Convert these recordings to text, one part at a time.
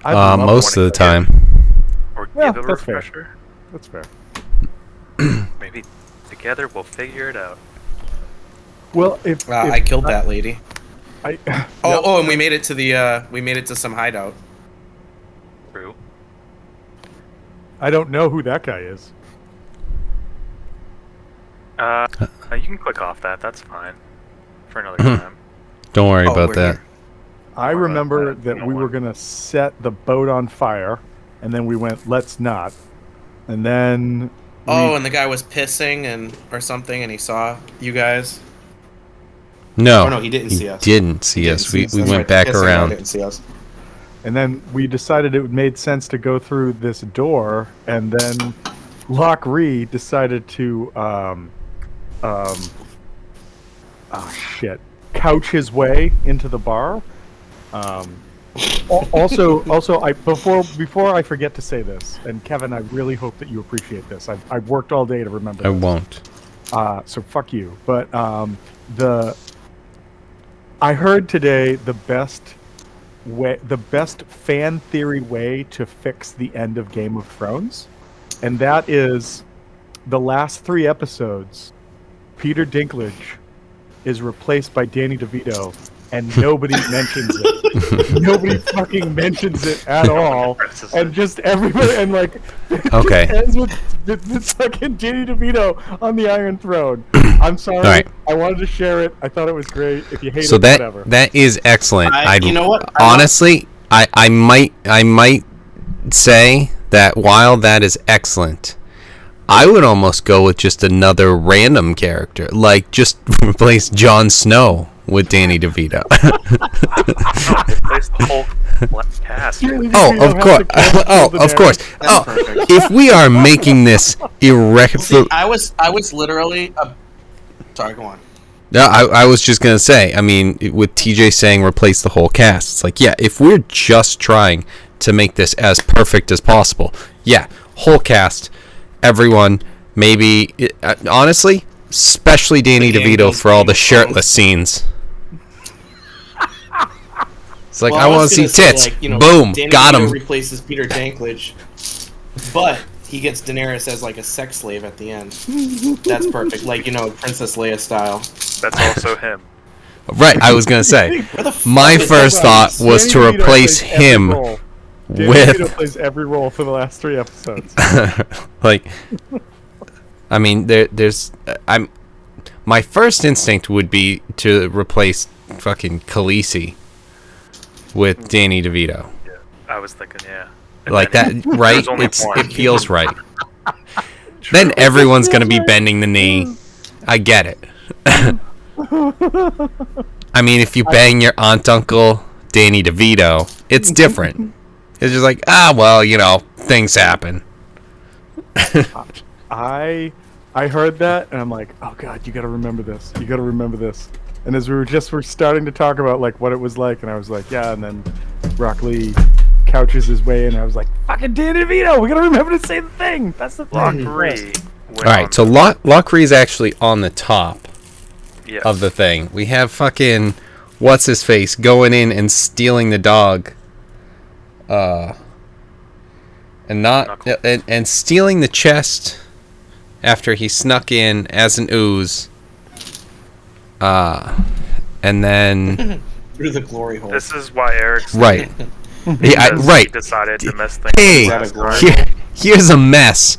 Most of the time. Or Yeah, give a that's fair. refresher. That's fair. Maybe together we'll figure it out. Well, if I killed that lady. I Oh, and we made it to some hideout. True. I don't know who that guy is. You can click off that. That's fine. For another time. Don't worry Oh, about we're that. here. I Or, remember you that know we were what? gonna set the boat on fire, and then we went, let's not. And then Oh, and the guy was pissing or something, and he saw you guys. No. Oh no, he didn't see us. Didn't see He us. didn't We see us. That's went right, back the pissing guy around. Didn't see us. and then we decided it made sense to go through this door, and then Locke Ree decided to couch his way into the bar. Also, I before I forget to say this, and Kevin, I really hope that you appreciate this. I've worked all day to remember. I this. won't. So fuck you. But I heard today the best fan theory way to fix the end of Game of Thrones, and that is the last 3 episodes. Peter Dinklage is replaced by Danny DeVito, and nobody mentions it. Nobody fucking mentions it at all, and just everybody and like Okay. it ends with fucking Danny DeVito on the Iron Throne. I'm sorry. Right. I wanted to share it. I thought it was great. If you hate So it, that whatever. that is excellent. You know what? Honestly, I might say that while that is excellent, I would almost go with just another random character, like just replace Jon Snow with Danny DeVito. Replace the whole cast. Danny Oh, DeVito of has course. to cancel Oh, the of course. marriage. That's Oh, perfect. if we are making this irreparable, See, I was literally. Sorry, go on. no, I was just gonna say. I mean, with TJ saying replace the whole cast, it's like, yeah, if we're just trying to make this as perfect as possible, yeah, whole cast, everyone, maybe honestly, especially Danny The DeVito angles for all the being shirtless scenes. It's like, Well, I want was to see gonna say, tits. like, you know, Boom, Danny got DeVito him. replaces Peter Dinklage, but he gets Daenerys as like a sex slave at the end. That's perfect, like, you know, Princess Leia style. That's also him. Right, I was gonna say. Where the fuck My is first that thought from? was to Danny DeVito replace plays every him role. Danny with DeVito plays every role for the last 3 episodes. like, I mean, there's my first instinct would be to replace fucking Khaleesi with Danny DeVito. Yeah, I was thinking, yeah. And Like then that, right? there's only one. It feels right. Then everyone's gonna be bending the knee. I get it. I mean, if you bang your aunt, uncle, Danny DeVito, it's different. It's just like, well, you know, things happen. I heard that and I'm like, oh god, you gotta remember this. You gotta remember this. And as we were starting to talk about like what it was like, and I was like, yeah, and then Rock Lee couches his way in, and I was like, fucking Danny DeVito, we gotta remember to say the thing. That's the thing. Three. All right, so Lockery is actually on the top Yes. of the thing. We have fucking what's his face going in and stealing the dog, and not and stealing the chest after he snuck in as an ooze, and then Through the glory hole. This is why Eric's right, yeah, because right. he decided to mess things Hey, up. Is that a glory here's a mess.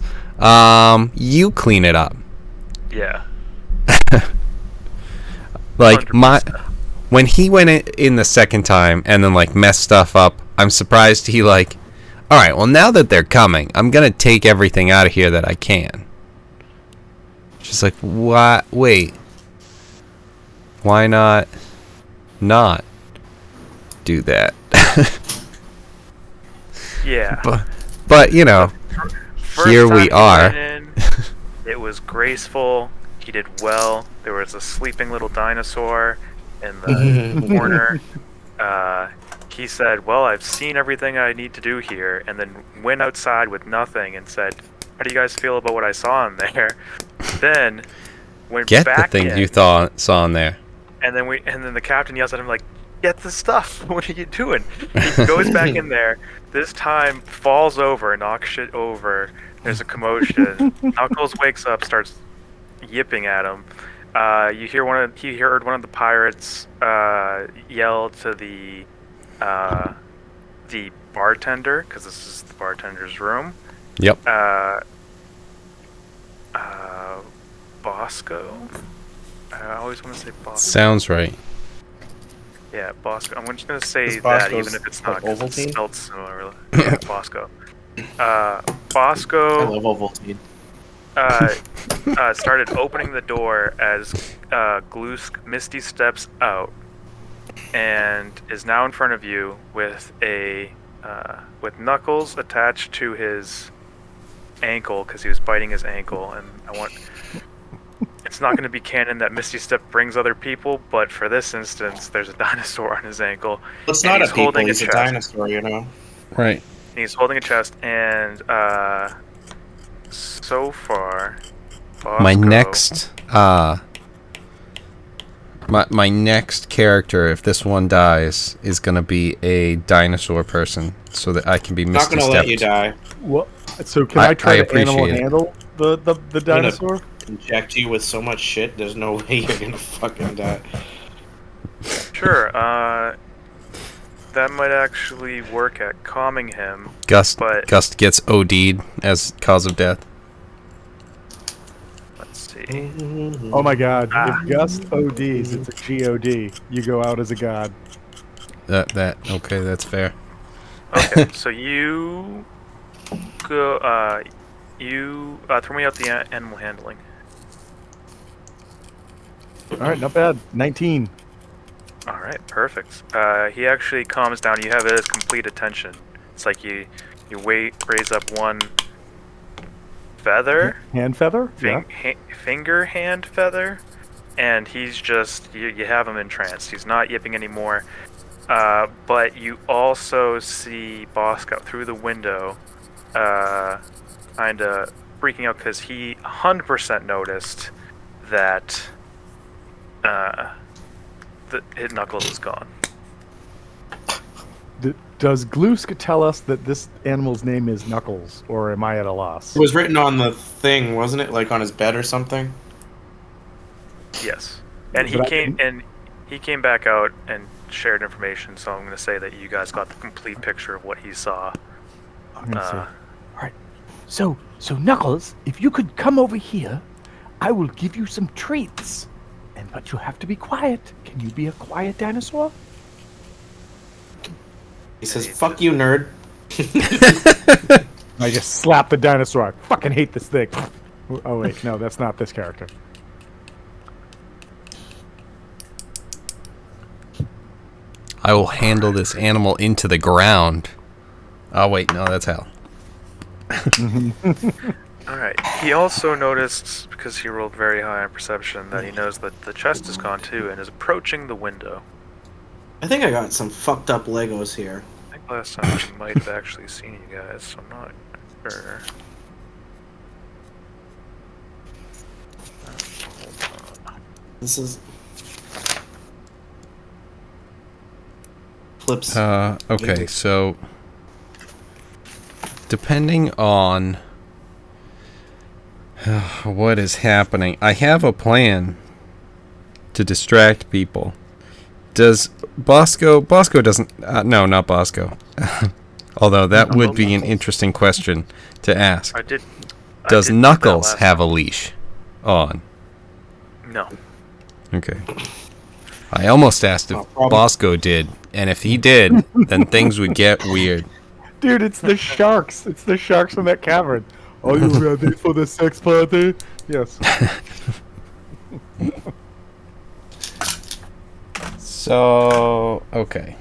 You clean it up. Yeah. Like 100%. when he went in the second time and then like messed stuff up, I'm surprised he like, all right, well now that they're coming, I'm gonna take everything out of here that I can. Just like, what? Wait, why not do that? Yeah. But you know, First here time we he are. went in, it was graceful. He did well. There was a sleeping little dinosaur in the corner. He said, well, I've seen everything I need to do here, and then went outside with nothing and said, how do you guys feel about what I saw in there? Then went Get back the things in, you saw in there. and then the captain yells at him like, get the stuff. What are you doing? He goes back in there. This time falls over, knocks shit over. There's a commotion. Knuckles wakes up, starts yipping at him. He heard one of the pirates yell to the bartender, because this is the bartender's room. Yep. Bosco. I always want to say Bosco. Sounds right. Yeah, Bosco. I'm just gonna say Is that Bosco's even if it's like not, 'cause it's Ovaltine? spelled similarly. Yeah, Bosco. I Bosco love Ovaltine. started opening the door as Glusk Misty steps out and is now in front of you with with Knuckles attached to his ankle because he was biting his ankle. And it's not going to be canon that Misty Step brings other people, but for this instance, there's a dinosaur on his ankle. It's and not a he's people, holding he's a chest. dinosaur, you know? Right. He's holding a chest, and so far, Bosco, My next my next character, if this one dies, is gonna be a dinosaur person, so that I can be I'm not Misty gonna let you Stepped. die. What? So can I try I to animal appreciate it. handle the dinosaur? Inject you with so much shit, there's no way you're gonna fucking die. Sure, that might actually work at calming him. Gust But- Gust gets OD'd as cause of death. Let's see. Oh my god. Ah. If Gust ODs, it's a GOD. You go out as a god. Okay, that's fair. Okay, so you go. Throw me out the animal handling. Alright, not bad. 19. All right, perfect. He actually calms down. You have his complete attention. It's like you raise up one feather, Hand feather? Yeah. finger hand feather, and he's just you have him entranced. He's not yipping anymore. But you also see Bosco through the window, kind of freaking out because he 100% noticed that his Knuckles is gone. Does Glusk tell us that this animal's name is Knuckles, or am I at a loss? It was written on the thing, wasn't it? Like on his bed or something? Yes, and he But I came back out and shared information. So I'm going to say that you guys got the complete picture of what he saw. I'm gonna say. Uh, So Knuckles, if you could come over here, I will give you some treats. But you have to be quiet. Can you be a quiet dinosaur? He says, "Fuck you, nerd." I just slap the dinosaur. I fucking hate this thing. Oh wait, no, that's not this character. I will handle this animal into the ground. Oh wait, no, that's Hal. all right. He also noticed, because he rolled very high on perception, that he knows that the chest is gone too and is approaching the window. I think I got some fucked up Legos here. I think last time I might have actually seen you guys, so I'm not sure. Hold on. This is flips. Okay, so depending on what is happening, I have a plan to distract people. Does Bosco doesn't no, not Bosco. Although that would be an interesting question to ask. I did Does that Knuckles last have a time. leash on? No. Okay. I almost asked if problem. Bosco did, and if he did, then things would get weird. Dude, it's the sharks. It's the sharks from that cavern. Are you ready for the sex party? Yes. So, okay.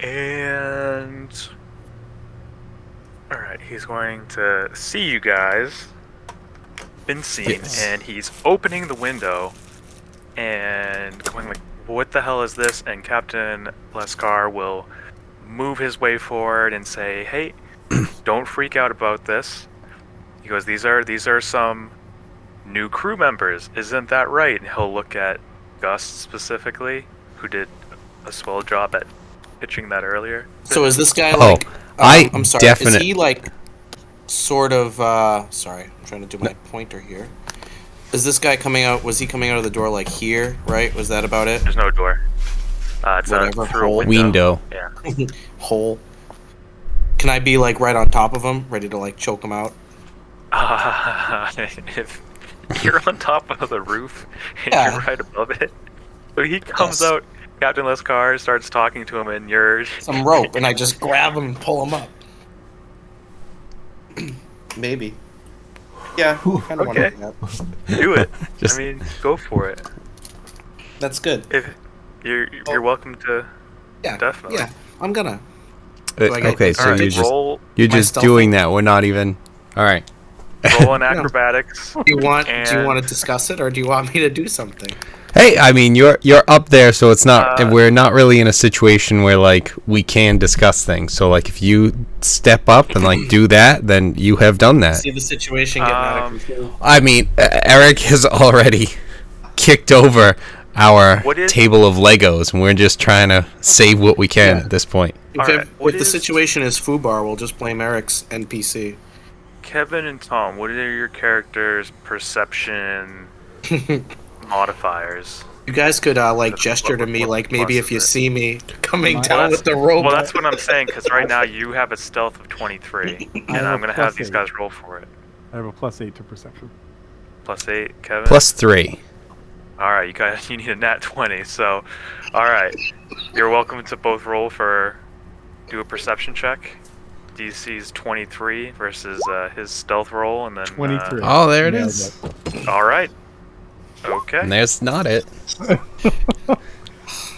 And alright, he's going to see you guys. Been seen, Yes. and he's opening the window and going like, what the hell is this? And Captain Lescar will move his way forward and say, hey, don't freak out about this. He goes, these are some new crew members, isn't that right? And he'll look at Gus specifically, who did a swell job at pitching that earlier. So is this guy Oh, like? I'm sorry. Is definite- he like, sort of? Sorry, I'm trying to do my pointer here. Is this guy coming out? Was he coming out of the door like here? Right? Was that about it? There's no door. It's Whatever, through a hole. window. Window. Yeah. Hole. Can I be like right on top of him, ready to like choke him out? If you're on top of the roof and Yeah. you're right above it, so he comes Yes. out. Captain Lescar starts talking to him, and you're Some rope, and I just grab him and pull him up. Maybe. Yeah, kind of Okay. want to do that. do it. Just- I mean, go for it. That's good. If you're welcome to. Yeah, Definitely. Yeah, I'm gonna. Like, Okay, so Alright, you're just roll my just stealth doing thing? that. We're not even. All right. roll in acrobatics. Do you want And- to discuss it, or do you want me to do something? Hey, I mean, you're up there, so it's not. Uh, We're not really in a situation where like we can discuss things. So like, if you step up and like do that, then you have done that. See the situation getting out of control. I mean, Eric has already kicked over our What is- table of Legos, and we're just trying to save what we can at this point. If, Alright, what if the is- situation is Fubar, we'll just blame Eric's NPC. Kevin and Tom, what are your characters' perception modifiers? You guys could like What- gesture to me, what like maybe plus if you is it? see me coming Well, down that's- with the rope. Well, that's what I'm saying, because right now you have a stealth of 23, and have I'm a going to have plus these 8. guys roll for it. I have a +8 to perception. +8, Kevin? +3. Alright, you guys, you need a nat 20, so... Alright, you're welcome to both roll for... Do a perception check. DC's 23 versus his stealth roll, and then... 23. Oh, there it Nailed is. Alright. Okay. And there's not it.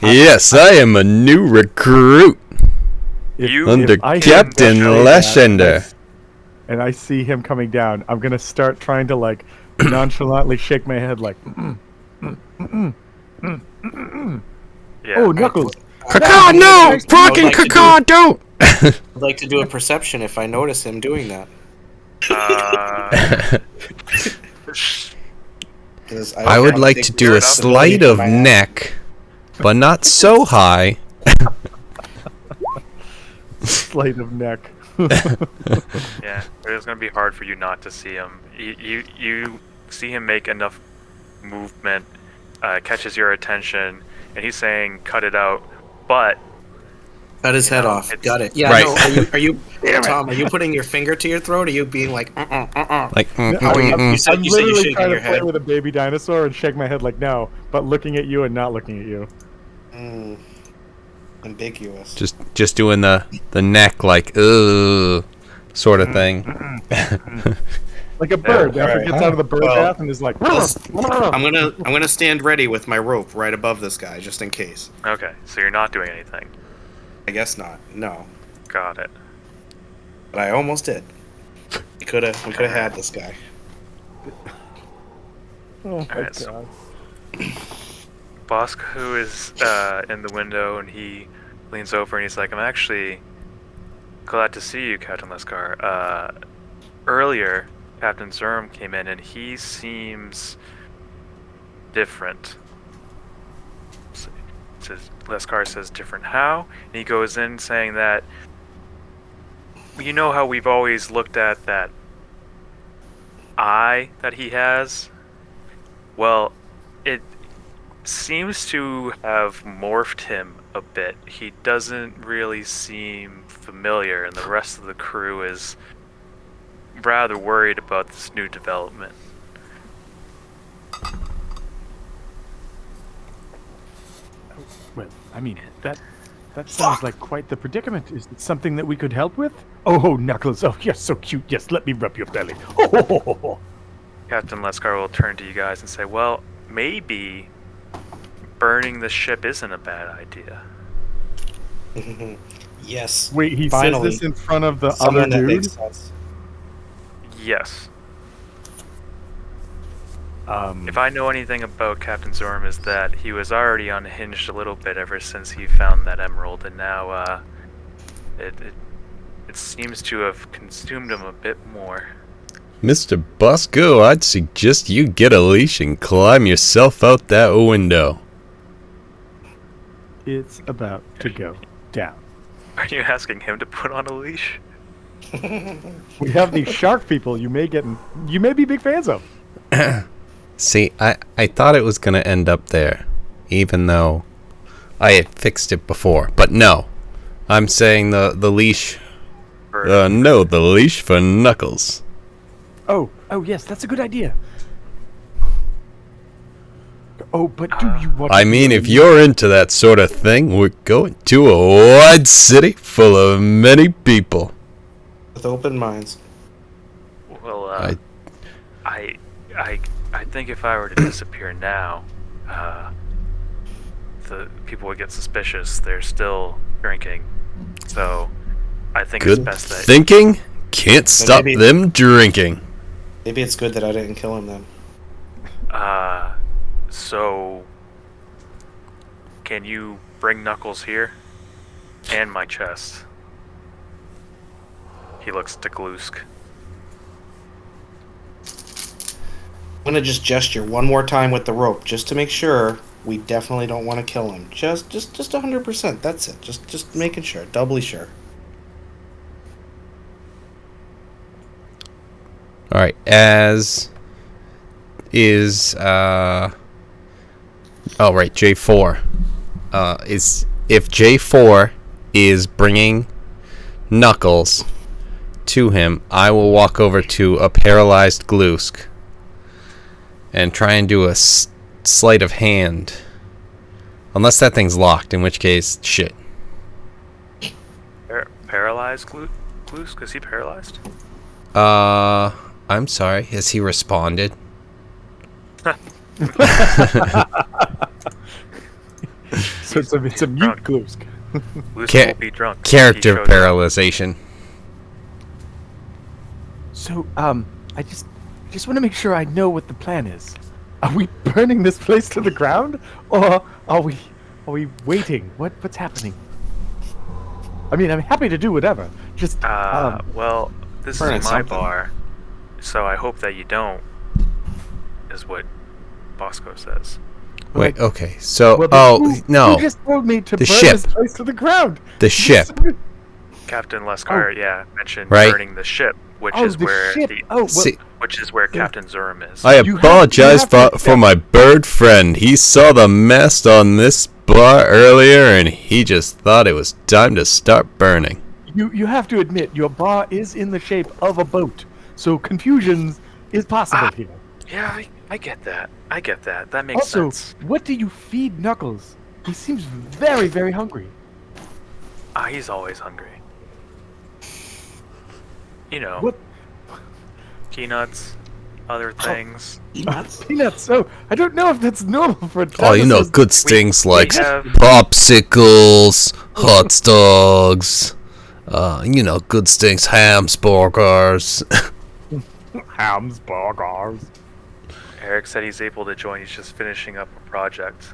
Yes, I am a new recruit You- under if I hear Captain him say that, Lashender. and I see him coming down, I'm gonna start trying to like nonchalantly shake my head like, Yeah. oh Knuckles, Caca, no! would Fucking like to Caca, don't! I'd like to do a perception if I notice him doing that. Uh, 'Cause I would don't like think to do we're a enough sleight ability of for my- neck, but not so high. sleight of neck. yeah, it's gonna be hard for you not to see him. You see him make enough movement, catches your attention, and he's saying, "Cut it out," but Cut his head know, off. it's- Got it. Yeah. Right. No, are you Tom? Are you putting your finger to your throat? Or are you being like? Like, You said I'm you literally shaking trying your to play head. with a baby dinosaur and shake my head like no, but looking at you and not looking at you. Ambiguous. just doing the neck, like, ugh, sort of thing. Like a bird after alright. it gets out of the bird Well, bath and is like. I'm gonna stand ready with my rope right above this guy just in case. okay, so you're not doing anything. I guess not. No, Got it. but I almost did. We could have had this guy. Oh my Alright, so- god. Bosco is in the window, and he leans over and he's like, "I'm actually glad to see you, Captain Lescar. Earlier, Captain Zerm came in, and he seems different." Says Lescar says, "Different how?" And he goes in saying that, you know how we've always looked at that eye that he has? Well, it seems to have morphed him a bit. He doesn't really seem familiar, and the rest of the crew is rather worried about this new development. Well, I mean, that sounds like quite the predicament. Is it something that we could help with? Oh, Knuckles. Oh, you're so cute. Yes, let me rub your belly. Oh, Captain Lescar will turn to you guys and say, "Well, maybe burning the ship isn't a bad idea." Yes. Wait, he Finally. says this in front of the Someone other that dude? makes sense. Yes. Um, If I know anything about Captain Zorm, is that he was already unhinged a little bit ever since he found that emerald, and now it seems to have consumed him a bit more. Mr. Bosco, I'd suggest you get a leash and climb yourself out that window. It's about to go down. Are you asking him to put on a leash? We have these shark people you may be big fans of. See, I thought it was going to end up there, even though I had fixed it before. But no, I'm saying the leash. No, the leash for Knuckles. Oh, yes, that's a good idea. Oh, but do you want I mean, if you're into that sort of thing, we're going to a wide city full of many people. With open minds. Well, I think if I were to disappear now, the people would get suspicious. They're still drinking, so I think it's Good best that. thinking can't stop maybe- them drinking. Maybe it's good that I didn't kill him then. So can you bring Knuckles here and my chest? He looks to Glusk. I'm gonna just gesture one more time with the rope, just to make sure we definitely don't want to kill him. Just 100%. That's it. Just making sure, doubly sure. All right, as is oh right, J4 is if J4 is bringing Knuckles to him, I will walk over to a paralyzed Glusk and try and do a sleight of hand, unless that thing's locked, in which case shit. Paralyzed Glusk? Is he paralyzed? I'm sorry, has he responded? So it's a mute Glusk. Glusk will be drunk. Character He showed up. paralyzation. So, I just want to make sure I know what the plan is. Are we burning this place to the ground, or are we waiting? What's happening? I mean, I'm happy to do whatever. Just Well, this burn is my something. bar, so I hope that you don't, is what Bosco says. Wait, like- okay, so well, who no, just told me to The burn ship. this place to the ground? the ship. Captain Leskar, mentioned Right. burning the ship, which Oh, is the where ship. Oh, well, See, which is where Captain Zurum is. I You have- apologize you have to for my bird friend. He saw the mast on this bar earlier, and he just thought it was time to start burning. you have to admit your bar is in the shape of a boat, so confusion is possible here. Yeah, I get that. I get that. That makes Also, sense. what do you feed Knuckles? He seems very, very hungry. He's always hungry. You know, What? peanuts, other things. Nuts. Peanuts. So I don't know if that's normal for. Oh, you know, dinosaurs. good stings like have- popsicles, hot dogs, you know, good stings, hamburgers. Hamburgers. Eric said he's able to join. He's just finishing up a project.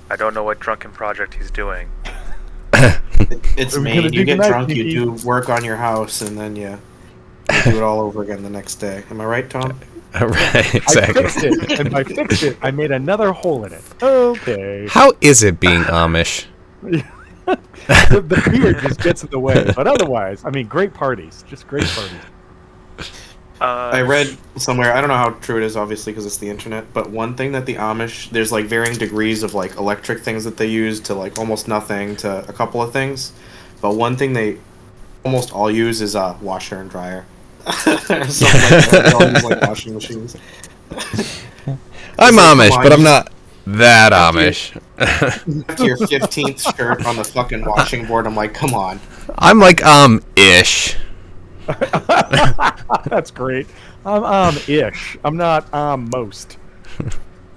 I don't know what drunken project he's doing. It's Are we me. gonna You do get tonight, drunk, you Nikki? do work on your house, and then you do it all over again the next day. Am I right, Tom? Right, I exactly. fixed it, and by fixed it, I made another hole in it. Okay. How is it being Amish? The beard just gets in the way, but otherwise, I mean, great parties, just great parties. I read somewhere, I don't know how true it is, obviously, because it's the internet, but one thing that the Amish, there's like varying degrees of like electric things that they use to like almost nothing to a couple of things, but one thing they almost all use is a washer and dryer. Or something like that. They all use like washing machines. I'm like, Amish, come on, but I'm you- not that Amish. After your 15th shirt on the fucking washing board, I'm like, come on. I'm like ish. That's great. I'm ish. I'm not most.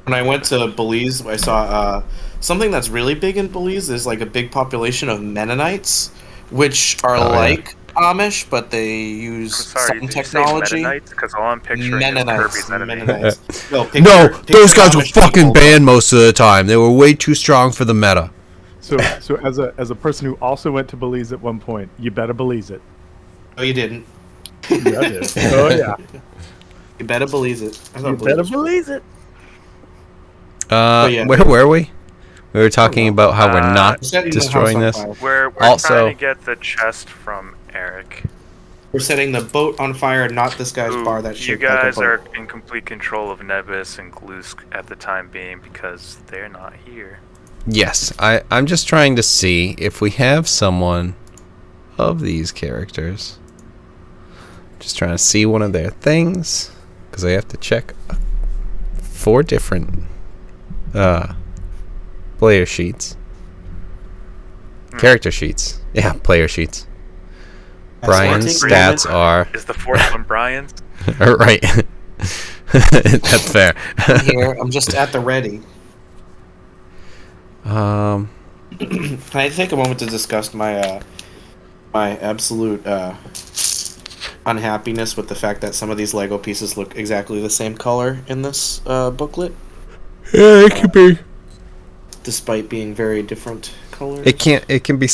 When I went to Belize, I saw something that's really big in Belize is like a big population of Mennonites, which are Oh, yeah. like Amish, but they use I'm sorry, some did you say technology. Mennonites? Because all I'm picturing Mennonites. is Kirby's enemy. Mennonites. No, No, picture those guys were Amish fucking people, banned most of the time. They were way too strong for the meta. So as a person who also went to Belize at one point, you better Belize it. but- No, you didn't. Yeah, I did. Oh yeah, You better believe it. I you thought better Belize- Belize it. yeah. Where were we? We were talking about how we're not Setting the house destroying on this. fire. We're Also- trying to get the chest from Eric. We're setting the boat on fire, not this guy's Who bar that you shaped like a guys boat. are in complete control of Nebus and Glusk at the time being because they're not here. Yes, I'm just trying to see if we have someone of these characters. Just trying to see one of their things, because I have to check 4 different player sheets. Character sheets. Yeah, player sheets. Brian's stats are... Is the 4th one Brian's? right. That's fair. I'm here. I'm just at the ready. Um, Can I take a moment to discuss my my absolute unhappiness with the fact that some of these Lego pieces look exactly the same color in this booklet, yeah, it could be. despite being very different colors? It can be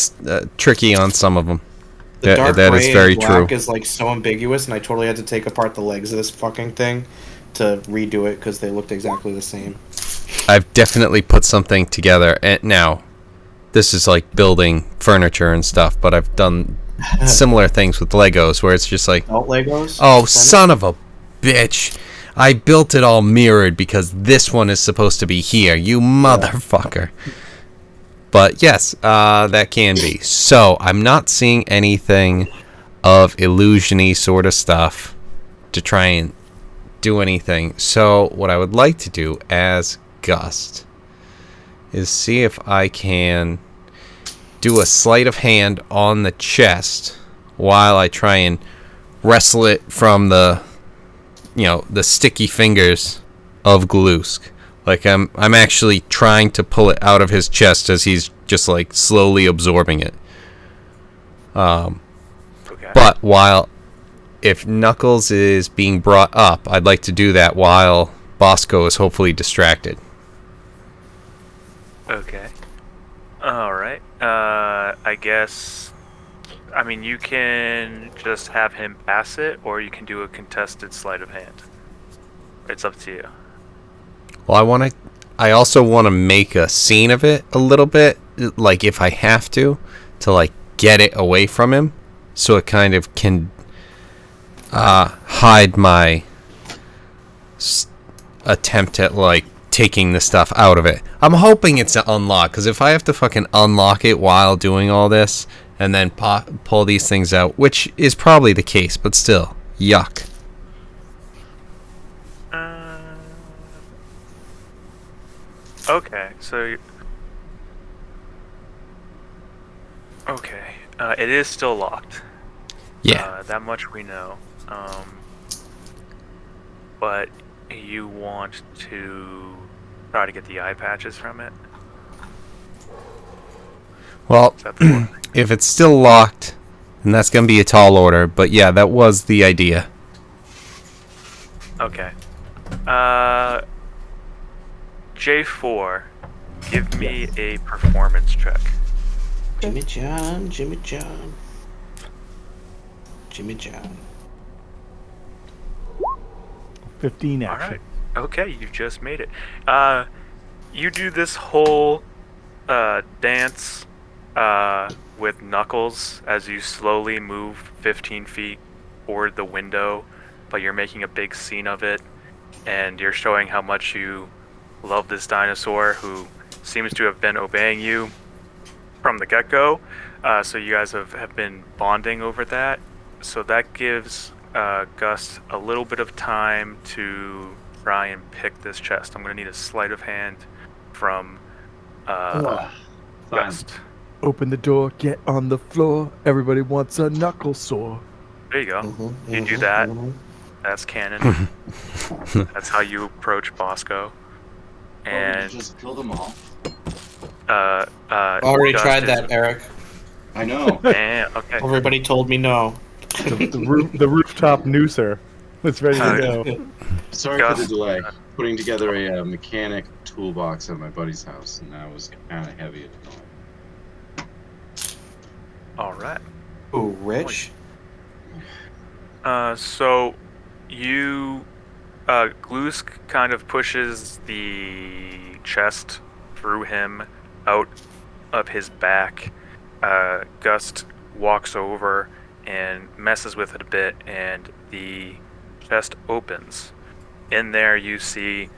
tricky on some of them. The dark that gray is very and black true. is like so ambiguous, and I totally had to take apart the legs of this fucking thing to redo it because they looked exactly the same. I've definitely put something together, and now this is like building furniture and stuff, but I've done similar things with Legos where it's just like, Alt Legos? oh, son of a bitch, I built it all mirrored because this one is supposed to be here, you motherfucker. But yes, that can be. So I'm not seeing anything of illusion-y sort of stuff to try and do anything. So what I would like to do as Gust is see if I can do a sleight of hand on the chest while I try and wrestle it from the sticky fingers of Glusk. Like I'm actually trying to pull it out of his chest as he's just like slowly absorbing it. Okay. But if Knuckles is being brought up, I'd like to do that while Bosco is hopefully distracted. Okay. Alright. I guess... I mean, you can just have him pass it, or you can do a contested sleight of hand. It's up to you. Well, I also want to make a scene of it a little bit, like if I have to like get it away from him, so it kind of can hide my attempt at like taking the stuff out of it. I'm hoping it's an unlock, because if I have to fucking unlock it while doing all this and then pull these things out, which is probably the case, but still, yuck. Okay, so... Okay. It is still locked. Yeah. That much we know. But you want to try to get the eye patches from it? Well, Is that the one? if it's still locked, then that's going to be a tall order. But yeah, that was the idea. Okay. J4, give me a performance check. Jimmy John, Jimmy John. Jimmy John. 15 All action. right. Okay, you just made it. You do this whole dance with Knuckles as you slowly move 15 feet toward the window, but you're making a big scene of it, and you're showing how much you love this dinosaur who seems to have been obeying you from the get-go. So you guys have been bonding over that. So that gives Gus a little bit of time to try and pick this chest. I'm going to need a sleight of hand from Gus. Open the door, get on the floor. Everybody wants a knuckle sore. There you go. You do that. That's canon. That's how you approach Bosco. And just kill them all. Already Gus tried is- that, Eric. I know. And, okay. Everybody told me no. The rooftop nooser. It's ready to go. Sorry Gus. for the delay. Putting together a mechanic toolbox at my buddy's house, and that was kind of heavy at the time. All right. Ooh, Rich? So you, Glusk kind of pushes the chest through him out of his back. Gust walks over and messes with it a bit, and the chest opens. In there you see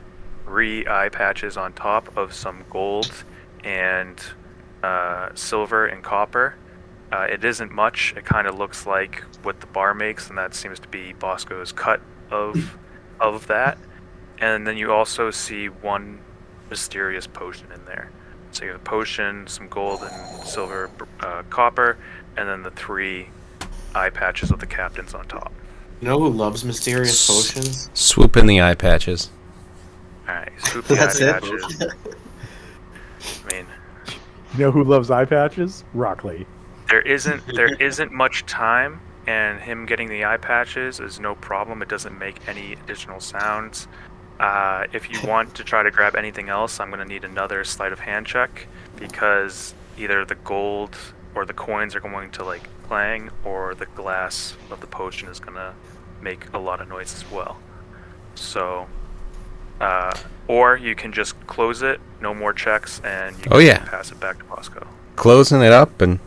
3 eye patches on top of some gold and silver and copper. It isn't much. It kind of looks like what the bar makes, and that seems to be Bosco's cut of that. And then you also see 1 mysterious potion in there. So you have a potion, some gold and silver, copper, and then the 3 eye patches of the captains on top. You know who loves mysterious potions? Swoop in the eye patches. Alright, swoop the That's eye it? patches. I mean, You know who loves eye patches? Rockley. there isn't much time, and him getting the eye patches is no problem. It doesn't make any additional sounds. If you want to try to grab anything else, I'm going to need another sleight of hand check, because either the gold or the coins are going to like clang, or the glass of the potion is going to make a lot of noise as well. So, or you can just close it, no more checks, and you can pass it back to Bosco. Closing it up, and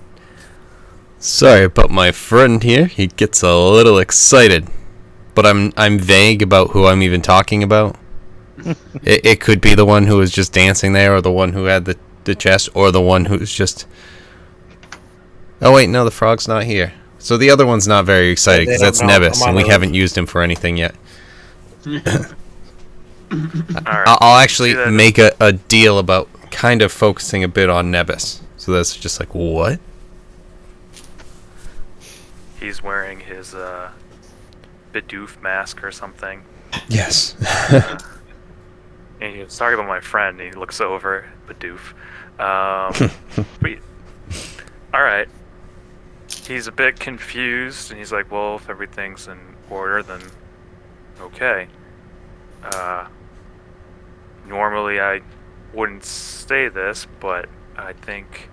sorry about my friend here. He gets a little excited, but I'm vague about who I'm even talking about. It could be the one who was just dancing there, or the one who had the chest, or the one who's just... Oh wait, no, the frog's not here. So the other one's not very excited, because that's Nebus, and we haven't used him for anything yet. I'll actually make a deal about kind of focusing a bit on Nebus. So that's just like, what? He's wearing his Bidoof mask or something. Yes. And he, sorry about my friend. He looks over Bidoof. Alright. He's a bit confused, and he's like, well, if everything's in order, then okay. Normally I wouldn't say this, but I think,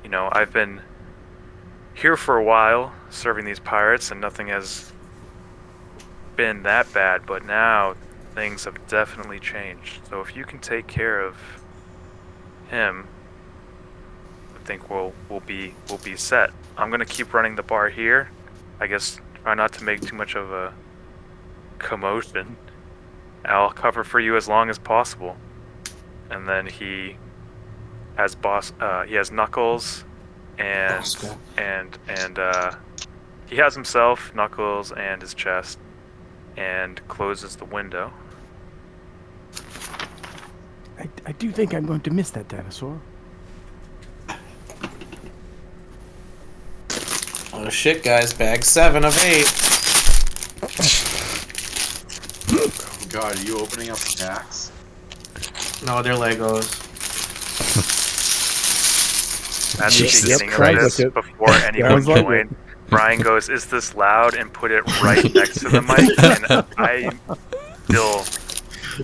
you know, I've been here for a while, serving these pirates, and nothing has been that bad, but now things have definitely changed. So if you can take care of him, I think we'll be set. I'm gonna keep running the bar here. I guess try not to make too much of a commotion. I'll cover for you as long as possible. And then he has Knuckles and he has himself, Knuckles, and his chest, and closes the window. I do think I'm going to miss that dinosaur. Oh shit, guys! Bag 7 of 8. Oh God, are you opening up the packs? No, they're Legos. At the Jesus beginning Christ. of this, before anyone Sounds like joined, Brian goes, "Is this loud?" and put it right next to the mic, and I'm still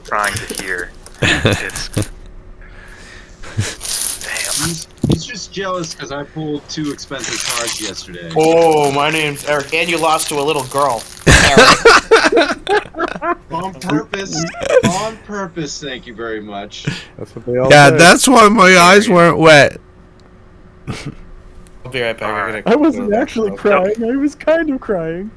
trying to hear. It's... Damn. He's just jealous because I pulled 2 expensive cards yesterday. Oh, my name's Eric, and you lost to a little girl. On purpose. On purpose, thank you very much. That's what they all Yeah, say. that's why my eyes weren't wet. I'll be right back. I'm gonna I wasn't actually crying. I was kind of crying.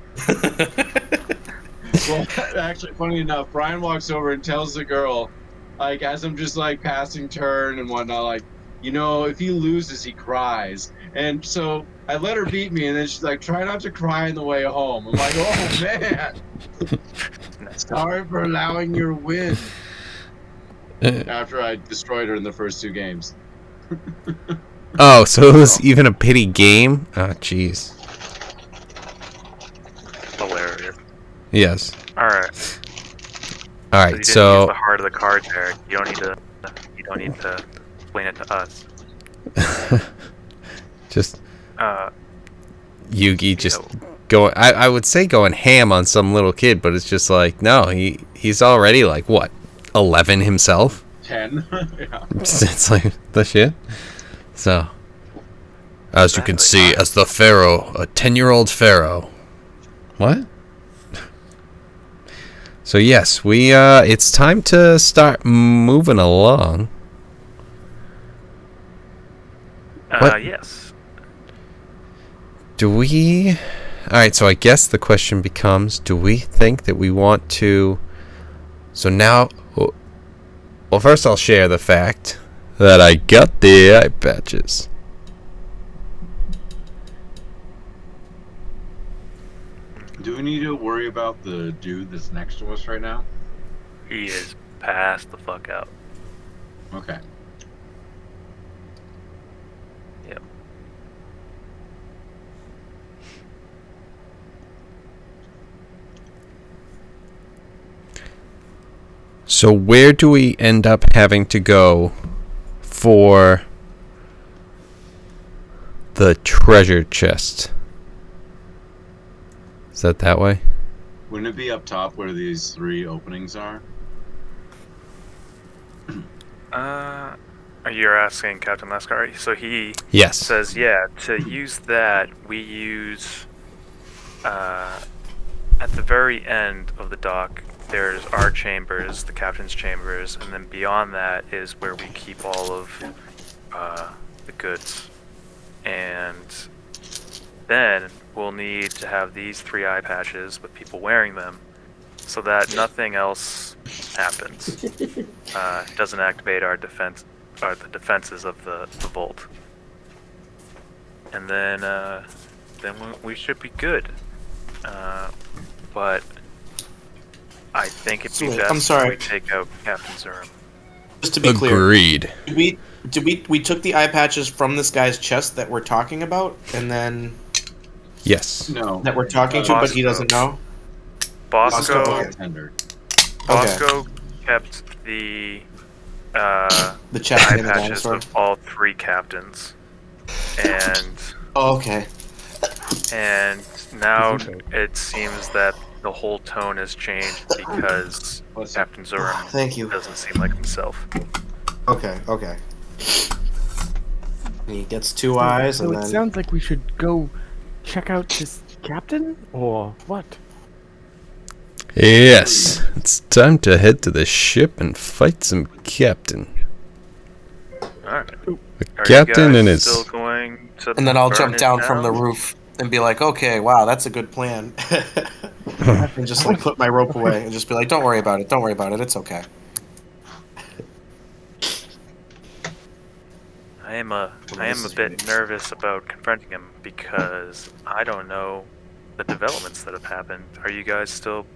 Well, actually, funny enough, Brian walks over and tells the girl, like, as I'm just like passing turn and whatnot, like, you know, if he loses, he cries. And so I let her beat me, and then she's like, try not to cry on the way home. I'm like, oh man, sorry for allowing your win. After I destroyed her in the first 2 games. Oh, so it was even a pity game? Oh, jeez. Hilarious. Yes. Alright. All You right, didn't use so the heart of the card, Eric. You don't need to explain it to us. just Uh, Yugi just know. going. I would say going ham on some little kid, but it's just like no, he's already like what 11 himself. 10. Yeah. It's like the shit. So, as you can see, as the pharaoh, a 10-year-old pharaoh. What? So yes, we it's time to start moving along. What? Yes. Do we... Alright, so I guess the question becomes, do we think that we want to... So now... Well, first I'll share the fact that I got the eye patches. Do we need to worry about the dude that's next to us right now? He is passed the fuck out. Okay. Yep. So where do we end up having to go for the treasure chest? Is that way? Wouldn't it be up top where these 3 openings are? You're asking Captain Lascar? So he Yes. says, yeah, to use that, we use, at the very end of the dock, there's our chambers, the captain's chambers, and then beyond that is where we keep all of the goods. And then we'll need to have these 3 eye patches with people wearing them so that nothing else happens. Doesn't activate our defense, or the defenses of the vault. And then we should be good. But I think it'd be Wait, best I'm sorry. if we take out Captain Zurum. Just to be clear, Agreed. we took the eye patches from this guy's chest that we're talking about, and then Yes. No. that we're talking to, but he doesn't know. Bosco, Bosco, Tender. Bosco kept the The chest eye and the patches dinosaur. of all 3 captains, and Oh, okay. now it seems that the whole tone has changed because Captain Zurum Thank you. doesn't seem like himself. Okay. He gets 2 eyes, So and it then sounds like we should go check out this captain, or what? Yes. It's time to head to the ship and fight some captain. Alright. A captain and his... still going to and then I'll burn jump it down from the roof and be like, "Okay, wow, that's a good plan," and just like put my rope away and just be like, "Don't worry about it. Don't worry about it. It's okay." I am a bit nervous about confronting him because I don't know the developments that have happened. Are you guys still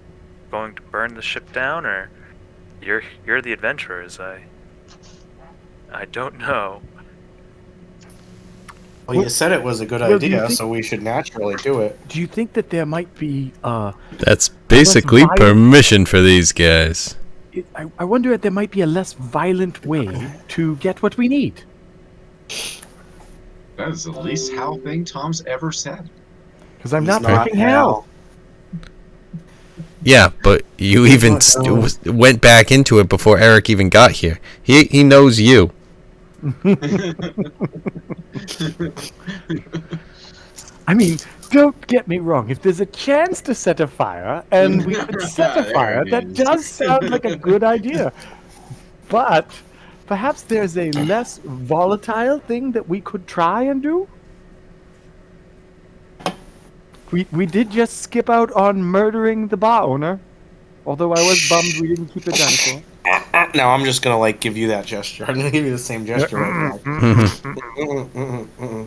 going to burn the ship down, or you're the adventurers? I don't know. Well, you said it was a good Well, do you idea, think- so we should naturally do it. Do you think that there might be That's basically violent- permission for these guys. I wonder if there might be a less violent way to get what we need? That is the least Hal thing Tom's ever said. Because I'm He's not fucking hell. Yeah, but you even went back into it before Eric even got here. He knows you. I mean, don't get me wrong. If there's a chance to set a fire, and we could set a There fire, it that is. does sound like a good idea. But perhaps there's a less volatile thing that we could try and do? We did just skip out on murdering the bar owner. Although I was bummed we didn't keep the dinosaur. Now I'm just gonna like give you that gesture. I'm gonna give you the same gesture right back.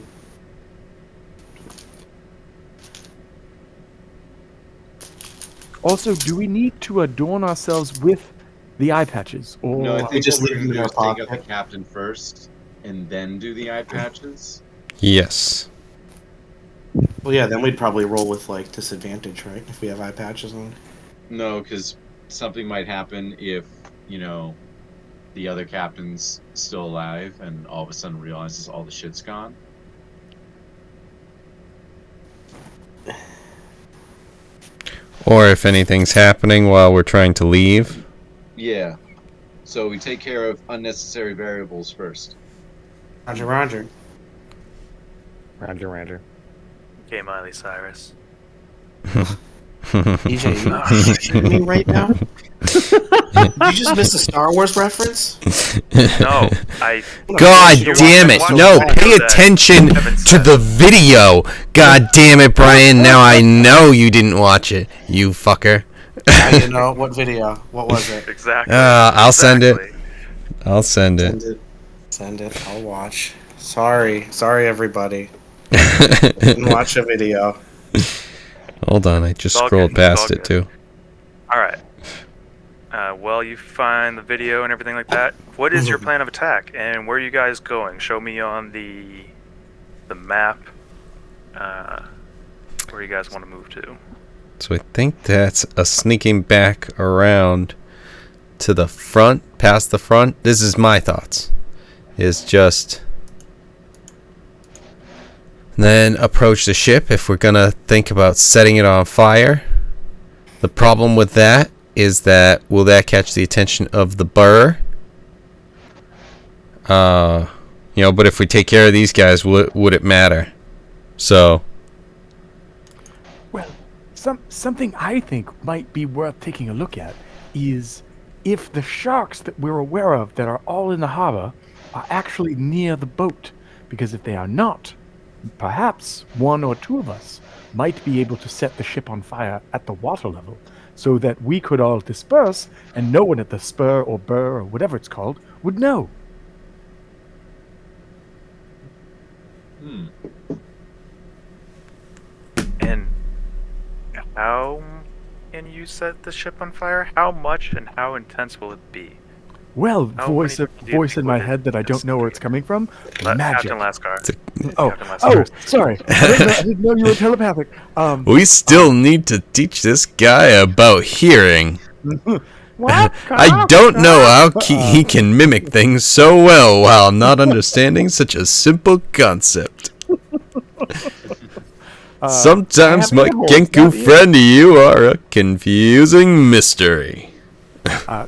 Also, do we need to adorn ourselves with the eye patches? Or No, I we think just what we're leave gonna them do in is our take out pocket. the captain first, and then do the eye patches. Yes. Well, yeah, then we'd probably roll with like disadvantage, right? If we have eye patches on. No, because something might happen if, the other captain's still alive and all of a sudden realizes all the shit's gone. Or if anything's happening while we're trying to leave. Yeah. So we take care of unnecessary variables first. Roger, Roger. Roger. Okay, Miley Cyrus. EJ, you shooting me right now? you just miss a Star Wars reference? No, I. God You damn it! watch No, the pay video that attention Kevin to said. the video. God damn it, Brian! Now I know you didn't watch it, you fucker. Now you know what video? What was it? Exactly. I'll send it. Exactly. I'll send it. Send it. Send it. I'll watch. Sorry, everybody. Didn't watch a video. Hold on, I just It's all scrolled good, it's past all it too. All right. Well, you find the video and everything like that. What is your plan of attack, and where are you guys going? Show me on the map where you guys want to move to. So I think that's a sneaking back around to the front, past the front. This is my thoughts. Is just then approach the ship if we're gonna think about setting it on fire. The problem with that is that will that catch the attention of the burr? But if we take care of these guys, would it matter? So Well, something I think might be worth taking a look at is if the sharks that we're aware of that are all in the harbor are actually near the boat. Because if they are not, perhaps one or two of us might be able to set the ship on fire at the water level so that we could all disperse and no one at the spur or burr or whatever it's called would know. And how can you set the ship on fire? How much and how intense will it be? Well, How voice many do you voice think in my would head that I don't know where it's coming from. Magic. Captain Lascar. Oh, Captain Lascar. sorry. I didn't know you were telepathic. we still need to teach this guy about hearing. What? I don't know how he can mimic things so well while not understanding such a simple concept. Sometimes, my Genku friend, you are a confusing mystery.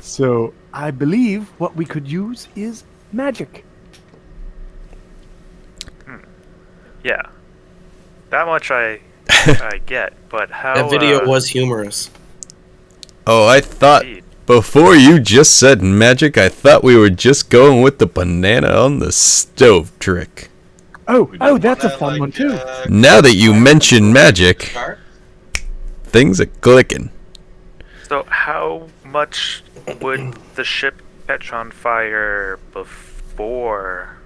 So I believe what we could use is magic. Yeah. That much I get, but how... That video was humorous. Oh, I thought Indeed. before you just said magic, I thought we were just going with the banana on the stove trick. Oh, that's a fun one too. Now that you mention magic, things are clicking. So how much would the ship catch on fire before...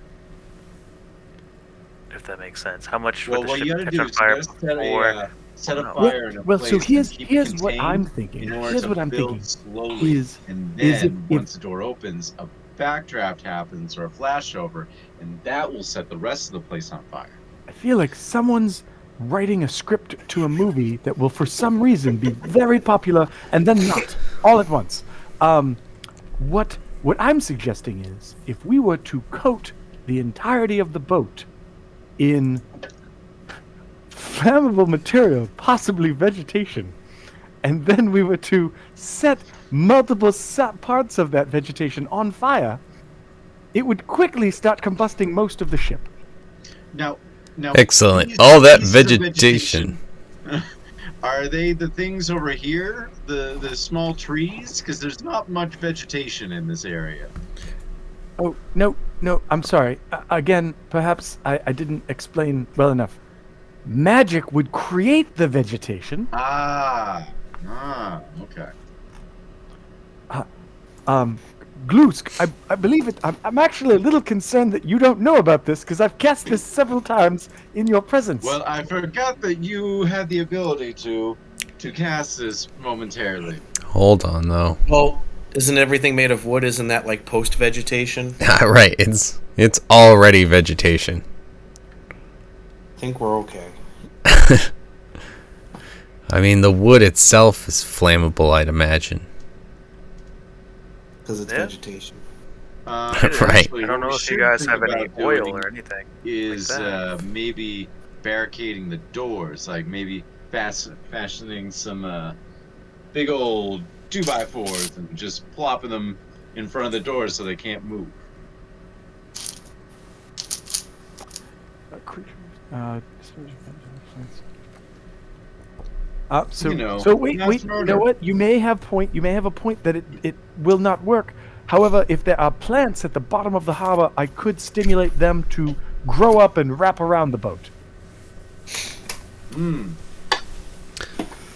If that makes sense. How much would Well, the what ship you gotta catch do on is fire you gotta set before... a, set a Well, fire in a Well, place so and here's keep it here's what contained I'm thinking. in order Here's to what I'm build thinking. slowly, Is and is then if once the door opens, a backdraft happens or a flashover, and that will set the rest of the place on fire. I feel like someone's writing a script to a movie that will, for some reason, be very popular and then not all at once. What I'm suggesting is, if we were to coat the entirety of the boat in flammable material, possibly vegetation, and then we were to set multiple parts of that vegetation on fire, it would quickly start combusting most of the ship. Now, Excellent. these All that pieces of vegetation. Are they the things over here, the small trees? Because there's not much vegetation in this area. Oh, no, I'm sorry. Again, perhaps I didn't explain well enough. Magic would create the vegetation. Okay. Gloosk, I believe it. I'm actually a little concerned that you don't know about this because I've cast this several times in your presence. Well, I forgot that you had the ability to cast this momentarily. Hold on, though. Well, isn't everything made of wood? Isn't that like post-vegetation? Right, it's already vegetation. I think we're okay. I mean, the wood itself is flammable, I'd imagine. Because it's Yeah. vegetation. Right. Actually, I don't what know we if you should guys think have any about oil doing or anything. is like that. maybe barricading the doors, like maybe fashioning some big old 2x4s and just plopping them in front of the doors so they can't move. So You know, wait, mass wait. You murder. know what? You may have a point that it will not work. However, if there are plants at the bottom of the harbor, I could stimulate them to grow up and wrap around the boat.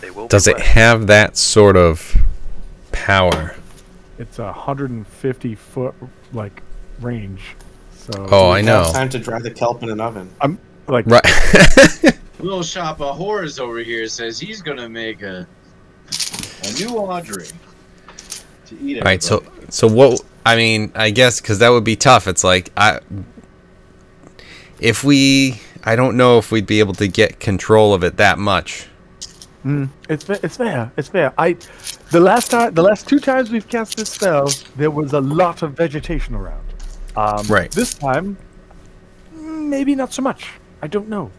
They will. Does be it wet. have that sort of power? It's 150-foot like range. So Oh, I We know. have time to dry the kelp in an oven. I'm like Right. Little shop of horrors over here says he's gonna make a new Audrey to eat. Right. So everybody. what? I mean, I guess because that would be tough. It's like I don't know if we'd be able to get control of it that much. It's fair. The last 2 times we've cast this spell, there was a lot of vegetation around. Right. This time, maybe not so much. I don't know.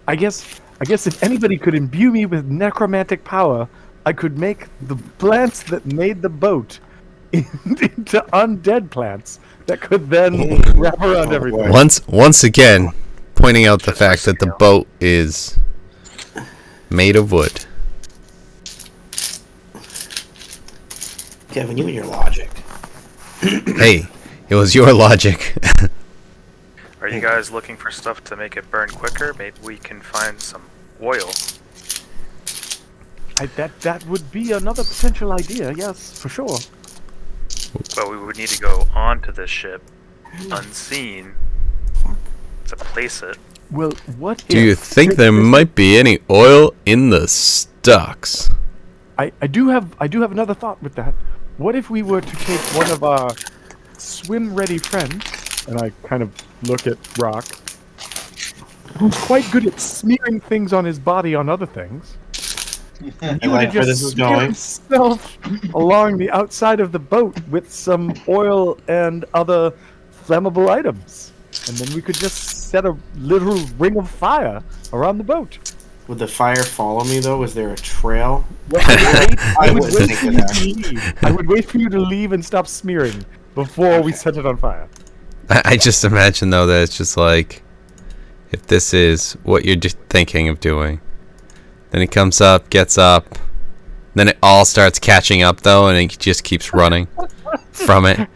I guess if anybody could imbue me with necromantic power, I could make the plants that made the boat into undead plants that could then wrap around everything. Once again, pointing out the Just for fact that the scale. boat is made of wood. Kevin, you and your logic. Hey, it was your logic. Are you guys looking for stuff to make it burn quicker? Maybe we can find some oil. That would be another potential idea. Yes, for sure. But we would need to go onto this ship, unseen, to place it. Well, what Do you if- think there might be any oil in the stocks? I do have another thought with that. What if we were to take one of our swim-ready friends, and I kind of look at Rock, who's quite good at smearing things on his body on other things. I He would like where this is smear going. himself along the outside of the boat with some oil and other flammable items. And then we could just set a literal ring of fire around the boat. Would the fire follow me though? Was there a trail? I would would wait think for of you that. to leave. I would wait for you to leave and stop smearing before we set it on fire. I just imagine though that it's just like, if this is what you're just thinking of doing, then he comes up, gets up, then it all starts catching up though, and he just keeps running from it.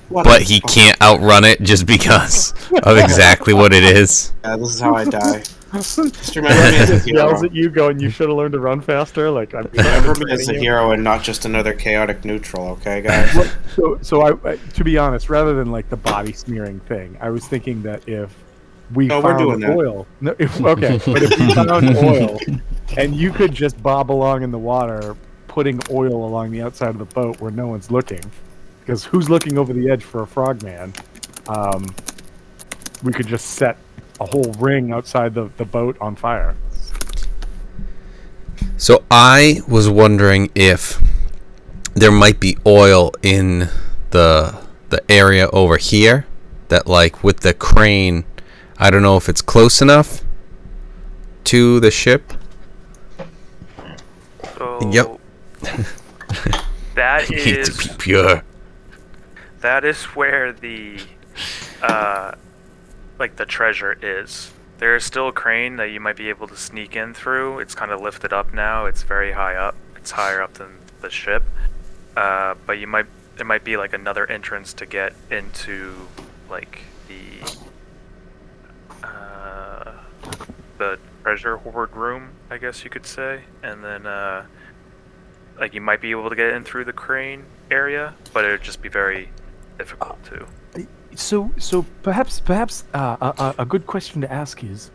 What But a he fuck- can't outrun it just because of exactly what it is. Yeah, this is how I die. Just remember me as a Just yells hero. at you, going, "You should have learned to run faster." Like I'm Remember me as a hero and not just another chaotic neutral, okay, guys? So to be honest, rather than like the body smearing thing, I was thinking that if we No, we're found doing that. oil, no, okay, but if we found oil, and you could just bob along in the water, putting oil along the outside of the boat where no one's looking, because who's looking over the edge for a frogman? We could just set a whole ring outside the boat on fire. So I was wondering if there might be oil in the area over here that, like, with the crane, I don't know if it's close enough to the ship. So Yep. that Need to is be pure. that is where the like the treasure is. There is still a crane that you might be able to sneak in through. It's kind of lifted up now. It's very high up. It's higher up than the ship. But there might be like another entrance to get into like the treasure hoard room, I guess you could say. And then like you might be able to get in through the crane area, but it would just be very difficult to. So perhaps a good question to ask is,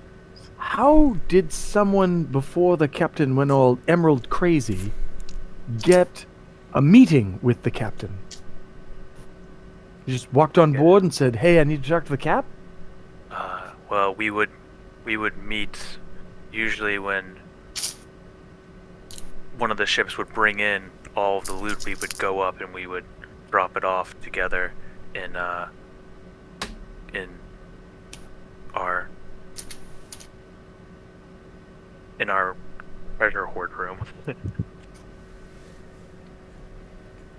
how did someone before the captain went all emerald crazy get a meeting with the captain? You just walked on board and said, "Hey, I need to talk to the cap." Well, we would meet usually when one of the ships would bring in all of the loot. We would go up and we would drop it off together in our treasure hoard room.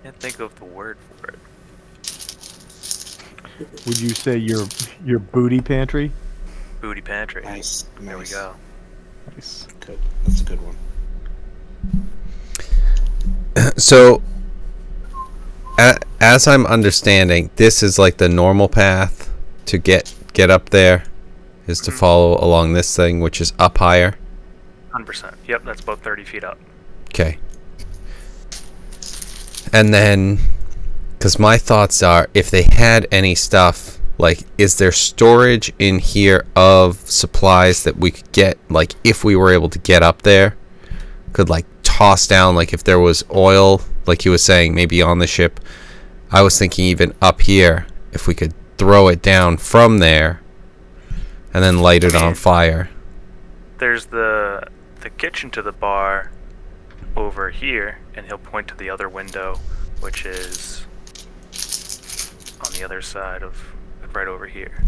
Can't think of the word for it. Would you say your booty pantry? Booty pantry. Nice. There we Nice. go. Nice. Good. That's a good good one. So, as I'm understanding, this is like the normal path to get up there, is to follow along this thing, which is up higher. 100%. Yep, that's about 30 feet up. Okay. And then, because my thoughts are, if they had any stuff, like, is there storage in here of supplies that we could get, like, if we were able to get up there? Could, like, toss down, like, if there was oil, like he was saying, maybe on the ship. I was thinking even up here, if we could throw it down from there and then light it on fire. There's the kitchen to the bar over here, and he'll point to the other window, which is on the other side of right over here.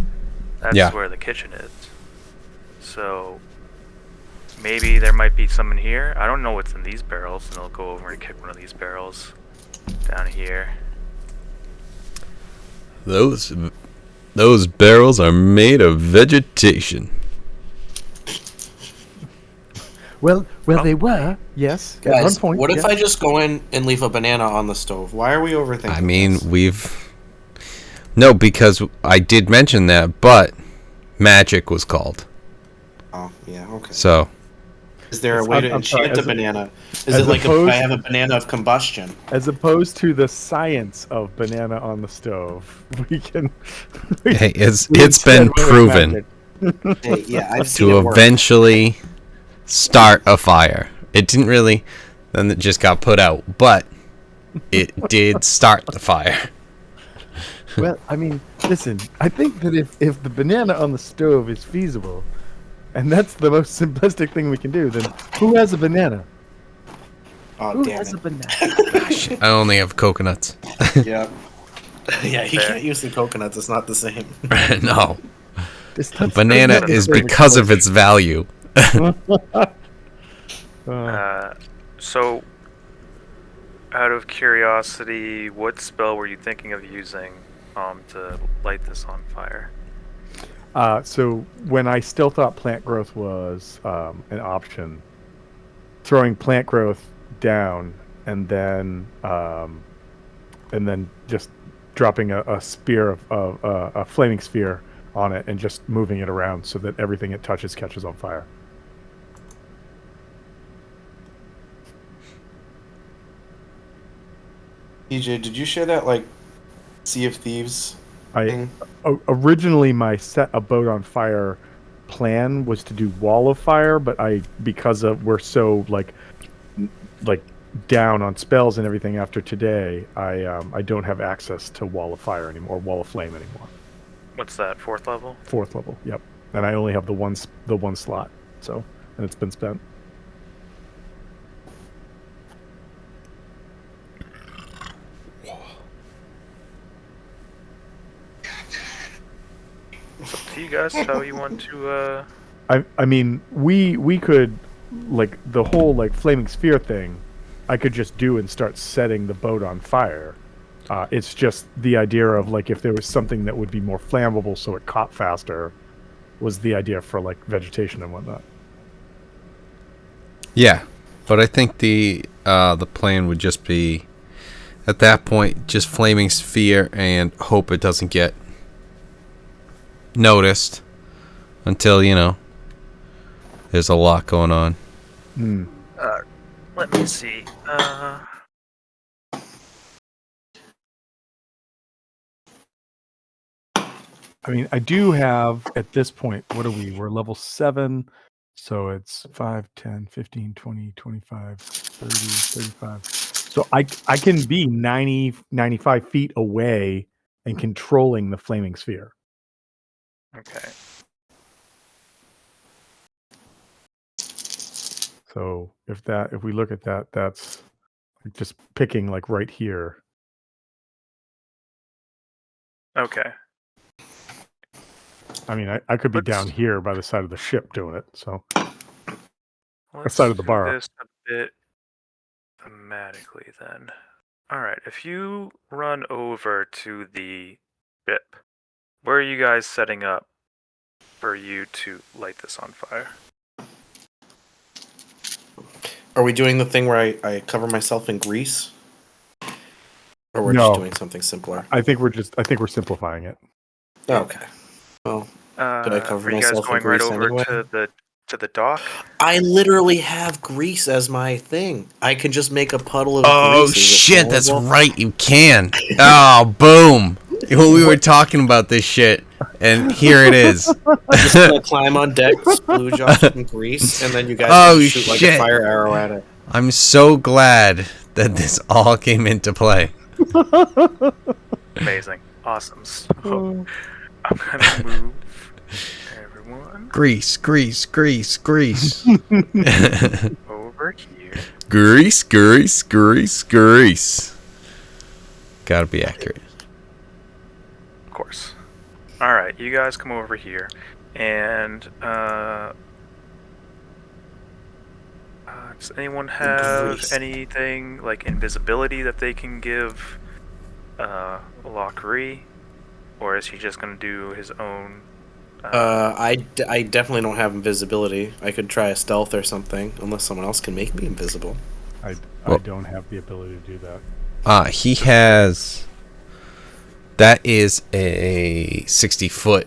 That's where the kitchen is. So maybe there might be some in here. I don't know what's in these barrels, and I'll go over and kick one of these barrels down here. Those barrels are made of vegetation. Well, they were, yes. At one Guys, point, what if yes. I just go in and leave a banana on the stove? Why are we overthinking I mean, this? No, because I did mention that, but magic was called. Oh, yeah, okay. So, Is there a way to I'm sorry, enchant a as banana? Is as it like if opposed- I have a banana of combustion? As opposed to the science of banana on the stove, we can. hey, it's we been instead went with proven magic. Hey, yeah, I've seen to it work. eventually start a fire. It didn't really, then it just got put out, but it did start the fire. Well, I mean, listen, I think that if the banana on the stove is feasible, and that's the most simplistic thing we can do, then who has a banana? Oh, Who damn has it. a banana? I only have coconuts. Yeah. Yeah, you can't use the coconuts. It's not the same. No. This Banana is because of its value. So, out of curiosity, what spell were you thinking of using to light this on fire? So when I still thought plant growth was an option, throwing plant growth down and then just dropping a spear of a flaming sphere on it and just moving it around so that everything it touches catches on fire. EJ, did you share that like Sea of Thieves thing? Originally my set a boat on fire plan was to do wall of fire, but because we're so like down on spells and everything after today, I don't have access to wall of fire anymore, wall of flame anymore. What's that, 4th level? 4th level, yep. And I only have the one slot, so, and it's been spent. It's up to you guys how you want to. I mean, we could, like, the whole, like, flaming sphere thing, I could just do and start setting the boat on fire. It's just the idea of, like, if there was something that would be more flammable so it caught faster was the idea for, like, vegetation and whatnot. Yeah, but I think the plan would just be, at that point, just flaming sphere and hope it doesn't get noticed until, there's a lot going on. Let me see. I mean, I do have, at this point, what are we? We're level 7, so it's 5, 10, 15, 20, 25, 30, 35. So I can be 90, 95 feet away and controlling the flaming sphere. Okay. So if we look at that, that's just picking like right here. Okay. I mean, I could be Let's- down here by the side of the ship doing it. So Let's side of the do bar. this a bit thematically then. Alright, if you run over to the ship, where are you guys setting up for you to light this on fire? Are we doing the thing where I cover myself in grease? Or we're No. just doing something simpler? I think we're simplifying it. Okay. Well, did I cover Are you guys myself in going right grease over anyway? to the dock? I literally have grease as my thing. I can just make a puddle of Oh grease. Is it shit, that's horrible? right, you can. Oh, boom. When we were talking about this shit, and here it is. Just gonna climb on deck, splooge off some grease, and then you guys Oh, can shoot like a shit. fire arrow at it. I'm so glad that this all came into play. Amazing. Awesome. So I'm gonna move everyone Grease. over here. Grease. Gotta be accurate. Of course. Alright, you guys come over here. And does anyone have Grease. anything like invisibility that they can give Lockery? Or is he just gonna do his own I definitely don't have invisibility. I could try a stealth or something, unless someone else can make me invisible. I Well- don't have the ability to do that. He has... That is a 60-foot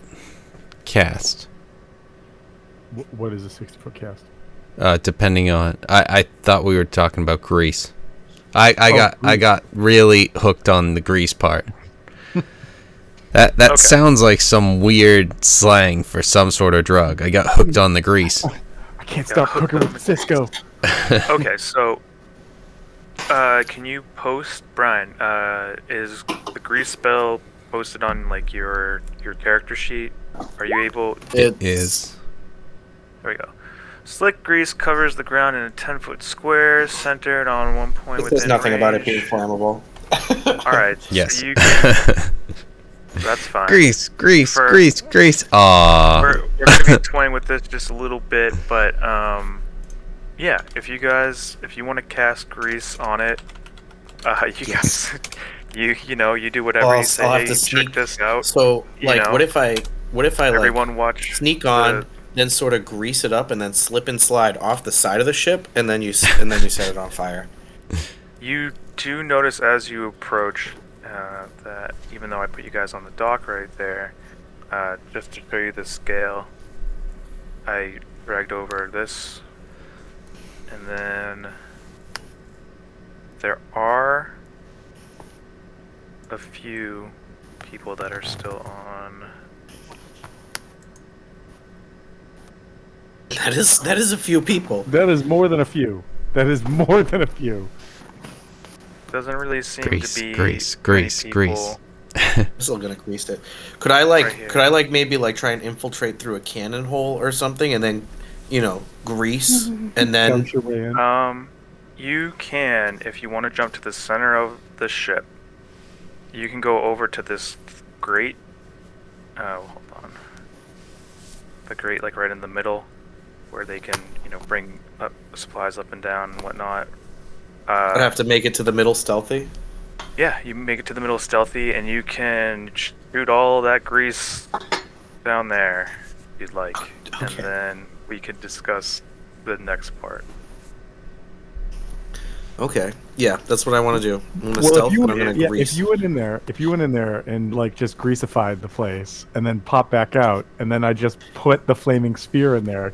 cast. What is a 60-foot cast? Depending on... I thought we were talking about grease. I Grease. got really hooked on the grease part. That Okay. sounds like some weird slang for some sort of drug. I got hooked on the grease. I can't stop cooking with Cisco. Okay, so can you post, Brian? Is the grease spell posted on like your character sheet? Are you able? It is. There we go. Slick grease covers the ground in a 10-foot square, centered on one point It within says nothing about it range. being flammable. All right. Yes. So you can, that's fine. Grease. For- Aww. We're gonna be toying with this just a little bit, but yeah. If you want to cast grease on it, you Yes. guys, you know, you do whatever I'll you say. have Hey, to check sneak- this out. So, You like, know, what if I like Everyone watch. sneak on, the- then sort of grease it up, and then slip and slide off the side of the ship, and then you set it on fire. You do notice as you approach that even though I put you guys on the dock right there, just to show you the scale, I dragged over this, and then there are a few people that are still on. That is a few people. That is more than a few. Doesn't really seem Grease, to be grease, many grease, people. grease. I'm still gonna grease it. Could I Right here. maybe like try and infiltrate through a cannon hole or something, and then, grease, and then Dump your way in. You can, if you want to jump to the center of the ship, you can go over to this grate. Oh, hold on. The grate, like right in the middle, where they can, bring up supplies up and down and whatnot. I'd have to make it to the middle stealthy. Yeah, you make it to the middle stealthy, and you can shoot all that grease down there, if you'd like, and Okay. then we could discuss the next part. Okay, yeah, that's what I want to do. I'm gonna Well, stealth, if you, and I'm gonna yeah, grease. if you went in there and like just greasified the place and then pop back out, and then I just put the flaming spear in there,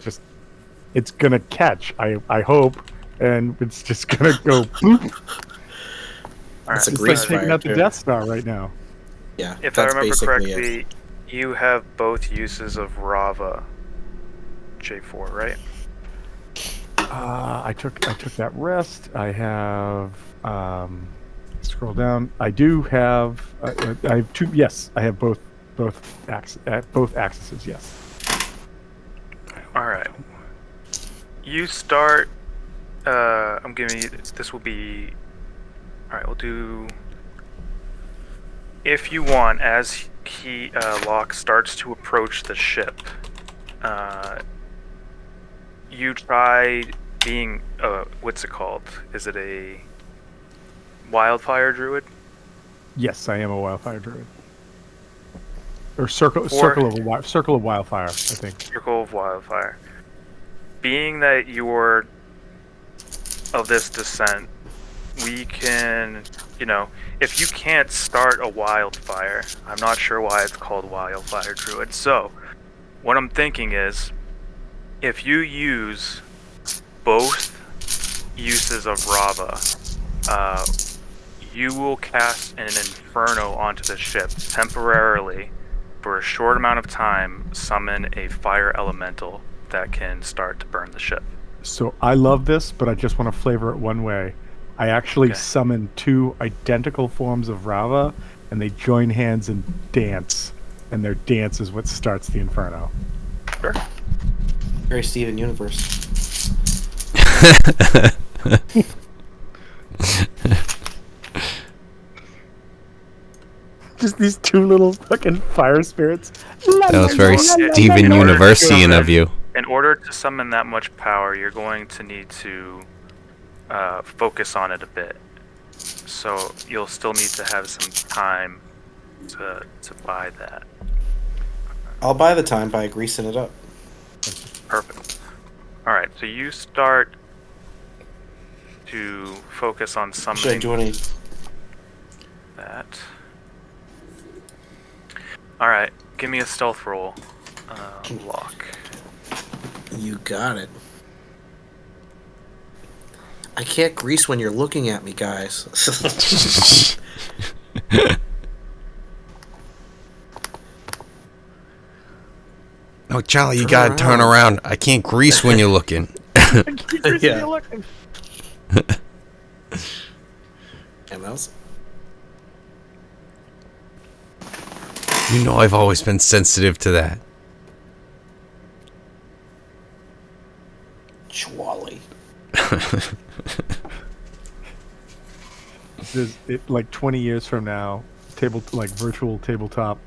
it's gonna catch. I hope, and it's just gonna go. Boop. It's a It's grease like taking fire, out the too. Death Star right now. Yeah, If I that's remember basically it. correctly, you have both uses of Rava J4, right? I took that rest. I have scroll down. I do have. I have two. Yes, I have both axes. Yes. All right. You start. I'm giving you. This will be. All right. We'll do. If you want, as Locke starts to approach the ship, you try being. What's it called? Is it a wildfire druid? Yes, I am a wildfire druid. Or circle of wildfire, I think. Circle of wildfire. Being that you're of this descent, we can, if you can't start a wildfire, I'm not sure why it's called Wildfire Druid. So, what I'm thinking is, if you use both uses of Rava, you will cast an Inferno onto the ship temporarily for a short amount of time, summon a fire elemental that can start to burn the ship. So I love this, but I just want to flavor it one way. I actually summon 2 identical forms of Rava, and they join hands and dance, and their dance is what starts the Inferno. Sure. Very Steven Universe. Just these 2 little fucking fire spirits. That was very Steven Universian of you. In order to summon that much power, you're going to need to focus on it a bit. So you'll still need to have some time to buy that. I'll buy the time by greasing it up. Perfect. Alright, so you start to focus on Should I summoning do any? that. Alright, give me a stealth roll. Lock. You got it. I can't grease when you're looking at me, guys. Oh, Charlie, you gotta turn around. I can't grease when you're looking. Yeah. And those? You know I've always been sensitive to that. Chwally. There's like 20 years from now, virtual tabletop,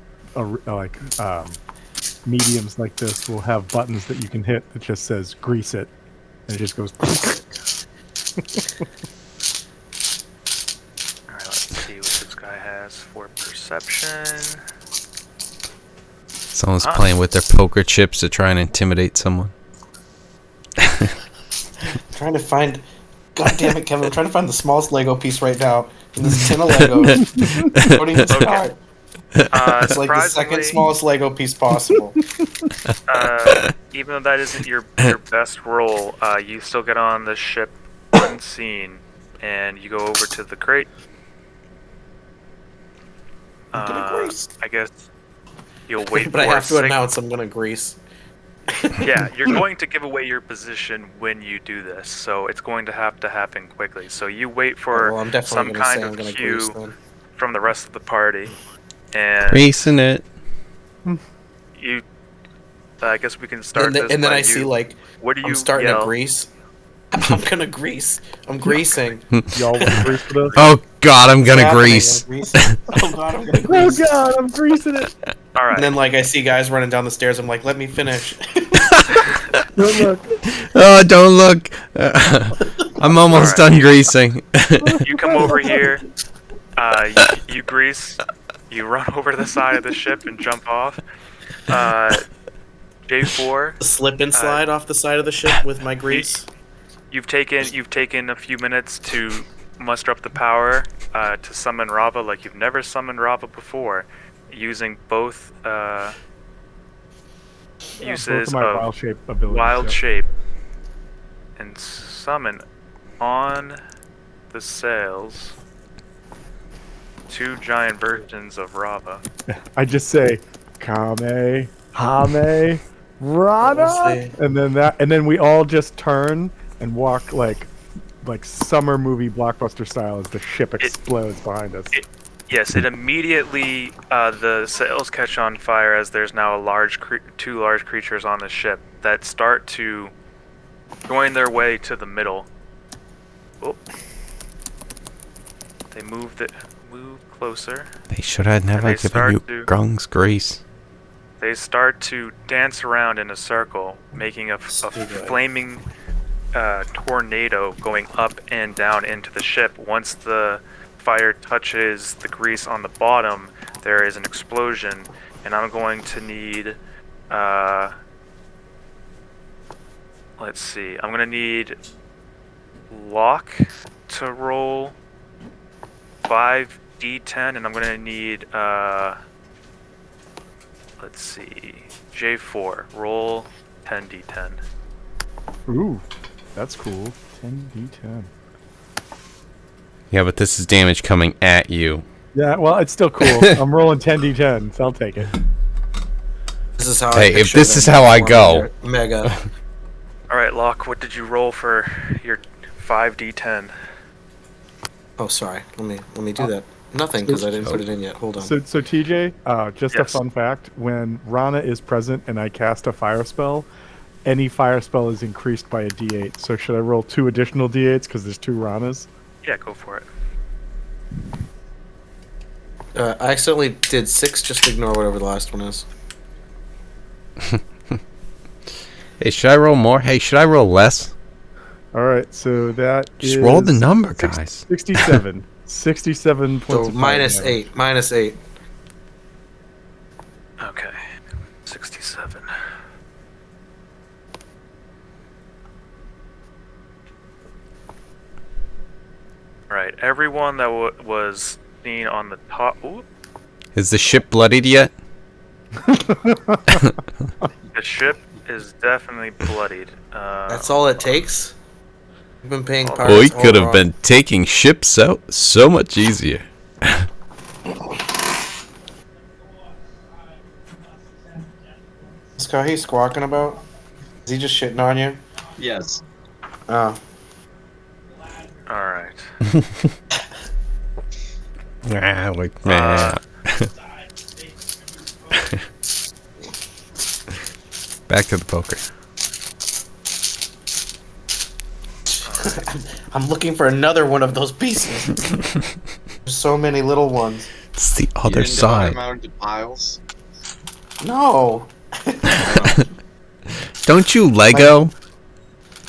mediums like this will have buttons that you can hit that just says "grease it," and it just goes. Alright, let's see what this guy has for perception. Someone's playing with their poker chips to try and intimidate someone. Trying to find. God damn it, Kevin! I'm trying to find the smallest Lego piece right now in this tin of Legos. Don't even start. It's like the second smallest Lego piece possible. Even though that isn't your best roll, you still get on the ship unseen, and you go over to the crate. I'm gonna grease. I guess you'll wait But for I have to a announce I'm gonna grease. Yeah, you're going to give away your position when you do this, so it's going to have to happen quickly. So you wait for Well, I'm definitely some gonna kind say of I'm gonna cue grease then. from the rest of the party, and Greasing it. you. I guess we can start And, this. and then by I you. see like What do you I'm starting yell? to grease. I'm gonna grease. I'm greasing. Y'all want to grease with us? Oh God, I'm gonna Happening, grease. I'm greasing. Oh God, I'm gonna Oh grease. God, I'm greasing it. All right. And then like I see guys running down the stairs. I'm like, let me finish. Don't look. Oh, don't look. I'm almost done greasing. You come over here. You grease. You run over to the side of the ship and jump off. J4. Slip and slide off the side of the ship with my grease. You've taken a few minutes to muster up the power to summon Rava like you've never summoned Rava before, using both uses Both of my of wild shape abilities. wild yeah. shape and summon on the sails 2 giant versions of Rava. I just say, Kame, Hame, Rada, and then we all just turn and walk like summer movie blockbuster style as the ship explodes behind us. Yes, it immediately the sails catch on fire as there's now 2 large creatures on the ship that start to join their way to the middle. Oh. They move closer. They should have never And they given you start to- Grung's grease. They start to dance around in a circle, making a flaming tornado going up and down into the ship. Once the fire touches the grease on the bottom, there is an explosion, and I'm going to need let's see, I'm going to need Locke to roll 5d10, and I'm gonna need let's see, J4. Roll 10d10. Ooh, that's cool. 10d10. Yeah, but this is damage coming at you. Yeah, well, it's still cool. I'm rolling 10d10, so I'll take it. This is how. Hey, I if this picture is them how I performing go. their Mega. All right, Locke, what did you roll for your 5d10? Oh, sorry. Let me do that. Nothing, because I didn't put it in yet. Hold on. So TJ, just a Yes. fun fact: when Rana is present and I cast a fire spell, any fire spell is increased by a d8. So should I roll 2 additional d8s because there's 2 Ranas? Yeah, go for it. I accidentally did 6. Just ignore whatever the last one is. Hey, should I roll more? Hey, should I roll less? All right, so that Just is roll the number, guys. 67. 67 points. So of fire minus damage. 8. Minus 8. Okay, 67. Right, everyone that was seen on the top. Ooh, Is the ship bloodied yet? the ship is definitely bloodied. That's all it takes? I've been paying Oh, pirates Well, he all could have wrong. been taking ships so much easier. This guy he's squawking about? Is he just shitting on you? Yes. Oh. All right. Like, man. Back to the poker. I'm looking for another one of those pieces. There's so many little ones. It's the You other didn't divide side. them out into piles. No. Don't you Lego?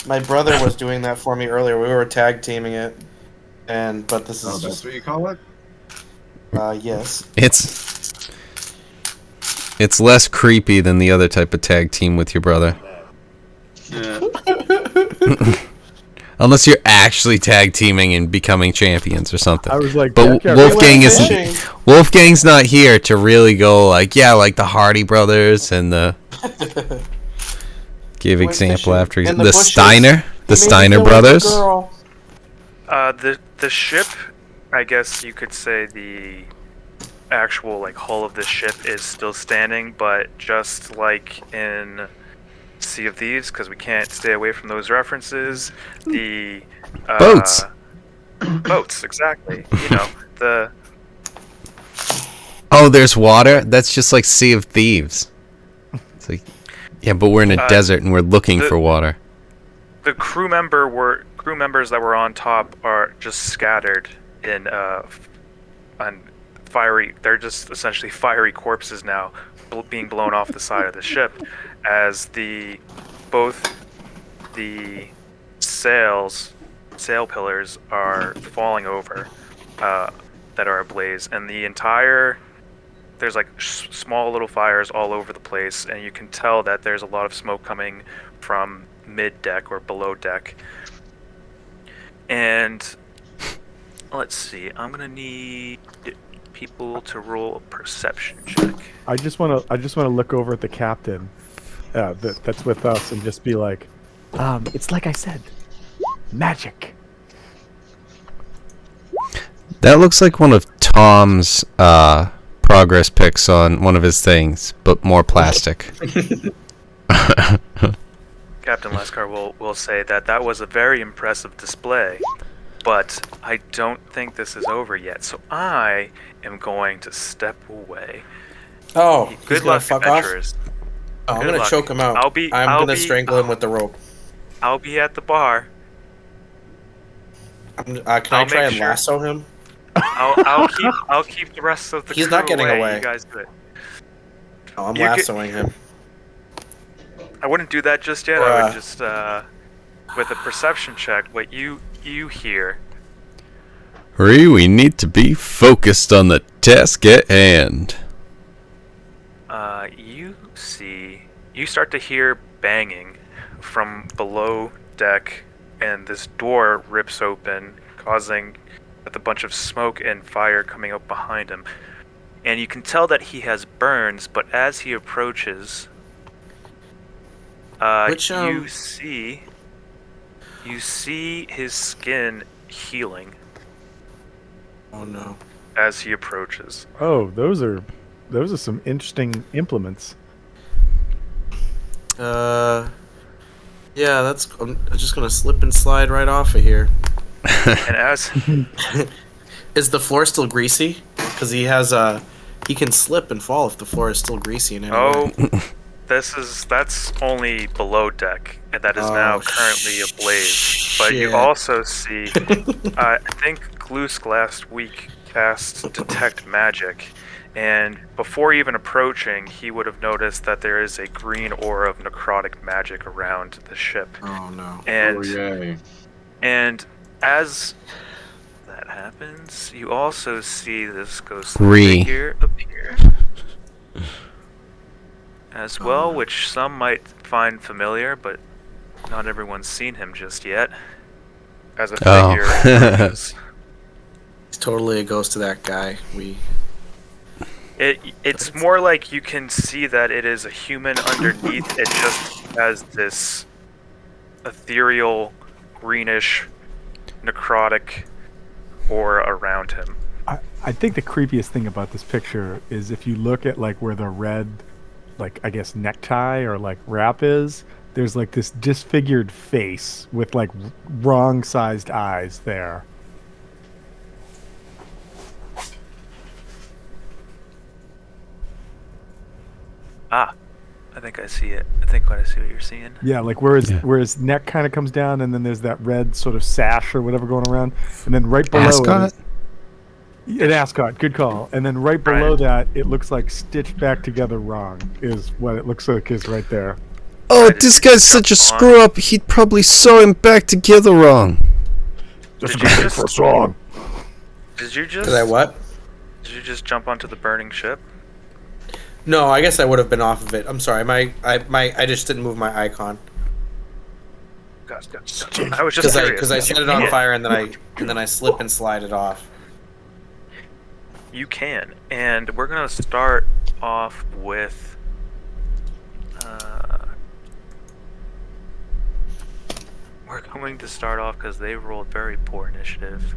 My brother was doing that for me earlier. We were tag teaming it. But this Oh, is that's just what you call it? yes. It's less creepy than the other type of tag team with your brother. Yeah. Unless you're actually tag teaming and becoming champions or something. I was like, But backyard Wolfgang wrestling. isn't. Wolfgang's not here to really go like, yeah, like the Hardy Brothers and the. Give Went example fishing after in the the bushes. Steiner, He the made me Steiner feel like a brothers. girl. The ship, I guess you could say the actual like hull of the ship is still standing, but just like in Sea of Thieves, because we can't stay away from those references. The Boats. boats, exactly. You know the. Oh, there's water. That's just like Sea of Thieves. It's like, yeah, but we're in a desert and we're looking for water. The crew members that were on top are just scattered in on fiery. They're just essentially fiery corpses now, being blown off the side of the ship, as both the sail pillars are falling over, that are ablaze, and there's like small little fires all over the place, and you can tell that there's a lot of smoke coming from mid deck or below deck. And let's see, I'm gonna need people to roll a perception check. I just want to look over at the captain that's with us and just be like, it's like I said, magic. That looks like one of Tom's progress pics on one of his things, but more plastic. Captain Leskar will say that was a very impressive display, but I don't think this is over yet, so I am going to step away. Oh, he's Good gonna luck, fuck off? adventurers. Oh, I'm Good gonna luck. choke him out. I'll I'm gonna be- strangle him with the rope. I'll be at the bar. Can I'll I try make and sure. lasso him? I'll keep the rest of the He's crew not getting away. You guys do it. Oh, I'm You could- lassoing him. I wouldn't do that just yet. I Bruh. would just with a perception check, what you hear. We need to be focused on the task at hand. You start to hear banging from below deck and this door rips open, causing with a bunch of smoke and fire coming up behind him. And you can tell that he has burns, but as he approaches, you see his skin healing Oh no. as he approaches. Oh, those are some interesting implements. Yeah, I'm just gonna slip and slide right off of here. And as Is the floor still greasy? Because he can slip and fall if the floor is still greasy in any way. that's only below deck, and that is Oh, now currently ablaze. But you shit. also see, I think Glusk last week cast Detect Magic, and before even approaching, he would have noticed that there is a green aura of necrotic magic around the ship. Oh no. And Oh, yay. and as that happens, you also see this Re. ghostly figure appear as well, which some might find familiar, but not everyone's seen him just yet. As a Oh. figure emerges. He's totally a ghost of that guy. It's more like you can see that it is a human underneath. It just has this ethereal, greenish, necrotic aura around him. I think the creepiest thing about this picture is if you look at like where the red, like I guess necktie or like wrap is, there's like this disfigured face with like wrong sized eyes there. Ah, I think I see it. I think I see what you're seeing. Yeah, like where his neck kind of comes down, and then there's that red sort of sash or whatever going around, and then right below Ascot? an ascot, good call. And then right below that, it looks like stitched back together wrong is what it looks like is right there. Oh, this guy's such a screw up. He'd probably sew him back together wrong. Did you just song. Did you just Did I what? Did you just jump onto the burning ship? No, I guess I would have been off of it. I'm sorry. I just didn't move my icon Gotcha. I was just curious. because I set it on fire and then I slip and slide it off. You can, and we're gonna start off with. We're going to start off because they rolled very poor initiative.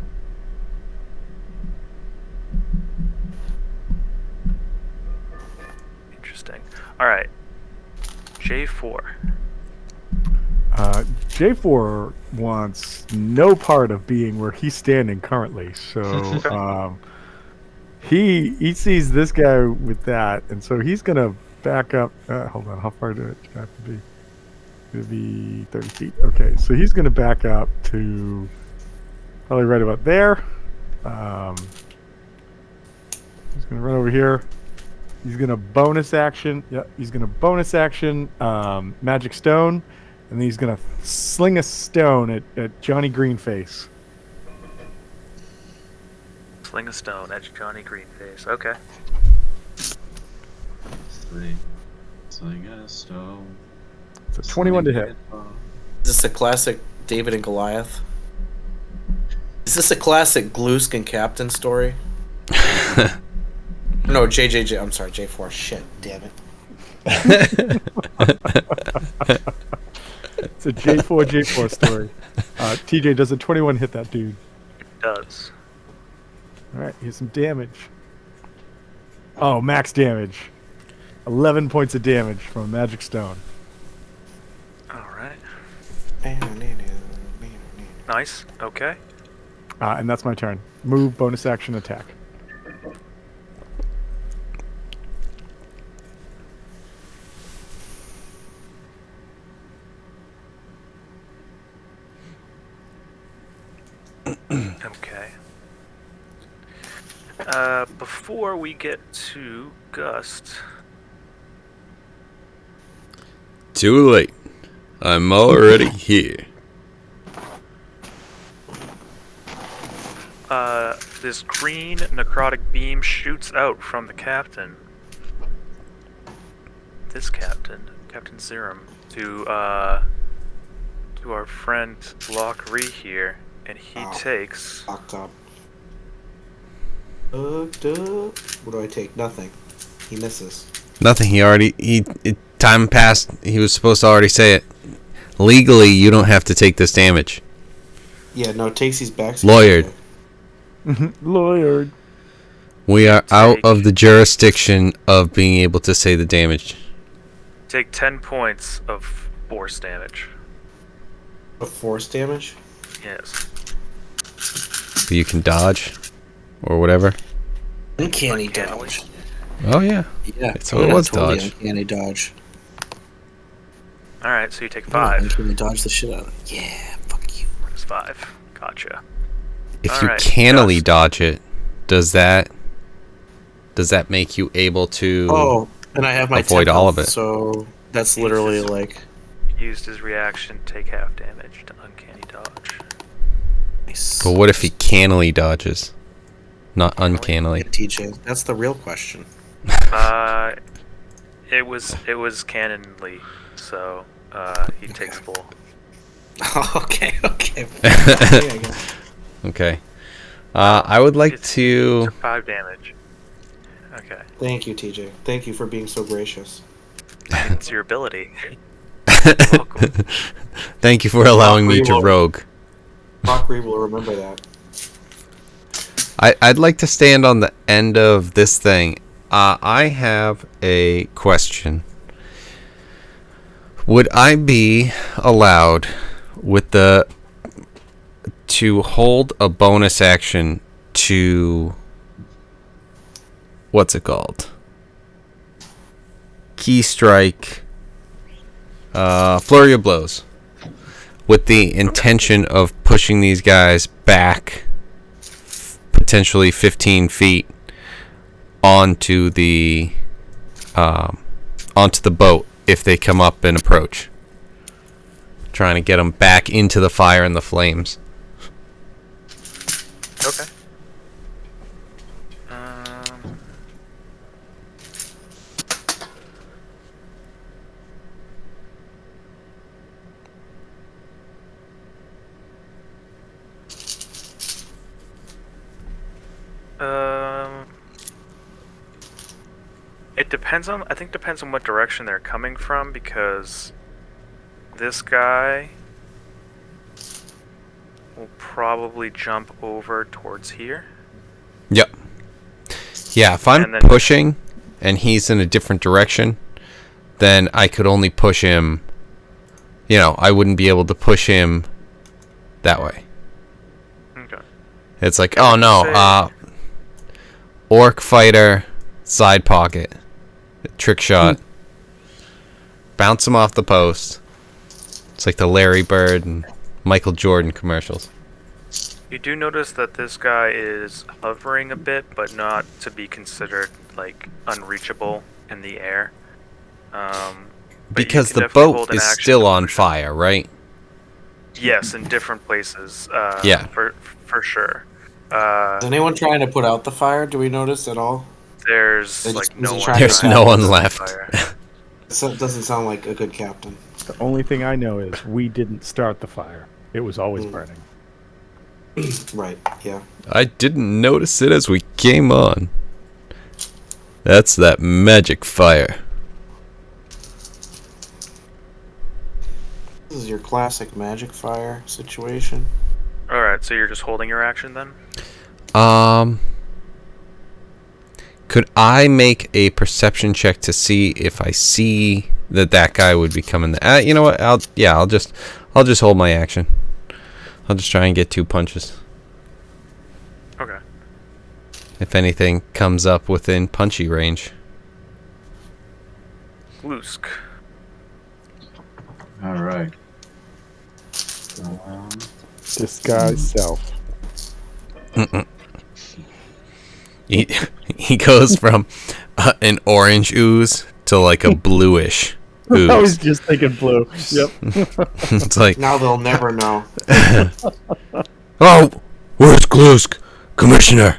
Interesting. All right, J4. J4 wants no part of being where he's standing currently, so he sees this guy with that, and so he's gonna back up. Hold on, how far do it have to be? It'll be 30 feet. Okay, so he's gonna back up to probably right about there. He's gonna run over here. He's gonna bonus action. Yeah, he's gonna bonus action magic stone. And then he's gonna sling a stone at Johnny Greenface. Sling a stone at Johnny Greenface. Okay. Sling a stone. It's a 21 to hit. Is this a classic David and Goliath? Is this a classic Glusk and Captain story? No, JJJ. I'm sorry, J4. Shit, damn it. It's a J4 story. TJ, does a 21 hit that dude? It does. All right, here's some damage. Oh, max damage. 11 points of damage from a magic stone. All right. Nice. Okay. And that's my turn. Move, bonus action, attack. Okay. Before we get to Gust, Too late. I'm already here. this green necrotic beam shoots out from the captain. This captain, Captain Serum, to to our friend Lockree here, and he Ow. takes. Locked up. What do I take? Nothing. He misses. Nothing. Time passed. He was supposed to already say it. Legally, you don't have to take this damage. Yeah, no, takes his back. Lawyered. Lawyered. We are out of the jurisdiction of being able to say the damage. Take 10 points of force damage. Of force damage? Yes. You can dodge, or whatever. Uncanny Uncannily. dodge. Oh yeah. Yeah. So it was totally dodge. Uncanny dodge. Alright, so you take Oh, 5. uncanny dodge the shit out of it. Yeah, fuck you. Minus 5. Gotcha. If you Alright, cannily Dust. dodge it, does that make you able to? Oh, and I have my avoid 10 all of health, it. So that's literally like Used his reaction, take half damage to uncanny dodge. nice. But what if he cannily dodges, not uncannily? Yeah, TJ, that's the real question. It was canonly, so he takes full. okay. Okay. I would like It's- to. Took 5 damage. Okay, Thank you, TJ. Thank you for being so gracious. it's your ability. You're welcome. Thank you for allowing me to Reroll. rogue. Lockree will remember that. I'd like to stand on the end of this thing. I have a question. Would I be allowed to hold a bonus action to what's it called? Key strike, flurry of blows, with the intention of pushing these guys back potentially 15 feet onto the boat if they come up and approach, trying to get them back into the fire and the flames. Okay. It depends on. I think depends on what direction they're coming from, because this guy will probably jump over towards here. Yep. Yeah, if I'm And then- pushing and he's in a different direction, then I could only push him. I wouldn't be able to push him that way. Okay. It's like, oh no, orc fighter, side pocket, trick shot, bounce him off the post. It's like the Larry Bird and Michael Jordan commercials. You do notice that this guy is hovering a bit, but not to be considered like unreachable in the air. But you Because can the definitely hold boat an is action still to on push him. fire, right? Yes, in different places. Yeah. For sure. Is anyone trying to put out the fire? Do we notice at all? There's They like just- no was he one. trying to There's attack no us? one left. Fire. It doesn't sound like a good captain. The only thing I know is we didn't start the fire. It was always burning. Right, yeah. I didn't notice it as we came on. That's that magic fire. This is your classic magic fire situation. All right, so you're just holding your action then. Could I make a perception check to see if I see that guy would be coming? You know what? I'll just hold my action. I'll just try and get 2 punches. Okay. If anything comes up within punchy range. Glusk. All right. Disguise self. He goes from an orange ooze to like a bluish ooze. I was just thinking blue. Yep. It's like, Now they'll never know. oh, where's Glusk, Commissioner?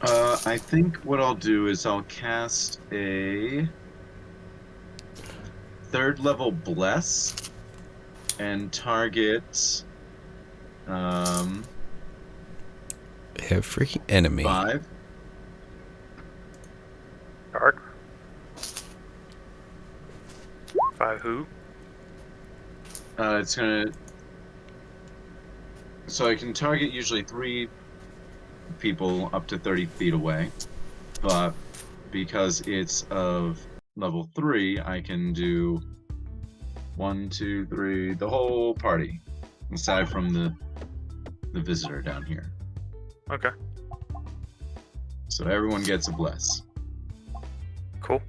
I think what I'll do is I'll cast a 3rd level bless and target Every enemy. 5. Dark. 5 who? It's gonna. So I can target usually 3 people up to 30 feet away, but because it's of level 3, I can do 1, 2, 3, the whole party, aside from the visitor down here. Okay. So everyone gets a bless. Cool.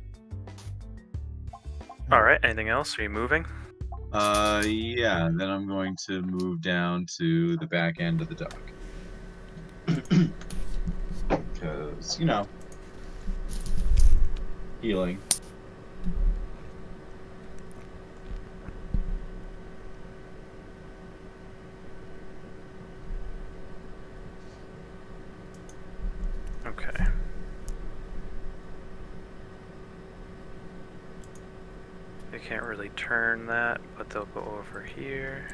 All right. Anything else? Are you moving? Yeah. Then I'm going to move down to the back end of the dock. Because, healing. Okay. They can't really turn that, but they'll go over here.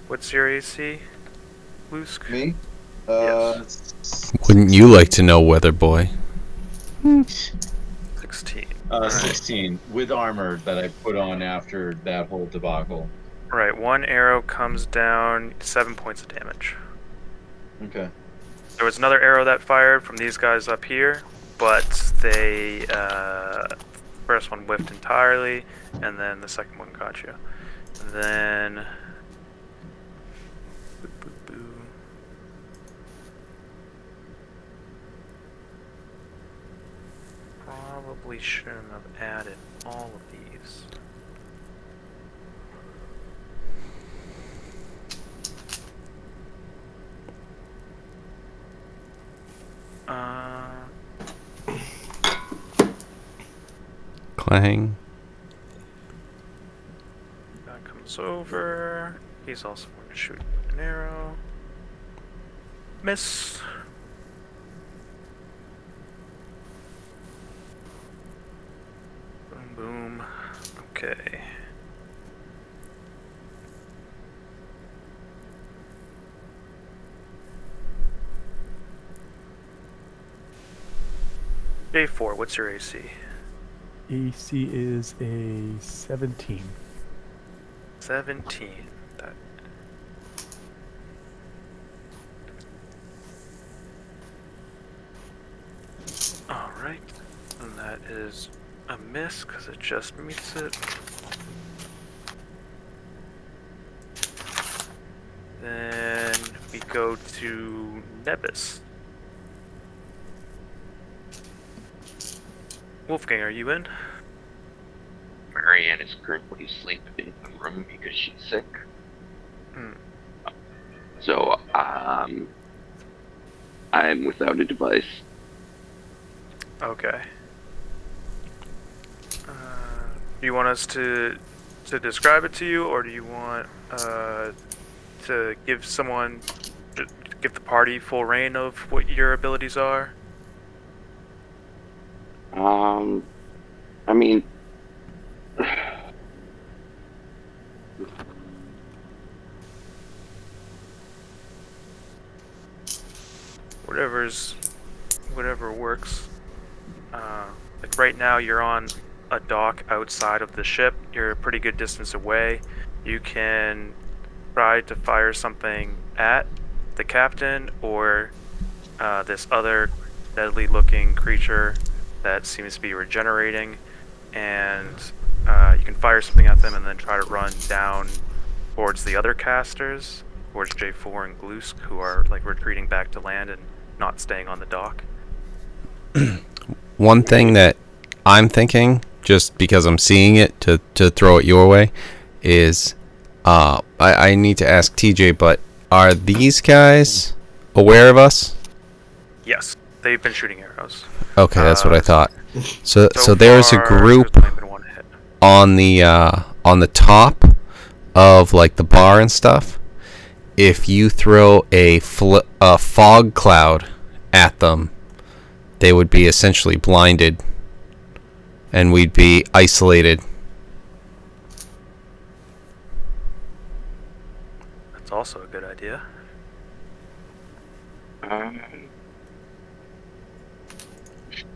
What's your AC, Lusk? Me? Yes. Wouldn't you like to know, Weather Boy? 16. 16 with armor that I put on after that whole debacle. Right, 1 arrow comes down, 7 points of damage. Okay. There was another arrow that fired from these guys up here, but they, first one whiffed entirely, and then the second one got you. And then, boo, boo, boo. Probably shouldn't have added all of these. Clang. That comes over. He's also going to shoot an arrow. Miss. Boom, boom. Okay. J4, what's your AC? AC is a 17. 17. That. Alright. And that is a miss because it just meets it. Then we go to Nebus. Wolfgang, are you in? Marianne is currently asleep in the room because she's sick. Hmm. So, I'm without a device. Okay. Do you want us to describe it to you, or do you want to give someone, give the party full reign of what your abilities are? I mean, whatever works. Like right now, you're on a dock outside of the ship. You're a pretty good distance away. You can try to fire something at the captain or this other deadly-looking creature that seems to be regenerating, and you can fire something at them and then try to run down towards the other casters, towards J4 and Glusk, who are like retreating back to land and not staying on the dock. One thing that I'm thinking, just because I'm seeing it, to throw it your way, is I need to ask TJ, but are these guys aware of us? Yes, they've been shooting arrows. Okay, that's what I thought. So So there's a far, group there's only been one hit. on the top of like the bar and stuff. If you throw a fog cloud at them, they would be essentially blinded and we'd be isolated. That's also a good idea.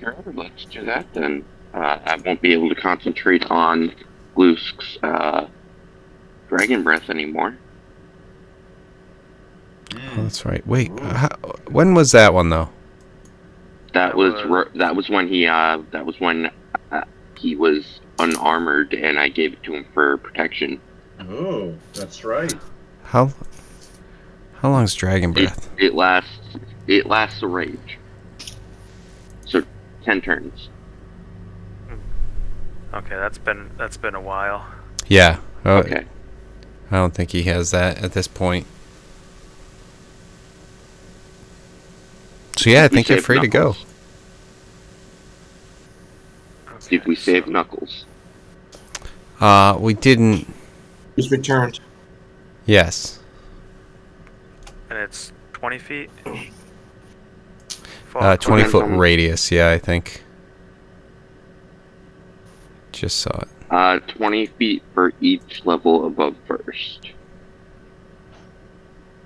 Sure, let's do that then. I won't be able to concentrate on Glusk's dragon breath anymore. Oh, that's right. Wait, when was that one though? That was when he was unarmored, and I gave it to him for protection. Oh, that's right. How long's dragon breath? It lasts a rage. So 10 turns. Okay, that's been a while. Yeah. Okay. I don't think he has that at this point. So yeah, I think you're save free to go. Knuckles? Did we save Knuckles? We didn't. He's returned. Yes. And it's 20 feet. 20-foot radius. Yeah, I think. Just saw it. 20 feet for each level above first.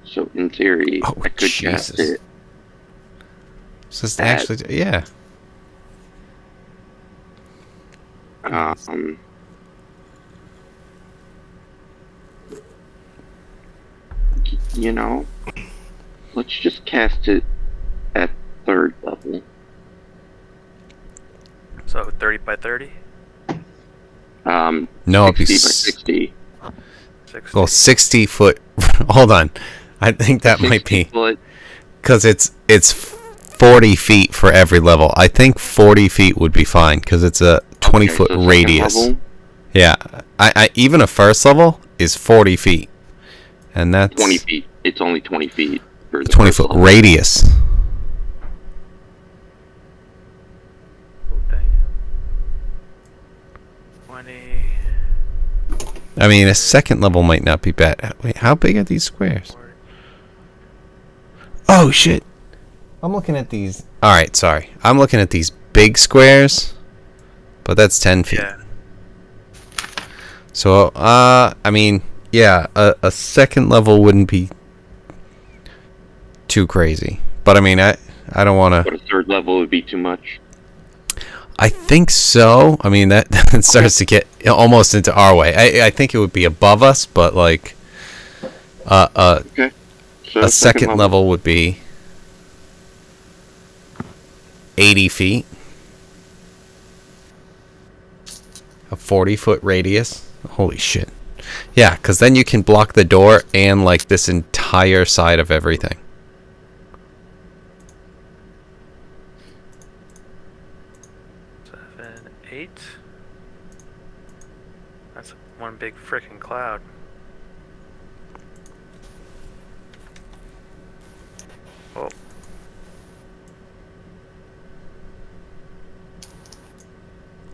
So in theory, Oh, I could cast Jesus. it. So it's actually, yeah. You know, let's just cast it at 3rd level. So 30 by 30? No, it'd be 60 by 60. 60. Well, 60 foot. Hold on. I think that might 60 be foot. because it's 40 feet for every level. I think 40 feet would be fine because it's a 20-foot so second radius. level, Yeah, I even a first level is 40 feet, and that's 20 feet. It's only 20 feet for the 20-foot level. radius. Oh, damn. 20. I mean, a second level might not be bad. Wait, how big are these squares? Oh shit! I'm looking at these. All right, sorry. I'm looking at these big squares, but that's 10 feet. Yeah. So, I mean, yeah, a second level wouldn't be too crazy. But I mean, I don't want But to. a 3rd level would be too much. I think so. I mean, that starts to get almost into our way. I think it would be above us, but like, Okay. So a second level would be 80 feet. A 40-foot radius. Holy shit. Yeah, because then you can block the door and like this entire side of everything. Seven, 8. That's one big freaking cloud. Oh,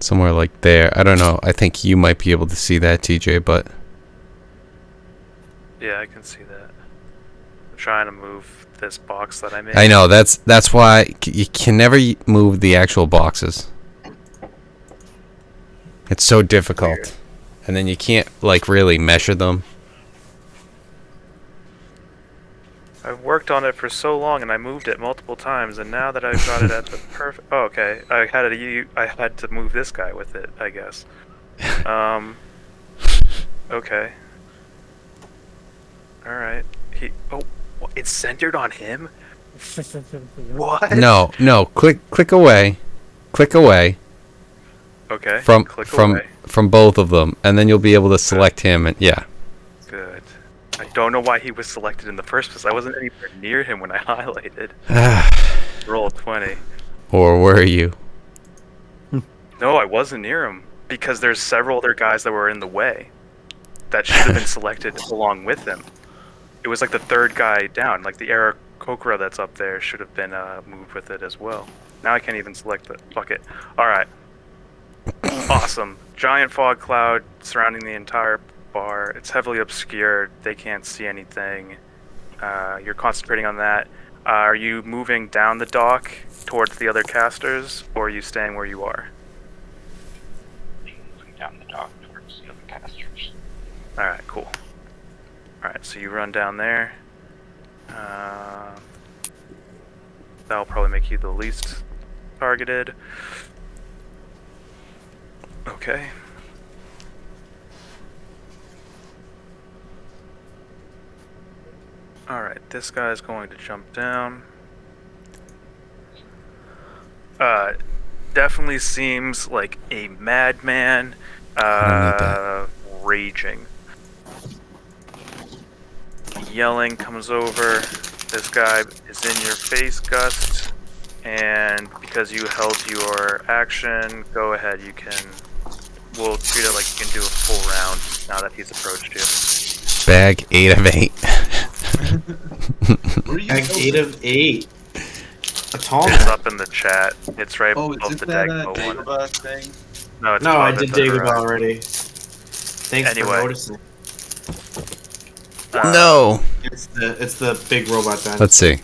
Somewhere like there. I don't know. I think you might be able to see that, TJ, but yeah, I can see that. I'm trying to move this box that I made. I know that's why you can never move the actual boxes. It's so difficult. Weird. And then you can't like really measure them. I've worked on it for so long, and I moved it multiple times, and now that I've got it at the perfect... Oh, okay. I had to move this guy with it, I guess. Okay. Alright. It's centered on him? What? No. Click away. Click away Okay. from Click from away. from both of them, and then you'll be able to select him. And yeah. Good. I don't know why he was selected in the first place. I wasn't anywhere near him when I highlighted. Roll 20. Or were you? No, I wasn't near him because there's several other guys that were in the way that should have been selected along with him. It was like the 3rd guy down, like the Aarakocra that's up there should have been moved with it as well. Now I can't even select the fuck it. All right. Awesome. Giant fog cloud surrounding the entire bar. It's heavily obscured. They can't see anything. You're concentrating on that. Are you moving down the dock towards the other casters, or are you staying where you are? Alright, so you run down there. That'll probably make you the least targeted. Okay. Alright, this guy's going to jump down. Definitely seems like a madman, raging. Yelling comes over. This guy is in your face, Gust, and because you held your action, go ahead. We'll treat it like you can do a full round now that he's approached you. Bag 8 of 8. Bag 8 of 8. A tall It's man. up in the chat. It's right Oh, above is the it that Dagobah one. Dagobah thing? No, it's No, I above did it, Dagobah already. Thanks Anyway. for noticing. No. It's the big robot then. Let's see.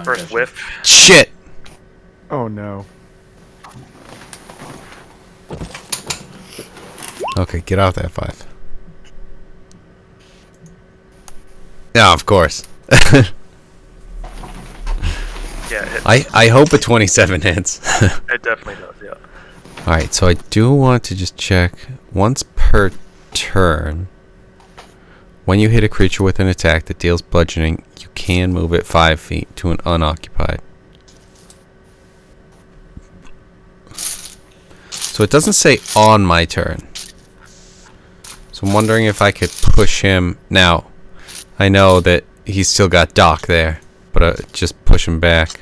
First whiff. Shit. Oh no. Okay, get out that 5. Yeah, of course. Yeah, it hits. I hope a 27 hits. It definitely does, yeah. Alright, so I do want to just check once per turn. When you hit a creature with an attack that deals bludgeoning, you can move it 5 feet to an unoccupied. So it doesn't say on my turn. So I'm wondering if I could push him. Now, I know that he's still got Doc there, but just push him back.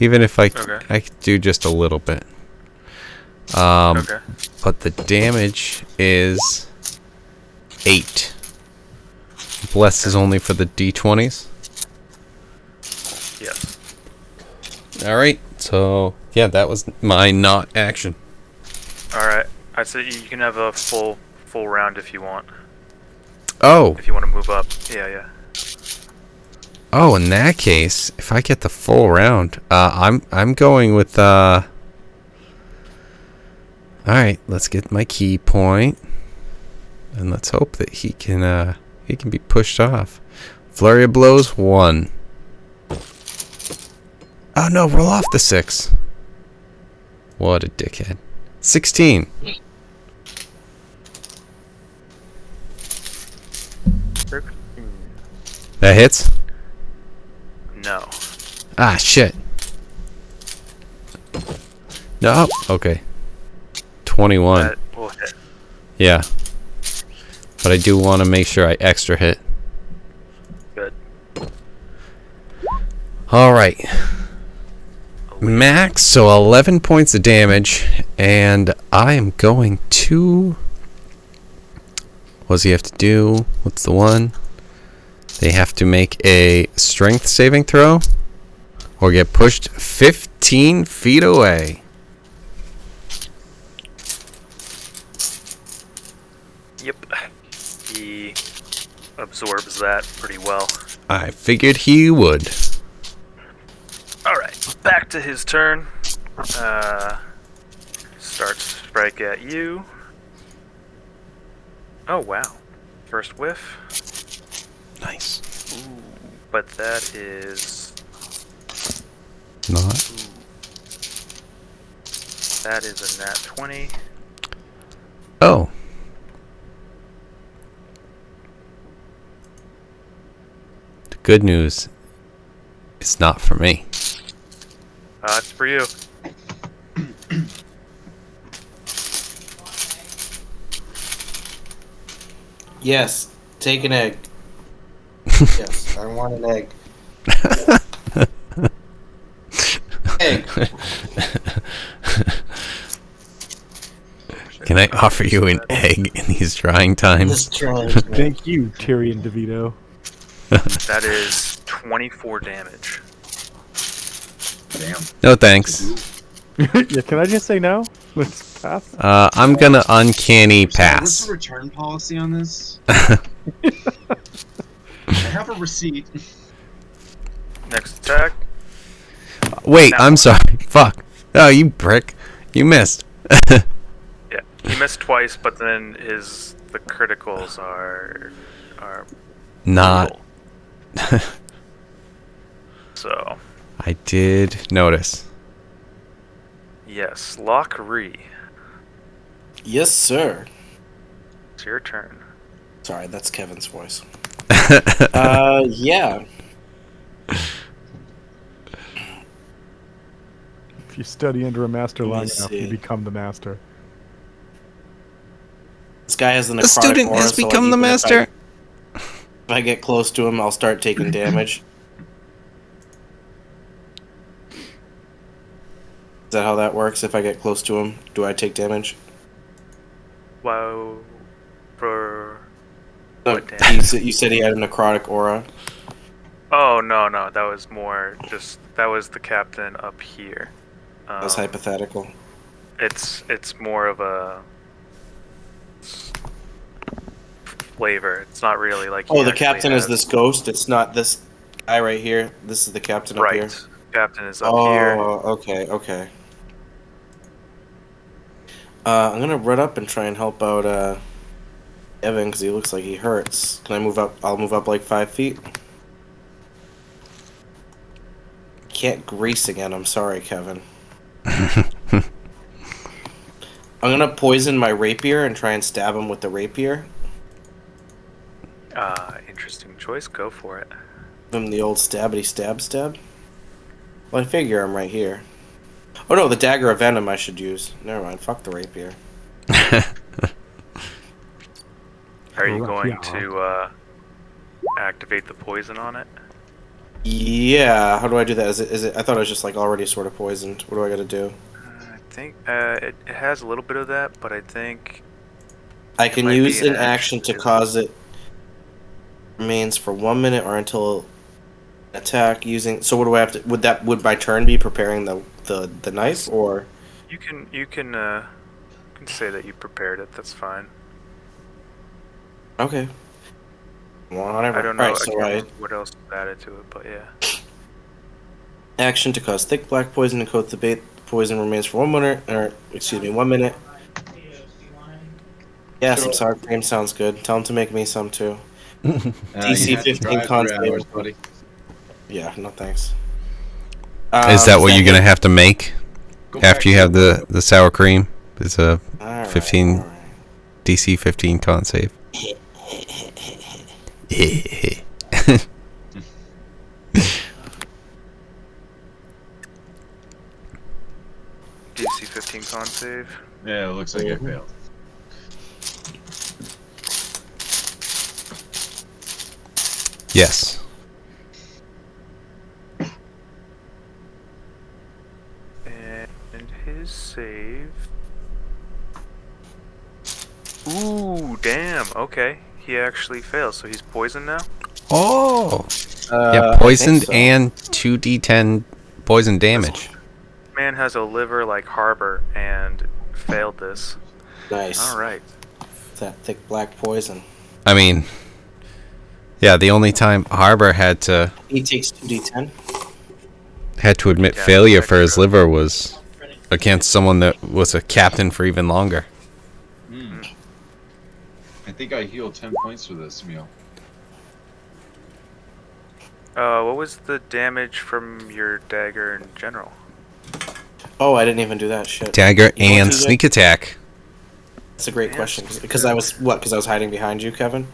Even if I could do just a little bit. Okay. But the damage is 8. Bless is only for the D20s. Yes. Alright, so yeah, that was my not action. Alright. I'd say you can have a full round if you want. Oh, If you want to move up. Yeah. oh, in that case, if I get the full round, I'm going with Alright, let's get my key point. And let's hope that he can be pushed off. Flurry of blows 1. Oh no, roll off the 6. What a dickhead. 16. That hits? No. Ah, shit. No, okay. 21. That will hit. Yeah. But I do want to make sure I extra hit. Good. Alright. Max, so 11 points of damage. And I am going to... What does he have to do? What's the one? They have to make a strength saving throw. Or get pushed 15 feet away. Yep. He absorbs that pretty well. I figured he would. Alright, back to his turn. Starts to strike at you. Oh, wow. First whiff. Nice. Ooh, but that is... Not. That is a nat 20. Oh. The good news is not for me. It's for you. Yes, take an egg. Yes, I want an egg. Egg. Can I offer you an egg in these trying times? Just trying, man. Thank you, Tyrion DeVito. That is 24 damage. Damn. No thanks. Yeah, can I just say no? Let's pass. I'm gonna uncanny What's pass. the return policy on this? I have a receipt. Next attack. Wait, I'm sorry. Fuck. Oh, you prick. You missed. Yeah, he missed twice, but then the criticals are Not. brutal. So, I did notice. yes, Lockery, Yes, sir. it's your turn. Sorry, that's Kevin's voice. Yeah. If you study under a master Let me long enough, you see. become the master. This guy has an The necrotic student aura, has so, like, become the even master. If I get close to him, I'll start taking damage. Is that how that works? If I get close to him, do I take damage? Wow. For No, what damage? you said he had a necrotic aura. Oh, no, that was more just, that was the captain up here. That was hypothetical. It's more of a flavor. It's not really like. Oh, he the actually captain is has- this ghost. It's not this guy right here. This is the captain up here. Right. Captain is up Oh, here. okay. I'm gonna run up and try and help out Evan because he looks like he hurts. Can I move up? I'll move up like 5 feet. Can't grease again. I'm sorry, Kevin. I'm gonna poison my rapier and try and stab him with the rapier. Interesting choice. Go for it. Give him the old stabbity stab. Well, I figure I'm right here. Oh no, the dagger of venom I should use. Never mind. Fuck the rapier. Are you Correct, going yeah. to activate the poison on it? Yeah. How do I do that? Is it? I thought it was just like already sort of poisoned. What do I gotta do? I think it has a little bit of that, but I think I can might be use an an action to action, too. cause it remains for 1 minute or until attack using. So what do I have to? Would my turn be preparing the knife or? you can say that you prepared it. That's fine. Okay. Whatever. I don't know. Alright, I so can't I remember what else was added to it, but yeah. action to cause thick black poison and coat the bait. Poison remains for 1 minute, or excuse me, 1 minute. Yeah, some sour cream sounds good. Tell him to make me some too. DC you have to 15 drive con 3 save. hours, buddy. Yeah, no thanks. Is that what you're gonna have to make Go back after you to have the sour cream? It's a Alright, 15 alright. DC 15 con save. DC 15 con save. Yeah, it looks like I failed. Yes. And his save. Ooh, damn. Okay, he actually fails, so he's poisoned now. Oh. I Yeah, think poisoned so. and 2d10 poison damage. Man has a liver like Harbor and failed this. Nice. All right. That thick black poison. I mean, yeah, the only time Harbor had to He takes 2d10. admit Yeah, failure for his extra. liver was against someone that was a captain for even longer. I think I healed 10 points for this meal. What was the damage from your dagger in general? Oh, I didn't even do that shit. Dagger You know what, and TJ? sneak attack. That's a great question because I was because I was hiding behind you, Kevin.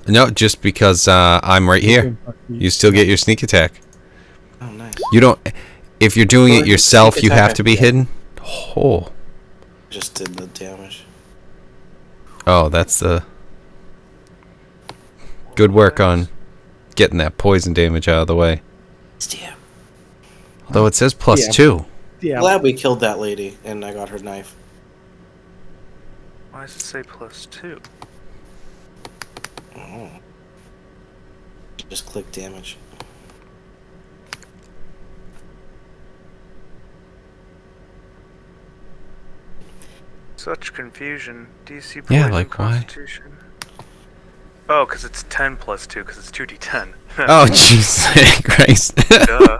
No, just because I'm right here. You still get your sneak attack. Oh, nice. You don't. If you're doing Well, it the yourself, sneak you attack have to be I- hidden. Oh, Just did the damage. oh, that's the good work on getting that poison damage out of the way. Damn. Although it says plus Yeah. 2. Yeah. Glad we killed that lady and I got her knife. Why does it say +2? Oh. Just click damage. Such confusion. DC Yeah, poison like, why? constitution. Oh, because it's 10 + 2, because it's 2d10. Oh, Jesus Christ. Duh.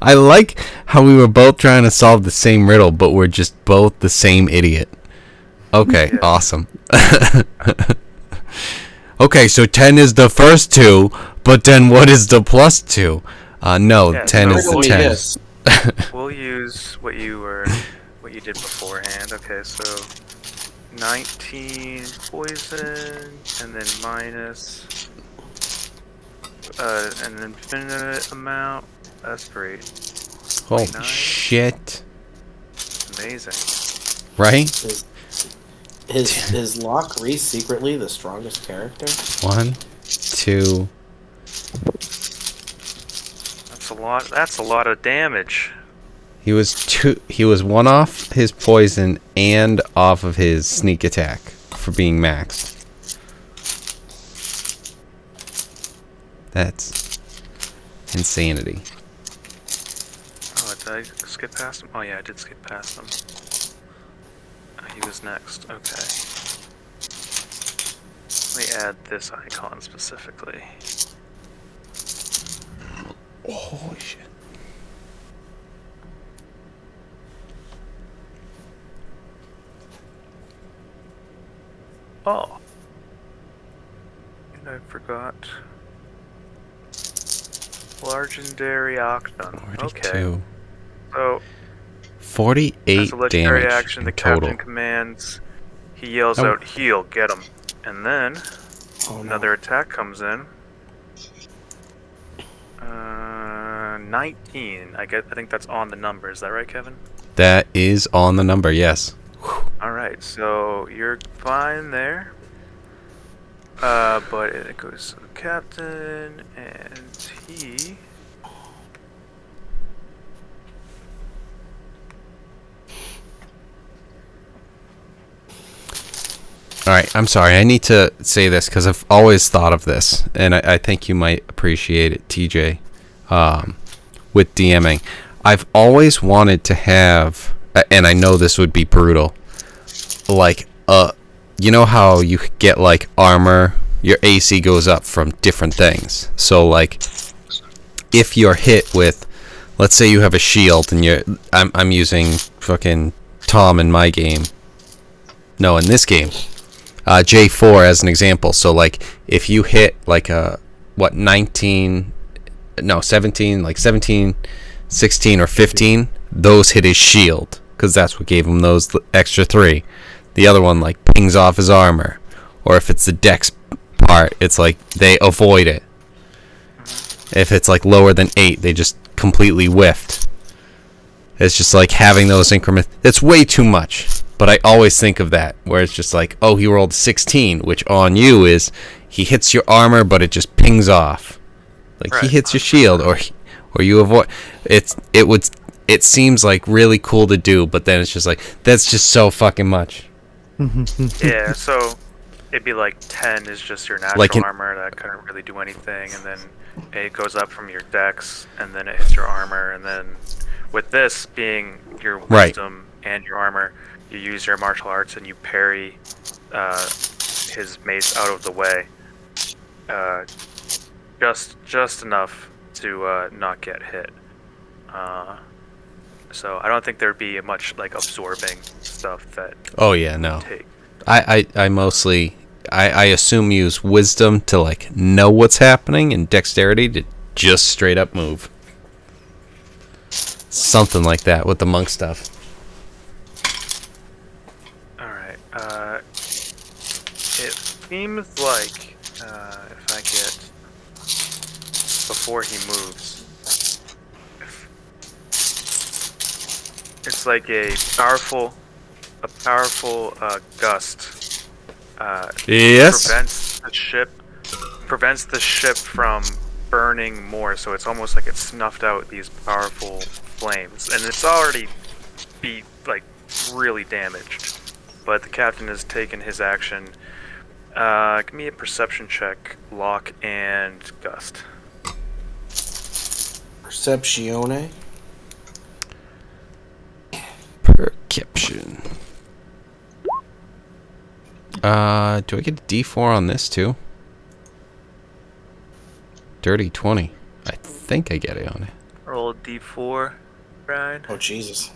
I like how we were both trying to solve the same riddle, but we're just both the same idiot. Okay, Yeah. awesome. Okay, so 10 is the first 2, but then what is the plus 2? No, Yeah, 10 so is the we'll 10. Yes. We'll use what you did beforehand. Okay, so 19 poison, and then minus, and then infinite amount. That's great. Holy 29. shit. Amazing. Right? Is Locke Reese secretly the strongest character? 1, 2. That's a lot. That's a lot of damage. He was 1 off his poison and off of his sneak attack for being maxed. That's insanity. Oh, did I skip past him? Oh yeah, I did skip past him. He was next. Okay. Let me add this icon specifically. Holy shit. Oh. And I forgot. Legendary Octon. Okay. 42. So, 48 as a legendary damage action, the in total. captain commands. He yells Oh. out, "Heal, get him!" And then Oh, no. another attack comes in. 19. I think that's on the number. Is that right, Kevin? That is on the number, yes. All right. So you're fine there. But it goes to the captain, and he. Alright, I'm sorry. I need to say this because I've always thought of this, and I think you might appreciate it, TJ, with DMing. I've always wanted to have, and I know this would be brutal, like, you know how you get, like, armor, your AC goes up from different things. So, like, if you're hit with, let's say you have a shield, and I'm using fucking Tom in my game. No, in this game. J4 as an example. So like if you hit like 17, like 17, 16 or 15, those hit his shield because that's what gave him those extra 3. The other one like pings off his armor, or if it's the dex part, it's like they avoid it. If it's like lower than 8, they just completely whiffed. It's just like having those increments. It's way too much. But I always think of that, where it's just like, oh, he rolled 16, which on you is he hits your armor, but it just pings off. Like Right. he hits your shield, or you avoid. It seems like really cool to do, but then it's just like that's just so fucking much. Yeah. So it'd be like 10 is just your natural Like armor that couldn't really do anything, and then it goes up from your dex, and then it hits your armor, and then with this being your Right. wisdom and your armor, you use your martial arts and you parry his mace out of the way, just enough to not get hit. So I don't think there'd be much like absorbing stuff that Oh yeah, no. take. I mostly I assume use wisdom to like know what's happening, and dexterity to just straight up move. Something like that with the monk stuff. It seems like if I get before he moves, it's like a powerful gust. Yes. Prevents the ship from burning more. So it's almost like it snuffed out these powerful flames, and it's already really damaged. But the captain has taken his action. Give me a perception check, Lock and Gust. Perceptione. Perception. Do I get a D4 on this too? Dirty 20. I think I get it on it. Roll a d4, Brian. Oh Jesus.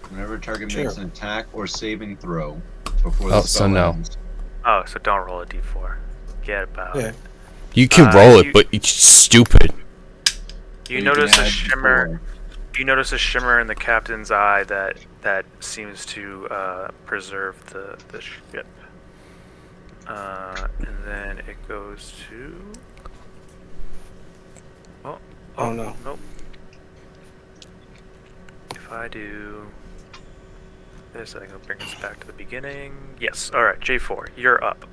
Whenever a target Sure. makes an attack or saving throw before Oh, the so spell no. ends, Oh, so don't roll a d4. Get about Yeah. it. You can roll it, you- but it's stupid. You can notice a add shimmer. four. You notice a shimmer in the captain's eye that seems to preserve the ship. And then it goes to. Oh, no. Nope. If I do this, I think it'll bring us back to the beginning. Yes. All right, J4, you're up.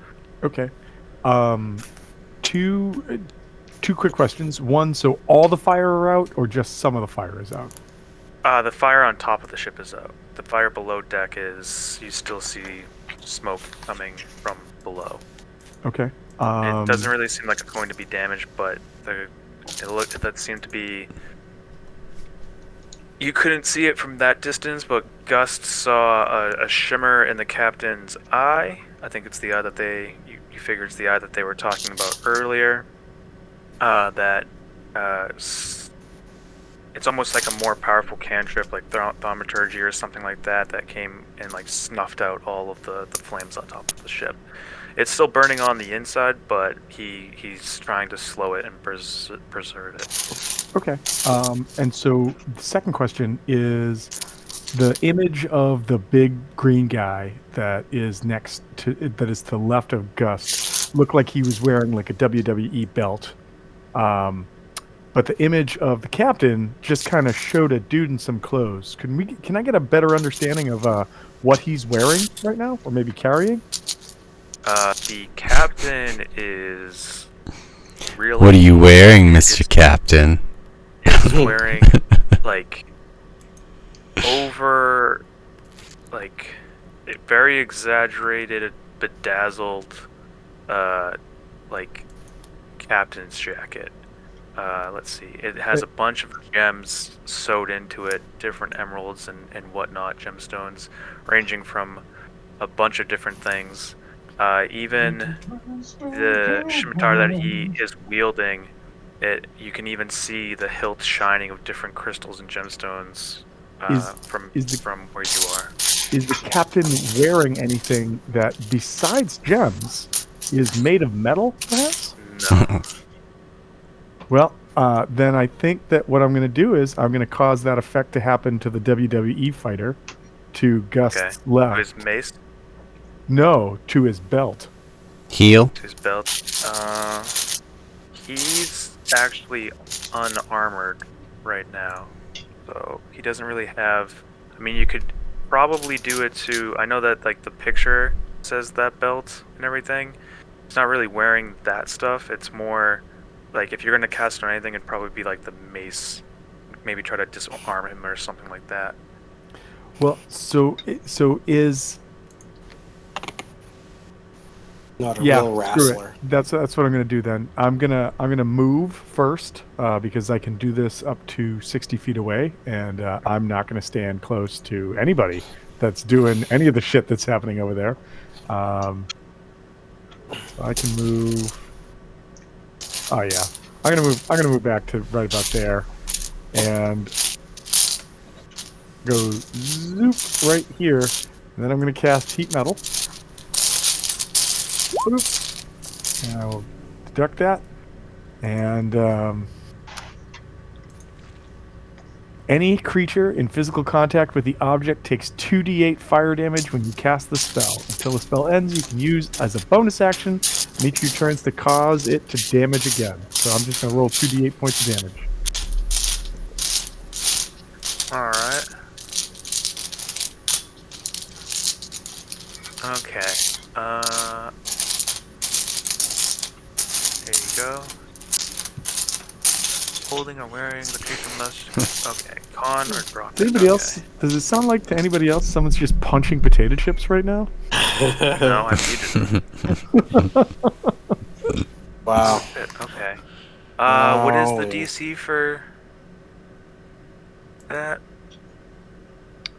Okay. Two quick questions. One, so all the fire are out, or just some of the fire is out? The fire on top of the ship is out. The fire below deck is you still see smoke coming from below. Okay. It doesn't really seem like it's going to be damaged, but that seemed to be. You couldn't see it from that distance, but Gust saw a shimmer in the captain's eye. I think it's the eye that you figure it's the eye that they were talking about earlier. It's almost like a more powerful cantrip, like thaumaturgy or something like that came and like snuffed out all of the flames on top of the ship. It's still burning on the inside, but he's trying to slow it and preserve it. Okay. And so the second question is the image of the big green guy that is to the left of Gust looked like he was wearing like a WWE belt. But the image of the captain just kind of showed a dude in some clothes. Can I get a better understanding of what he's wearing right now, or maybe carrying? The captain is really. What are you wearing, Mr. Captain? Is wearing like very exaggerated, bedazzled, like captain's jacket. Let's see. It has a bunch of gems sewed into it, different emeralds and whatnot, gemstones, ranging from a bunch of different things. Even the scimitar that he is wielding, you can even see the hilt shining of different crystals and gemstones from where you are. Is the captain wearing anything that, besides gems, is made of metal, perhaps? No. Well, then I think that what I'm going to do is I'm going to cause that effect to happen to the WWE fighter, to Gust's left. To his mace? No, to his belt. Heal? To his belt. He's actually unarmored right now, so he doesn't really have. I mean, you could probably do it to. I know that like the picture says that belt and everything. It's not really wearing that stuff. It's more like if you're gonna cast on anything, it'd probably be like the mace. Maybe try to disarm him or something like that. Well, so is. Not a Yeah, real screw it. wrestler. That's what I'm gonna do then. I'm gonna move first because I can do this up to 60 feet away, and I'm not gonna stand close to anybody that's doing any of the shit that's happening over there. So I can move. Oh yeah, I'm gonna move back to right about there, and go zoop right here, and then I'm gonna cast heat metal. And I will deduct that. And any creature in physical contact with the object takes 2d8 fire damage when you cast the spell. Until the spell ends, you can use as a bonus action on each of your turns to cause it to damage again. So I'm just going to roll 2d8 points of damage. Alright. Okay. There you go. Holding or wearing the creature must. Okay. Con or drop. Does anybody else? Does it sound like to anybody else someone's just punching potato chips right now? No, I muted it. Wow. Okay. What is the DC for that?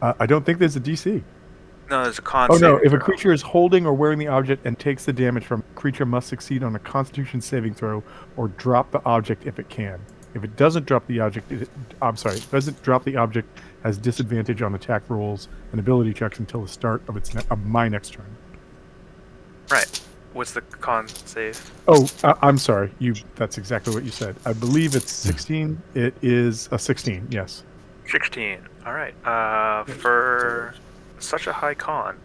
I don't think there's a DC. No, there's a con. Oh no! saving If a throw. creature is holding or wearing the object and takes the damage from, creature must succeed on a Constitution saving throw or drop the object if it can. If it doesn't drop the object, doesn't drop the object, has disadvantage on attack rolls and ability checks until the start of my next turn. Right. What's the con save? Oh, I'm sorry. That's exactly what you said. I believe it's 16. It is a 16. Yes. 16. All right. For such a high con,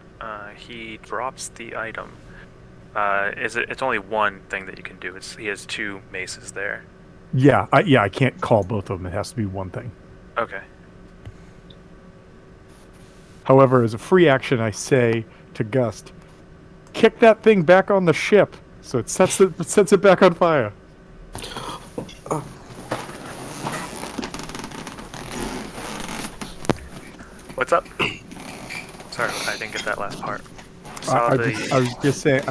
he drops the item. It's only one thing that you can do. He has 2 maces there. Yeah. I can't call both of them. It has to be one thing. Okay. However, as a free action, I say to Gust, kick that thing back on the ship, so it sets it back on fire. What's up? Sorry, I didn't get that last part. I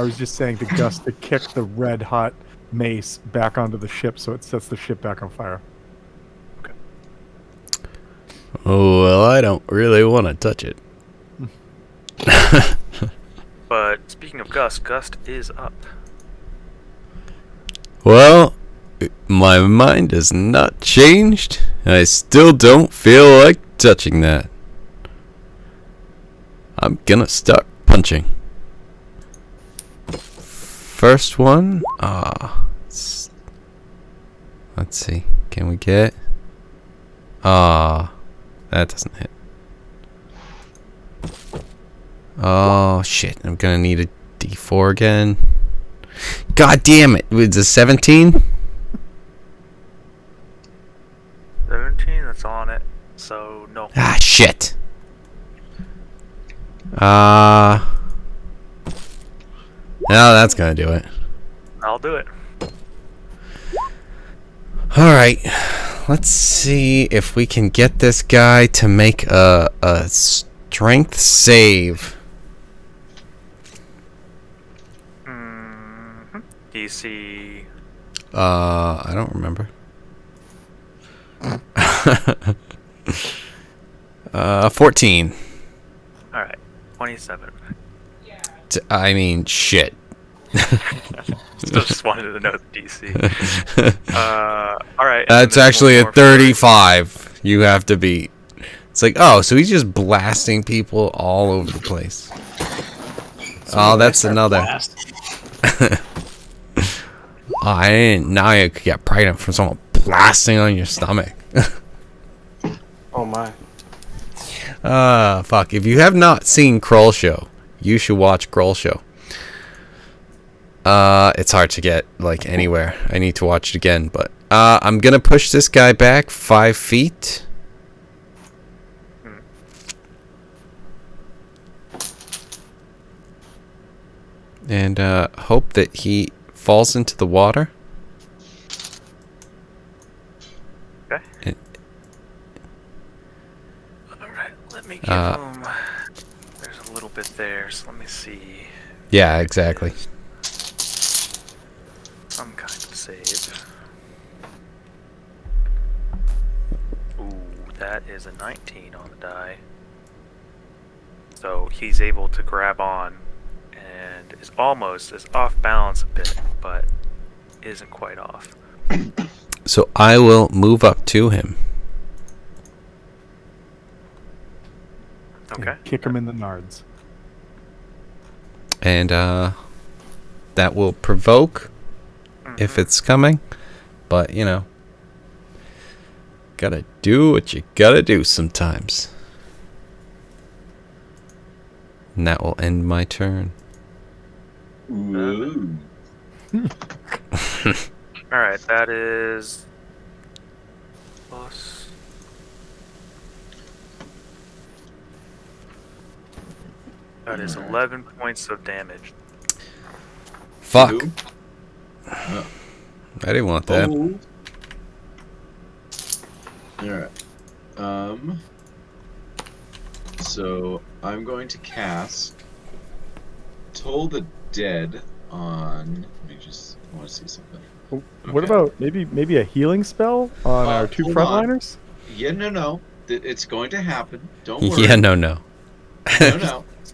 was just saying to Gus to kick the red hot mace back onto the ship, so it sets the ship back on fire. Oh, well, I don't really want to touch it. But speaking of Gust is up. Well, my mind has not changed. I still don't feel like touching that. I'm gonna start punching. First one. Let's see. Can we get? That doesn't hit. Oh shit! I'm gonna need a D4 again. God damn it! It's a 17. 17. That's on it. So no. Ah shit. No, that's gonna do it. I'll do it. Alright. Let's see if we can get this guy to make a strength save. DC. I don't remember. 14. Alright. 27. I mean, shit. Still just wanted to know the DC. Alright. That's actually a 35. You have to beat. It's like, oh, so he's just blasting people all over the place. Oh, that's another. I didn't know you could get pregnant from someone blasting on your stomach. Oh my. Fuck. If you have not seen Kroll Show, you should watch Kroll Show. It's hard to get, like, anywhere. I need to watch it again, but, I'm gonna push this guy back 5 feet. And, hope that he falls into the water. Okay. Alright, let me give him... There's a little bit there, so let me see. Yeah, exactly. Some kind of save. Ooh, that is a 19 on the die. So he's able to grab on and is off balance a bit, but isn't quite off. So I will move up to him. Okay. Kick him in the nards. And, that will provoke if it's coming. But, you know, gotta do what you gotta do sometimes. And that will end my turn. Ooh. Alright, that is... plus... That is 11 points of damage. Fuck. Two. I didn't want that. Alright. So I'm going to cast Toll the Dead on. Let me just. I want to see something. What about maybe a healing spell on our 2 hold on. frontliners? Yeah, no. It's going to happen. Don't worry. Yeah, no. No.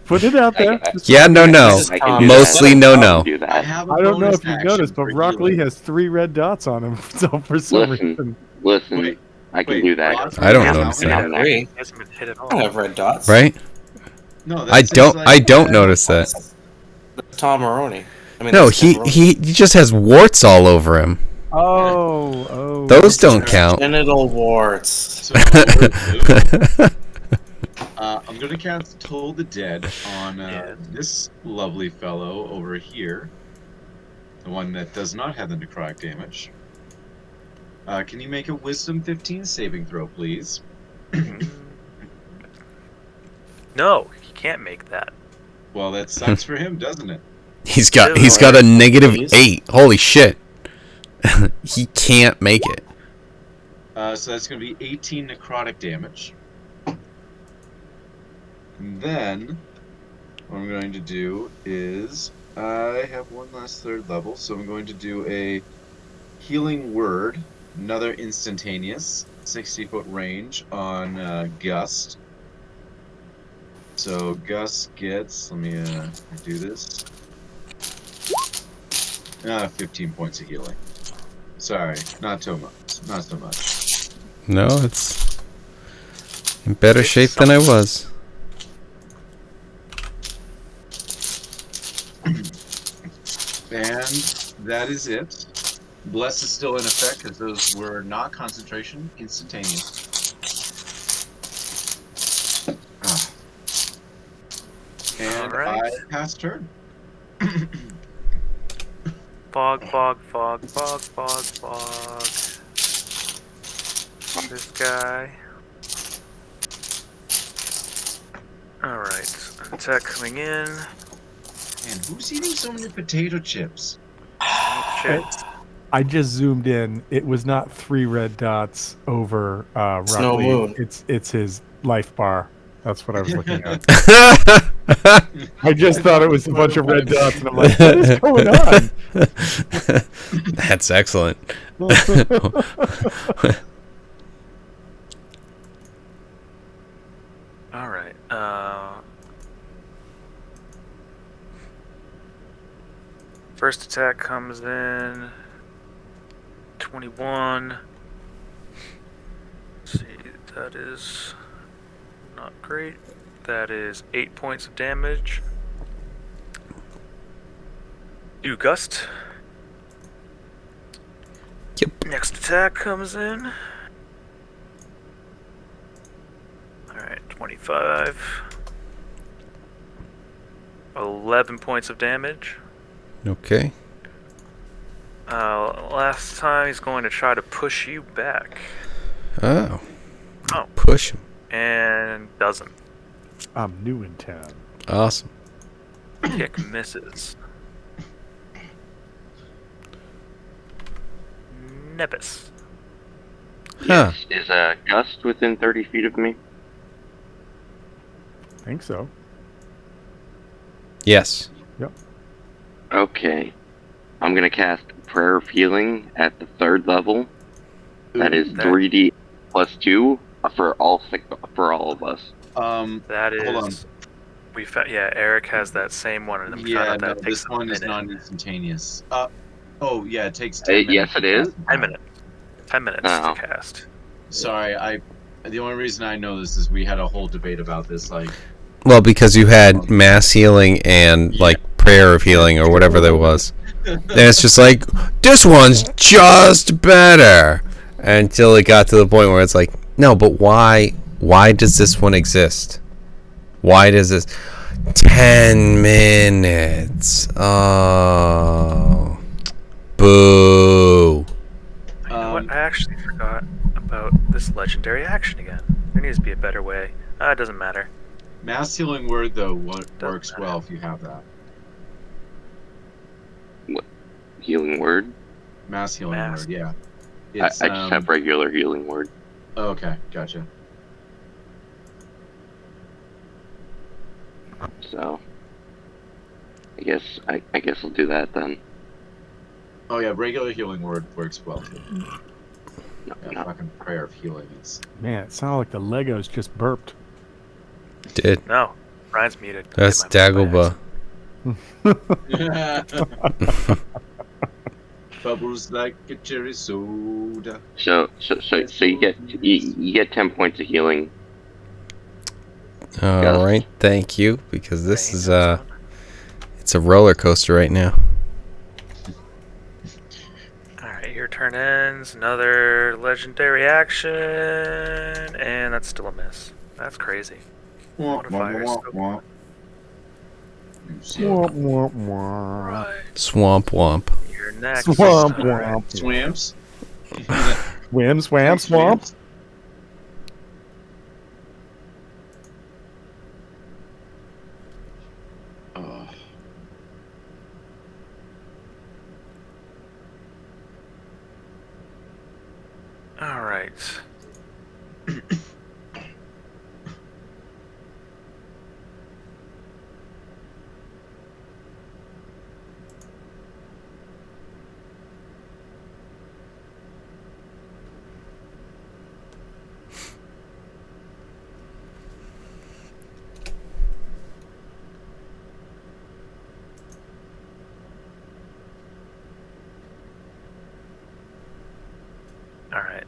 Put it out there. Yeah, no. I can do Mostly that. no. I'll do that. have a I don't know bonus if you've action noticed, but for Rock Lee healing. has 3 red dots on him. So for some reason, Listen, Wait, I can do that. Rock I don't has notice how that. many? Agree. He hasn't been hit at I don't all. have red dots. Right? No, that I seems don't. like- I don't notice that. Tom Maroney. I mean, No, that's Tim Maroney. he just has warts all over him. Oh. Those don't count. Genital warts. So I'm gonna cast Toll the Dead on this lovely fellow over here, the one that does not have the necrotic damage. Can you make a Wisdom 15 saving throw, please? No, he can't make that. Well, that sucks for him, doesn't it? He's got a -8. Holy shit. He can't make it. So that's going to be 18 necrotic damage. And then, what I'm going to do is, I have one last 3rd level, so I'm going to do a Healing Word, another instantaneous, 60-foot range on Gust. So Gust gets, let me do this, 15 points of healing. Sorry, not so much. No, it's in better shape than I was. And that is it. Bless is still in effect because those were not concentration, instantaneous. And Alright. I pass turn. Fog. This guy. Alright. Attack coming in. Man, who's eating so many potato chips? Shit. I just zoomed in. It was not 3 red dots over Snow roughly. Moon. It's his life bar. That's what I was looking at. I just thought it was a bunch of red dots, and I'm like, what is going on? That's excellent. Alright. First attack comes in. 21. Let's see, that is not great. That is 8 points of damage. Do Gust. Yep. Next attack comes in. Alright, 25. 11 points of damage. Okay. Last time he's going to try to push you back. Oh. Oh. Push him. And doesn't. I'm new in town. Awesome. Kick misses. Nebus. Huh. Is a Gust within 30 feet of me? I think so. Yes. Okay. I'm gonna cast Prayer of Healing at the 3rd level. That is 3d plus 2 for all of us. That is. Hold on. We found. Yeah, Eric has that same one, and then we found Yeah, out no, that takes this one is a minute. non-instantaneous. Oh, yeah, it takes 10 minutes. Yes, it is. 10 minutes. 10 minutes Oh. to cast. Sorry, the only reason I know this is we had a whole debate about this, like, Well, because you had mass healing and like prayer of healing or whatever there was. And it's just like, this one's just better. Until it got to the point where it's like, no, but why does this one exist? Why does this 10 minutes? Oh. Boo. You know what? I actually forgot about this legendary action again. There needs to be a better way. It doesn't matter. Mass Healing Word, though, works matter. well if you have that. Healing Word? Mass Healing Mass. Word, yeah. I just have regular Healing Word. Oh, okay, gotcha. So, I guess I'll do that then. Oh yeah, regular Healing Word works well too. No, Yeah, no. fucking Prayer of Healing is. Man, it sounded like the Legos just burped. Did. No, Brian's muted. That's Get my mic Dagobah. Bubbles like a cherry soda. So you get 10 points of healing. All right, thank you, because this is It's a roller coaster right now. Alright, your turn ends. Another legendary action. And that's still a miss. That's crazy. Modifiers. Womp, womp, womp. Right. Swamp womp. You're next. Swamp, Alright. womp. Swamps. Swim, swam, swamp. Oh. Alright. Alright.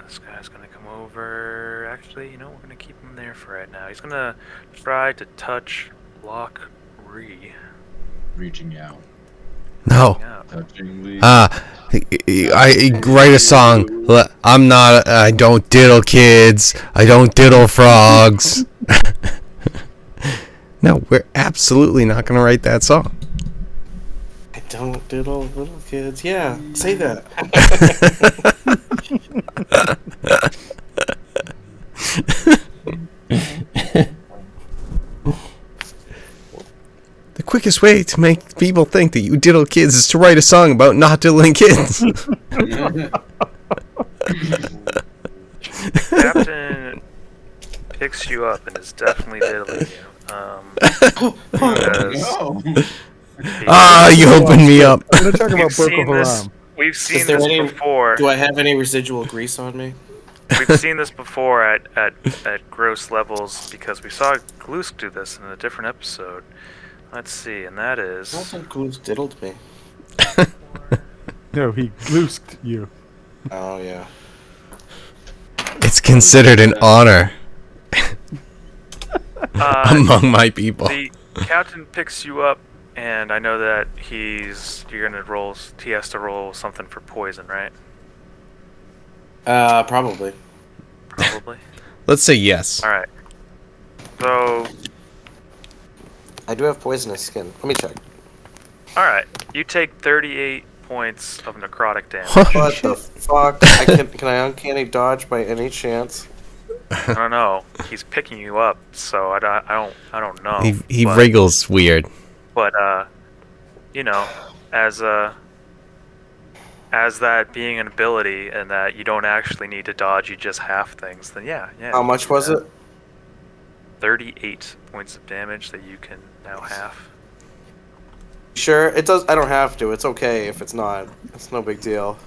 This guy's gonna come over. Actually, you know, we're gonna keep him there for right now. He's gonna try to touch Lock Ree. Reaching out. No. Out. Touching the. I write a song. I don't diddle kids. I don't diddle frogs. No, we're absolutely not going to write that song. I don't diddle little kids. Yeah, say that. The quickest way to make people think that you diddle kids is to write a song about not diddling kids. Captain picks you up and is definitely diddling you. Because No. You opened me up. We're going to talk about we've Boko seen this. Haram. We've seen Is there this any- before. Do I have any residual grease on me? We've seen this before at gross levels because we saw Glusk do this in a different episode. Let's see, and that I don't is think Goose diddled me. No, he glusked you. Oh, yeah. It's considered an honor among my people. the captain picks you up, and I know that he has to roll something for poison, right? Probably. Probably. Let's say yes. All right. So, I do have poisonous skin. Let me check. all right, you take 38 points of necrotic damage. What the fuck? Can I uncanny dodge by any chance? I don't know. He's picking you up, so I don't know. He but, wriggles weird. But you know, as that being an ability and that you don't actually need to dodge, you just half things. Then yeah. How much was it? 38 points of damage that you can now half. Sure, it does. I don't have to. It's okay if it's not. It's no big deal.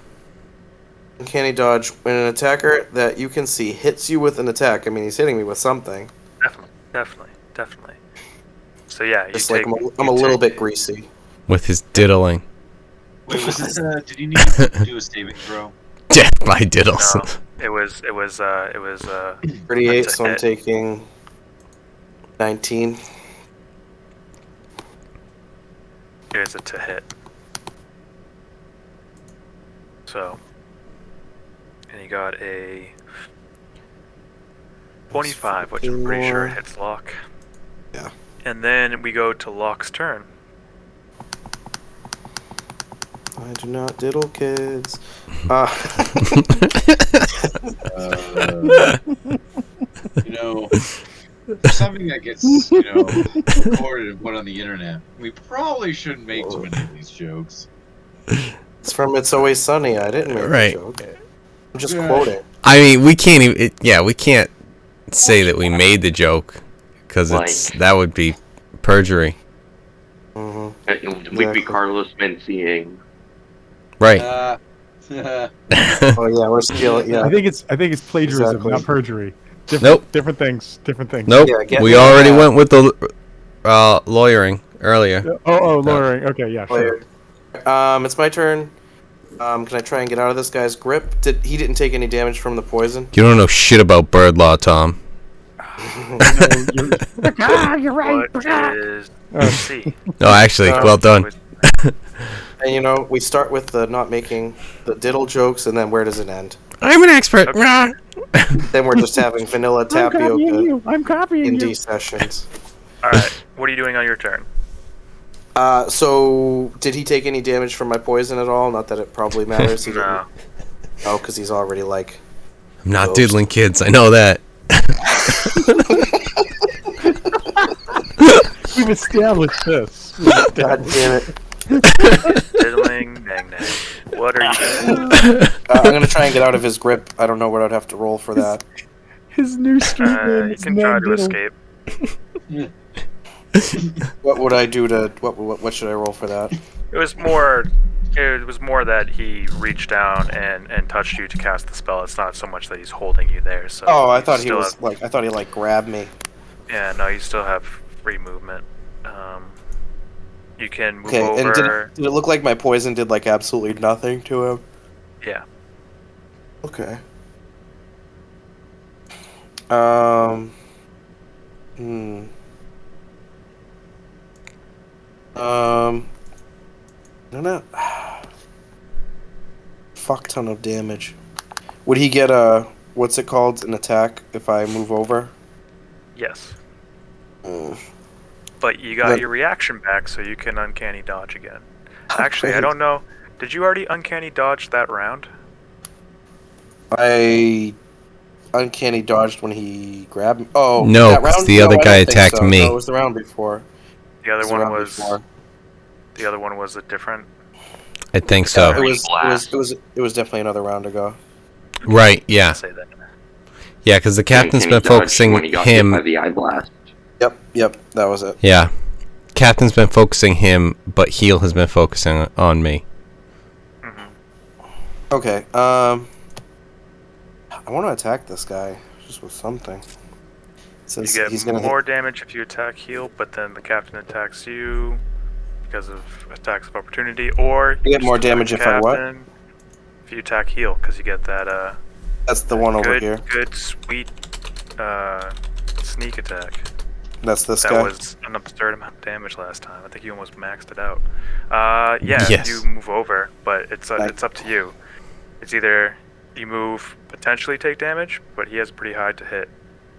Uncanny dodge. When an attacker that you can see hits you with an attack, I mean, he's hitting me with something. Definitely. So yeah, you It's take. like I'm a little bit greasy. With his diddling. Wait, was this? Did you need to do a saving throw? Death by diddles. No, it was 38, so I'm hit. taking 19. Here's a to hit. So, and you got a 25, which I'm pretty sure hits Locke. Yeah. And then we go to Locke's turn. I do not diddle kids. You know, for something that gets, recorded and put on the internet, we probably shouldn't make too many of these jokes. It's from It's Always Sunny. I didn't make Right. a joke. I'm just quoting. I mean, we can't even. We can't say that we made the joke because that would be perjury. Mm-hmm. We'd be Carlos Menciing. Right. Oh yeah, we're stealing. Yeah. I think it's plagiarism, Exactly. not perjury. Nope. Different things. Nope. Yeah, get We me already that. went with the lawyering earlier. Oh, lawyering. Okay, yeah, sure. It's my turn. Can I try and get out of this guy's grip? He didn't take any damage from the poison? You don't know shit about bird law, Tom. You're right. What is C? Oh, actually, well done. And you know, we start with the not making the diddle jokes, and then where does it end? I'm an expert. Okay. Then we're just having vanilla I'm copying tapioca you. I'm copying in you. D sessions. All right. What are you doing on your turn? So did he take any damage from my poison at all? Not that it probably matters. He No. didn't. Oh, because he's already like. I'm not Ghost. diddling kids. I know that. We've established this. God damn it! Diddling, nang nang. What are you doing? I'm gonna try and get out of his grip. I don't know what I'd have to roll for that. His new street name You is can try to Nagdiddle. escape. What would I do to what should I roll for that? It was more that he reached down and touched you to cast the spell. It's not so much that he's holding you there. So Oh, I you thought he still was have- like I thought he like grabbed me. Yeah, no, you still have free movement. You can move Okay, and over. did it look like my poison did like absolutely nothing to him? Yeah. Okay. No. Fuck ton of damage. Would he get a what's it called, an attack if I move over? Yes. Mm. But you got But- your reaction back, so you can uncanny dodge again. Actually, I don't know. Did you already uncanny dodge that round? I uncanny dodged when he grabbed me. Oh No, that 'cause round? the other I guy don't think attacked so. me. No, it was the round before. The other It was the one round was. before. The other one was a different. I think It so. was definitely another round ago. Right, yeah. Say that. Yeah, because the captain's Uncanny been dodge focusing when he got hit by him. the eye blast. Yep, that was it. Yeah. Captain's been focusing him, but Heal has been focusing on me. Okay, I want to attack this guy just with something. Since You get he's gonna more damage if you attack heal, but then the captain attacks you because of attacks of opportunity, or You get just more attack damage the if I what? captain If you attack heal, because you get that That's the one over good, here. good, sweet sneak attack. That's this That guy. was an absurd amount of damage last time. I think you almost maxed it out. Yeah, Yes. you move over, but it's Right. it's up to you. It's either you move, potentially take damage, but he has pretty high to hit,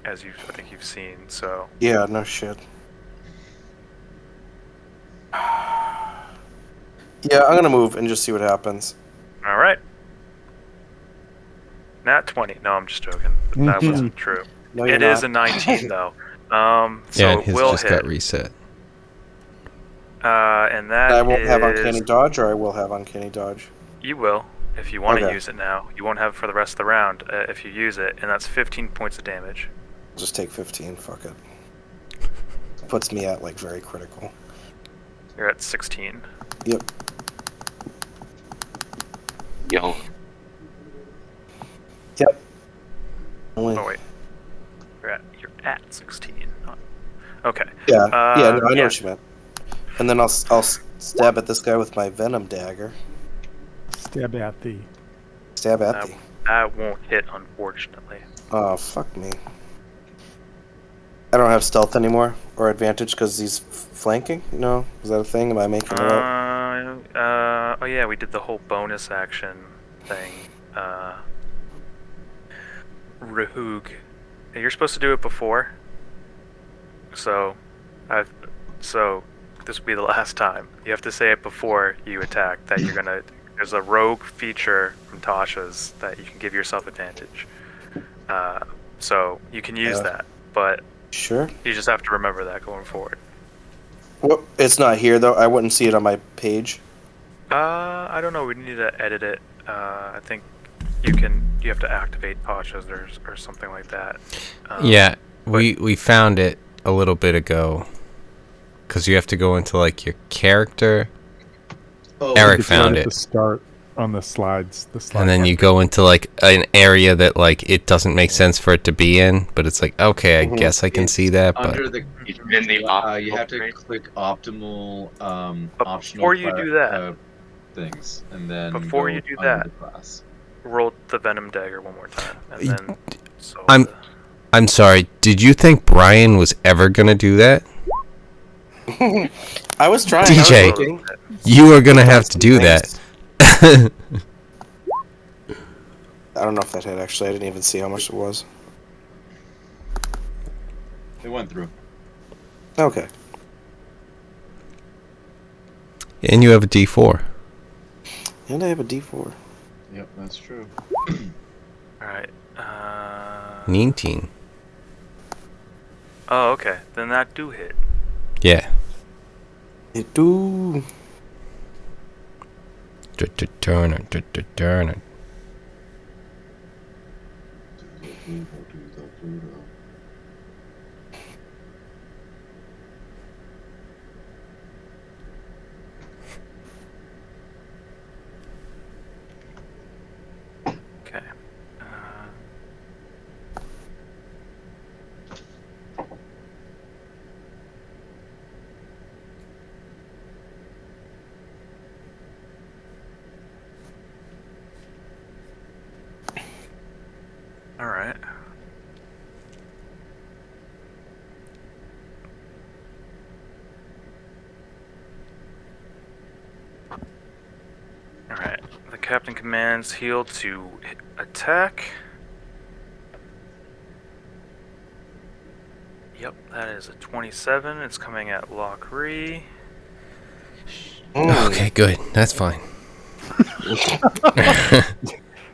as I think you've seen. So Yeah, no shit. Yeah, I'm gonna move and just see what happens. all right. Nat 20. No, I'm just joking. That wasn't true. No, you're It is not. a 19 though. So Yeah, and it his will just hit. got reset. And that I won't have is- uncanny dodge, or I will have uncanny dodge. You will, if you want to Okay. use it now. You won't have it for the rest of the round if you use it, and that's 15 points of damage. Just take 15. Fuck it. Puts me at like very critical. You're at 16. Yep. Yo, Yep. Only. Oh wait, you're at 16. Okay. Yeah. No, I know yeah. what you meant. And then I'll stab at this guy with my venom dagger. Stab at thee. Stab at thee. That won't hit, unfortunately. Oh, fuck me. I don't have stealth anymore, or advantage because he's flanking? No? Is that a thing? Am I making it up? Oh yeah, we did the whole bonus action thing. Rahug. You're supposed to do it before. So this will be the last time. You have to say it before you attack that you're gonna. There's a rogue feature from Tasha's that you can give yourself advantage. So you can use that, but Sure. you just have to remember that going forward. Well, it's not here, though. I wouldn't see it on my page. I don't know. We need to edit it. I think you have to activate Tasha's or something like that. Yeah, we found it a little bit ago. Because you have to go into like your character. Oh, Eric It's right found at it. the start on the slides. The slide And then you go into like an area that like it doesn't make sense for it to be in, but it's like, okay, I Mhm. guess I can see that, but Under the in the you optimal have to trade. click optimal But optional before you do that- things and then Before go you do under that- the class. Roll the Venom Dagger one more time, and then. So I'm- I'm sorry. Did you think Brian was ever gonna do that? I was trying. DJ. I was looking. You are gonna have to do that. I don't know if that hit, actually. I didn't even see how much it was. It went through. Okay. And you have a D4. And I have a D4. Yep, that's true. Alright. 19. Oh, okay. Then that do hit. Yeah. It do. Turner. Okay. Alright. Alright. The captain commands heal to attack. Yep, that is a 27. It's coming at Lockree. Okay, good. That's fine.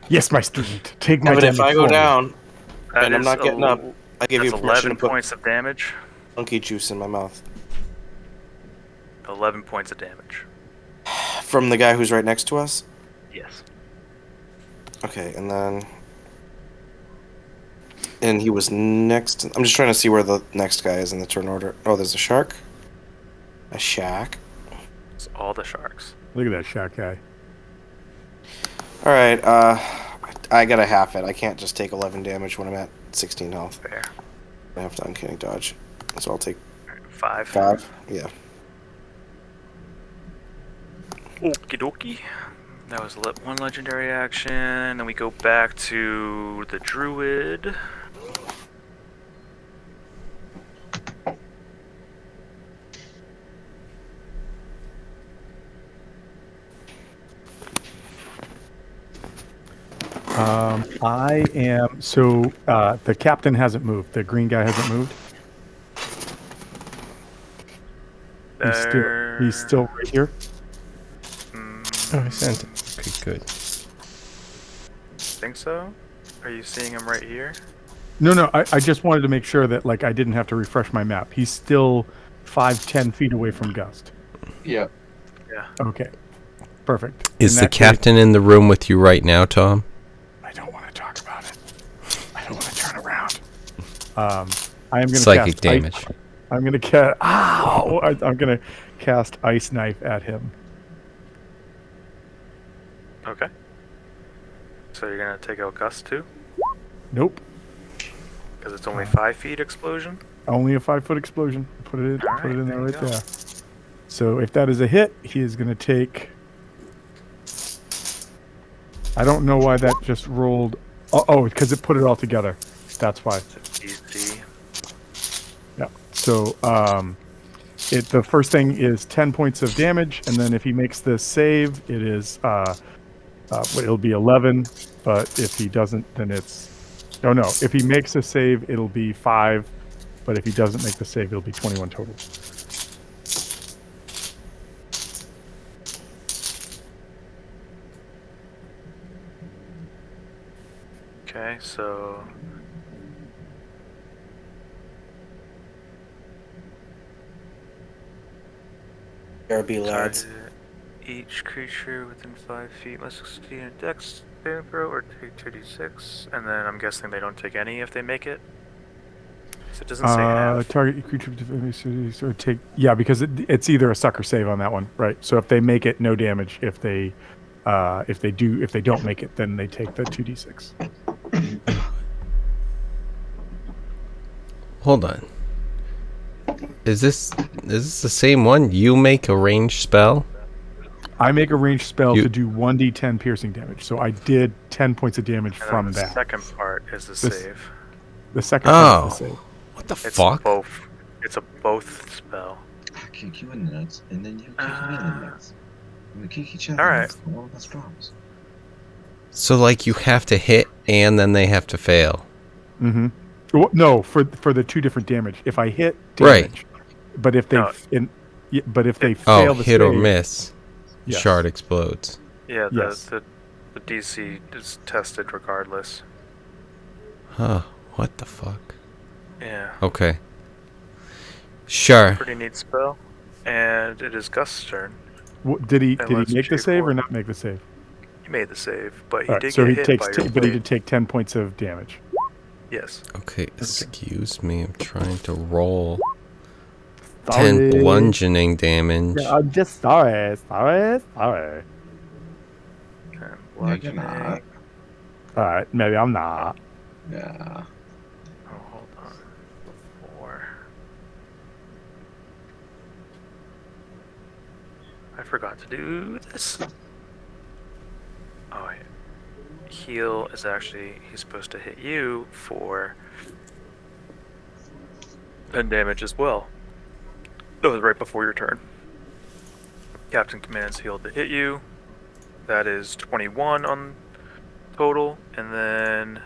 Yes, my student. Take my Yeah, but if damage I go forward. down That and I'm is not getting up, I give you that's permission 11 to put points of damage. monkey juice in my mouth. 11 points of damage. From the guy who's right next to us? Yes. Okay, and then... And he was next... I'm just trying to see where the next guy is in the turn order. Oh, there's a shark. A shack. It's all the sharks. Look at that shot guy. Alright, I gotta half it. I can't just take 11 damage when I'm at 16 health. Fair. I have to uncanny dodge. So I'll take 5. 5. Yeah. Okie dokie. That was one legendary action. Then we go back to the druid. I am so the captain hasn't moved. The green guy hasn't moved. He's still right here. Oh, I sent it. Okay, good. Think so? Are you seeing him right here? No. I just wanted to make sure that like I didn't have to refresh my map. He's still 5-10 feet away from Gust. Yep. Yeah. Okay. Perfect. Is In the that case- captain in the room with you right now, Tom? I don't want to talk about it. I don't want to turn around. I am going to Psychic cast damage. I'm going to cast. Ow! I'm going to cast Ice Knife at him. Okay. So you're gonna take out Gust too? Nope. Because it's only 5 feet explosion? Only a 5-foot explosion. Put it in. All Put it in right, there there you right go. there. So if that is a hit, he is going to take. I don't know why that just rolled. Oh, because it put it all together. That's why. Easy. Yeah. So the first thing is 10 points of damage, and then if he makes the save, it is it'll be 11. But if he doesn't, then it's no. If he makes a save, it'll be 5. But if he doesn't make the save, it'll be 21 total. Okay, so RB lads. target each creature within 5 feet must succeed in a dex saving throw or take 2d6, and then I'm guessing they don't take any if they make it. So it doesn't say half. Target creature or take because it's either a suck or save on that one, right? So if they make it, no damage. If they don't make it, then they take the 2d6. Hold on. Is this the same one? You make a ranged spell? I make a ranged spell You- to do 1d10 piercing damage. So I did 10 points of damage And from then the that. second part is the This- save. The second time Oh. is the save. What the It's fuck? both. It's a both spell. I kick you in the nuts, and then you kick me in the nuts. And we kick each other. All and right. that's how all of us drops. So like you have to hit and then they have to fail. Mm-hmm. Well, no, for the 2 different damage. If I hit Right. damage, but if they No. but if they Oh, fail the hit or save, miss. yes. Shard explodes. Yeah, Yes. the DC is tested regardless. Huh. What the fuck? Yeah, Okay. Sure. pretty neat spell. And it is Gust's turn. Did he Unless make the you save or want- not make the save? He made the save, but he All right, did so get he hit takes, by your but he blade. did take 10 points of damage. Yes. Okay, excuse me. I'm trying to roll. Sorry. 10 bludgeoning damage. Yeah, I'm just sorry. And Yeah, you're bludgeoning. not. All right, maybe I'm not. Yeah. Oh, hold on. 4. I forgot to do this. Oh, yeah. Heal is actually, he's supposed to hit you for 10 damage as well. That was right before your turn. Captain commands heal to hit you. That is 21 on total, and then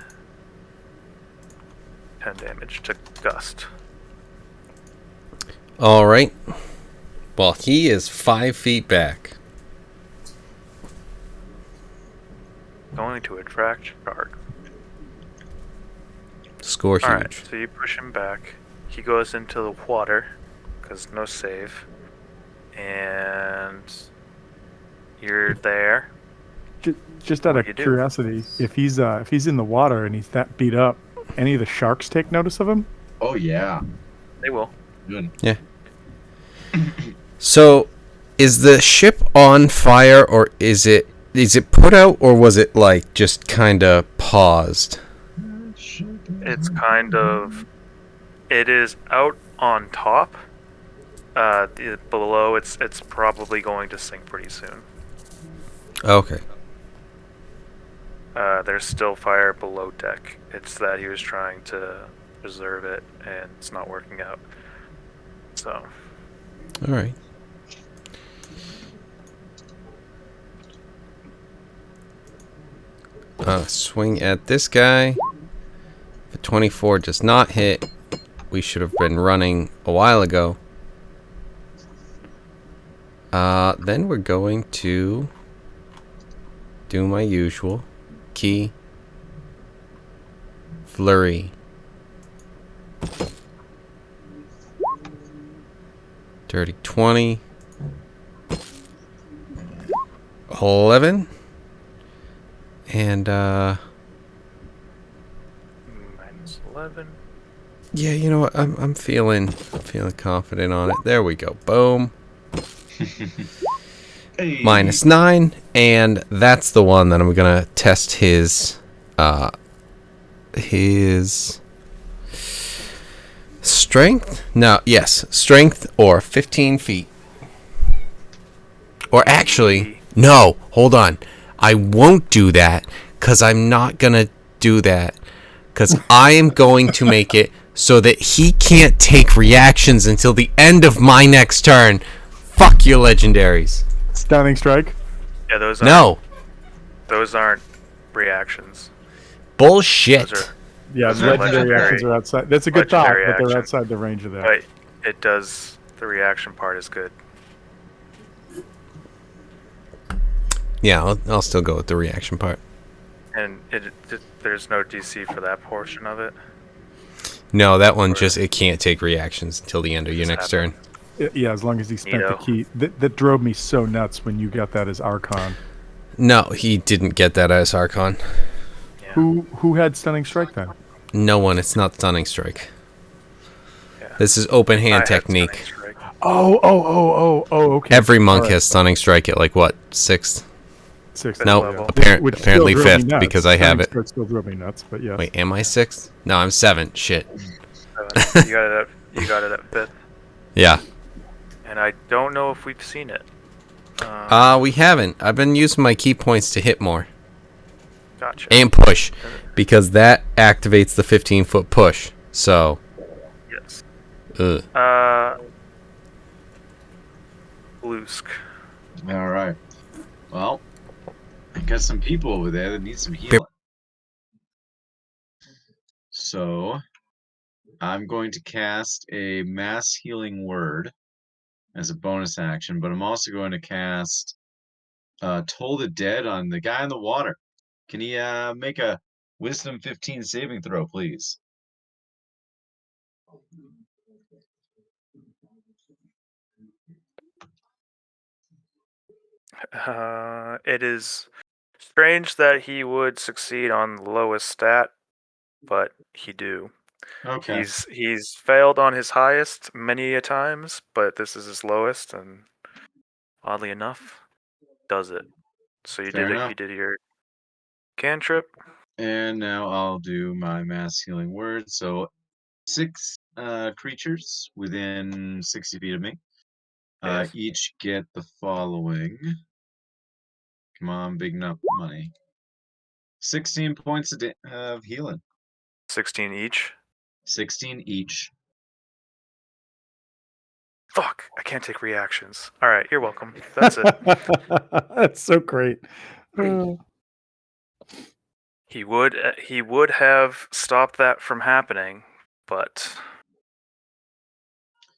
10 damage to Gust. All right. Well, he is 5 feet back. Going to attract charge. Score huge. Alright, so you push him back. He goes into the water, because no save. And you're there. Just out What of do you do? curiosity, if he's in the water and he's that beat up, any of the sharks take notice of him? Oh yeah. They will. Good. So, is the ship on fire, or is it put out, or was it like just kind of paused? It's kind of. It is out on top. Below, it's probably going to sink pretty soon. Okay. There's still fire below deck. It's that he was trying to preserve it, and it's not working out. So, All right. Swing at this guy. If a 24 does not hit, we should have been running a while ago. Then we're going to do my usual key flurry. Dirty 20. 11. And -11. yeah, you know what? I'm feeling confident on it. There we go. Boom. Hey. -9, and that's the one that I'm gonna test his strength. No, yes, strength or 15 feet. Or actually, no. Hold on. I won't do that because I'm not gonna do that because I am going to make it so that he can't take reactions until the end of my next turn. Fuck your legendaries. Stunning strike. Yeah, those aren't reactions. Bullshit. Those are, Yeah, Those are legendary legendary- actions are outside. That's a good thought, legendary but they're action. outside the range of that. but it does. The reaction part is good. Yeah, I'll still go with the reaction part. And there's no DC for that portion of it. No, that one just, it can't take reactions until the end of your Just next turn. Yeah, as long as he spent the Neato. key. That drove me so nuts when you got that as Archon. No, he didn't get that as Archon. Yeah. Who had stunning strike then? No one, it's not stunning strike. Yeah. This is open I hand had technique. Stunning Strike. Oh, okay. Every monk Alright. has stunning strike at like what, 6th? Sixth No, level. Which apparently still drove me 5th nuts. because I have Stunning it. strike still drove me nuts, but yeah. Wait, am I 6th? No, I'm 7th. Shit. You got it at 5th. Yeah. And I don't know if we've seen it. We haven't. I've been using my key points to hit more. Gotcha. And push, because that activates the 15-foot push. So, Yes. ugh. Lusk. All right. Well, I got some people over there that need some healing. So I'm going to cast a mass healing word as a bonus action, but I'm also going to cast Toll the Dead on the guy in the water. Can he make a Wisdom 15 saving throw, please? It is strange that he would succeed on the lowest stat, but he do. Okay. He's failed on his highest many a times, but this is his lowest, and oddly enough, does it. So you Fair did it. enough. You did your cantrip. And now I'll do my mass healing word. So 6 creatures within 60 feet of me. Yes. Each get the following. Come on, big enough money. 16 points of healing. 16 each. 16 each. Fuck! I can't take reactions. All right, you're welcome. That's it. That's so great. He would have stopped that from happening, but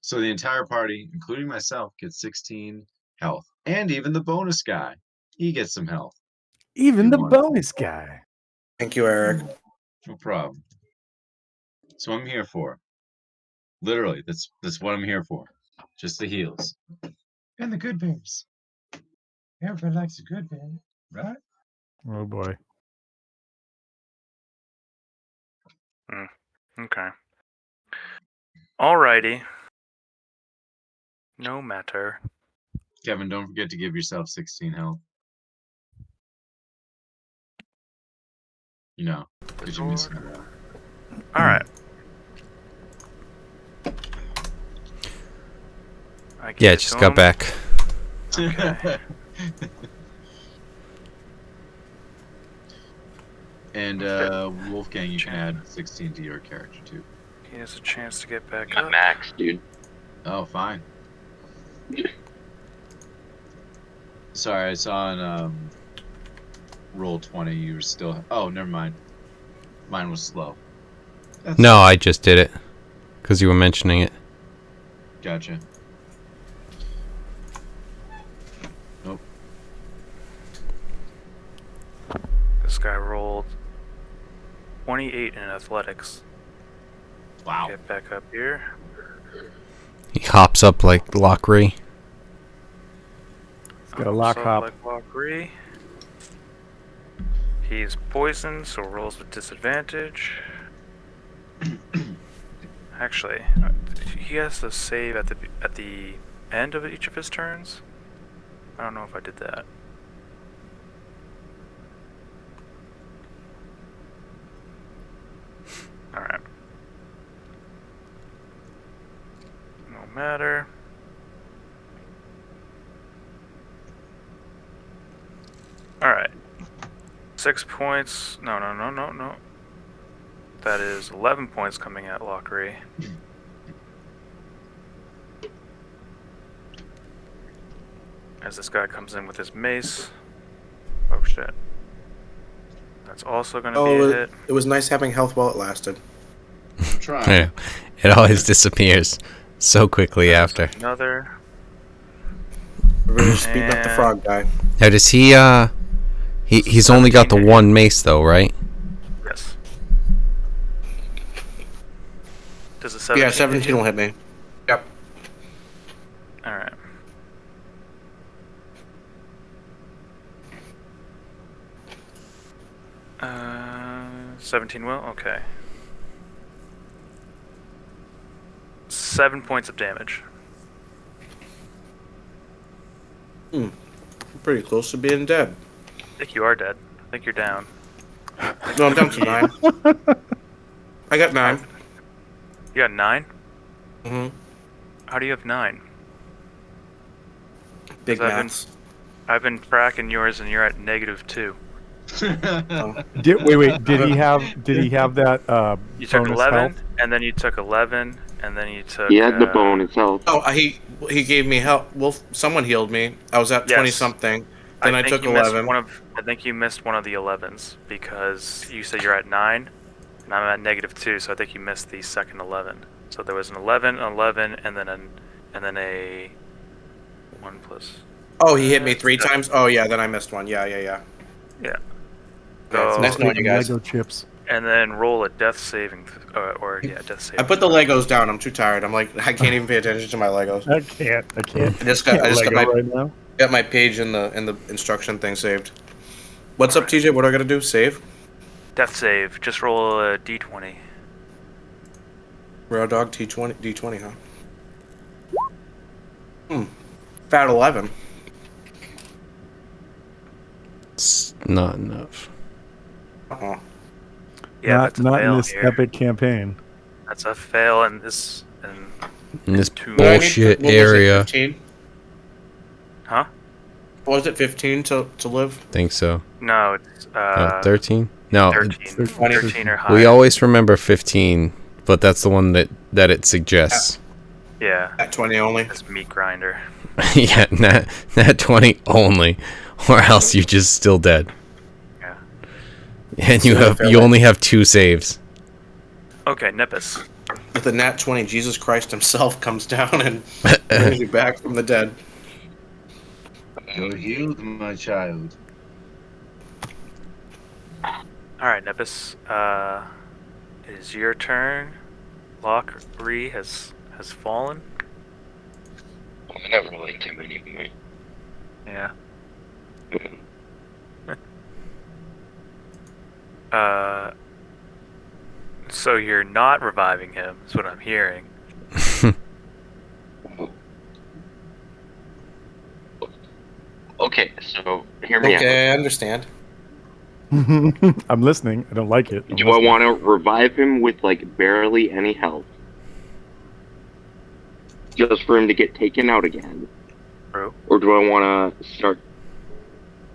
So the entire party, including myself, gets 16 health. And even the bonus guy, he gets some health. Even You the want- bonus guy. Thank you, Eric. No problem. That's what I'm here for. Literally, that's what I'm here for. Just the heals. And the good bears. Everybody likes a good bear, right? Oh boy. okay. Alrighty. No matter. Kevin, don't forget to give yourself 16 health. You know, because you're missing a lot. All right. I give Yeah, it just to got him. back. Okay. And Wolfgang, you can add 16 to your character too. He has a chance to get back Got up. max, dude. Oh, fine. Sorry, I saw on roll 20 you were still. Oh, never mind. Mine was slow. That's No, I just did it because you were mentioning it. Gotcha. Nope. This guy rolled 28 in athletics. Wow. Get back up here. He hops up like Lockery. He's got a lock hop. Like Lockery. He's poisoned, so rolls with disadvantage. Actually, he has to save at the end of each of his turns. I don't know if I did that. All right. No matter. All right. 6 points. No. That is 11 points coming at Lockery. As this guy comes in with his mace. Oh shit. That's also going to be a hit. It was nice having health while it lasted. I'm trying. Yeah, it always disappears so quickly after. Another. Everybody just beating up the frog guy. Now, does he? He's only got the 17 one mace though, right? Yes. Does a 17 Yeah, hit 17 you? will hit me. Yep. Alright. Uh, 17 will? Okay. 7 points of damage. Pretty close to being dead. I think you are dead. I think you're down. No, I'm down to 9. I got 9. You got 9? Mm-hmm. How do you have 9? Big I've been- maths. I've been tracking yours and you're at -2. Did he have that? You took bonus 11, health? and then you took 11, and then you took. He had the bonus health. Oh, he gave me help. Well, someone healed me. I was at 20 Yes. something. Then I think took you missed 11. I think you missed one of the 11s because you said you're at 9, and I'm at -2, so I think you missed the second 11. So there was an 11, 11, and then a 1 plus. Oh, he hit me 3 7. times. Oh yeah, then I missed one. Yeah. Yeah. Yeah, So, nice knowing you guys. Lego chips. and then roll a death saving, death saving. I put the Legos down. I'm too tired. I'm like, I can't even pay attention to my Legos. I can't. I just got Lego my right now. got my page in the instruction thing saved. What's up, TJ? What do I gotta do? Save? Death save. Just roll a d20. Raw dog D20, huh? Fat 11. It's not enough. Uh-oh. Yeah, not that's a not in fail this here. epic campaign. That's a fail in this. In this Two. What do I need bullshit what was it, area. 15? Huh? What was it, 15 to live? Think so. No, it's 13? No, 13. 13. 13 or higher. we always remember 15, but that's the one that it suggests. Yeah, At 20 only. it's meat grinder. Yeah, not 20 only, or else you're just still dead. Yeah. And So you only have 2 saves. Okay, Nippus. With the nat 20, Jesus Christ himself comes down and brings you back from the dead. You're healed, my child. All right, Nippus. It is your turn. Lockery has fallen. I never liked him anyway. Yeah. So you're not reviving him, is what I'm hearing. Okay, so hear me out. Okay, I understand. I'm listening. I don't like it. Do I want to revive him with like barely any health? Just for him to get taken out again? True. Or do I want to start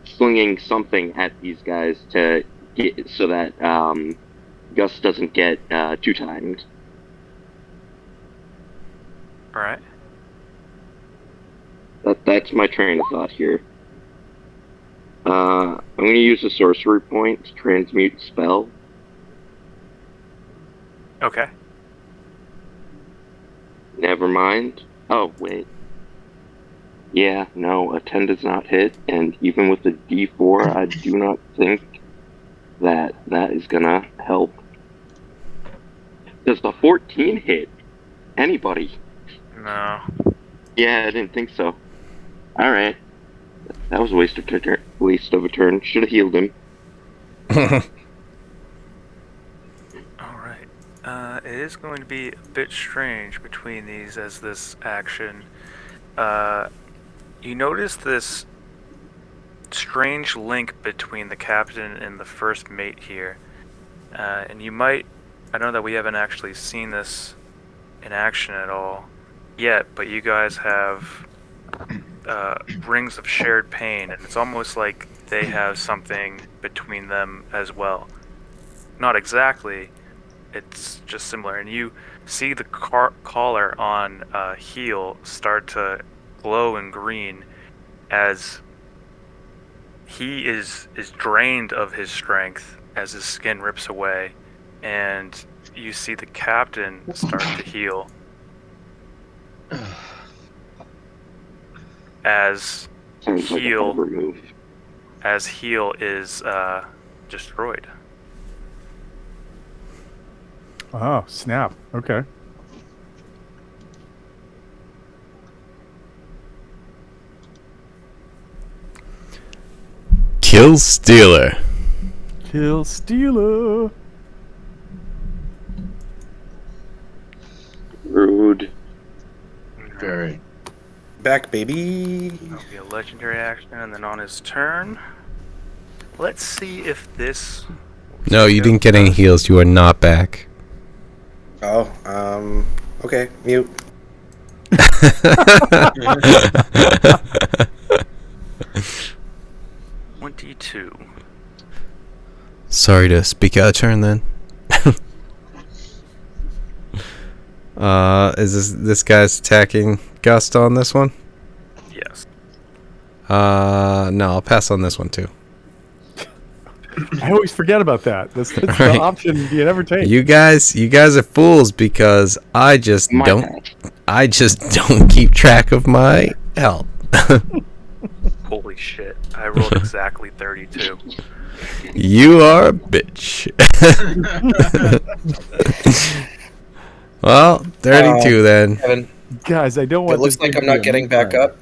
slinging something at these guys to get so that Gus doesn't get 2-timed? All right. That's my train of thought here. I'm going to use a sorcery point to transmute spell. Okay. Never mind. Oh, wait. Yeah, no, a 10 does not hit, and even with a D4, I do not think that is gonna help. Does the 14 hit? Anybody? No. Yeah, I didn't think so. Alright. That was a waste of a turn. Should have healed him. Alright. It is going to be a bit strange between these as this action. You notice this strange link between the captain and the first mate here. And you might... I know that we haven't actually seen this in action at all yet, but you guys have rings of shared pain, and it's almost like they have something between them as well. Not exactly, it's just similar. And you see the collar on Heel start to glow in green as he is drained of his strength as his skin rips away, and you see the captain start to heal as Sounds like a Heal clever move. as Heel is destroyed. Oh, snap. Okay. Kill Stealer. Kill Stealer. Rude. Very. Back, baby. That'll be a legendary action, and then on his turn, let's see if this. No, you didn't get any heals. You are not back. Oh, okay, mute. 22. Sorry to speak out of turn then. Is this guy's attacking Gust on this one? Yes. No, I'll pass on this one too. I always forget about that. That's Right. the option you never take. You guys are fools because I just My don't bad. keep track of my health. Holy shit! I rolled exactly 32. You are a bitch. Well, 32 then. Kevin, Guys, I don't want it looks this like game I'm to be not a getting meat back grinder. up.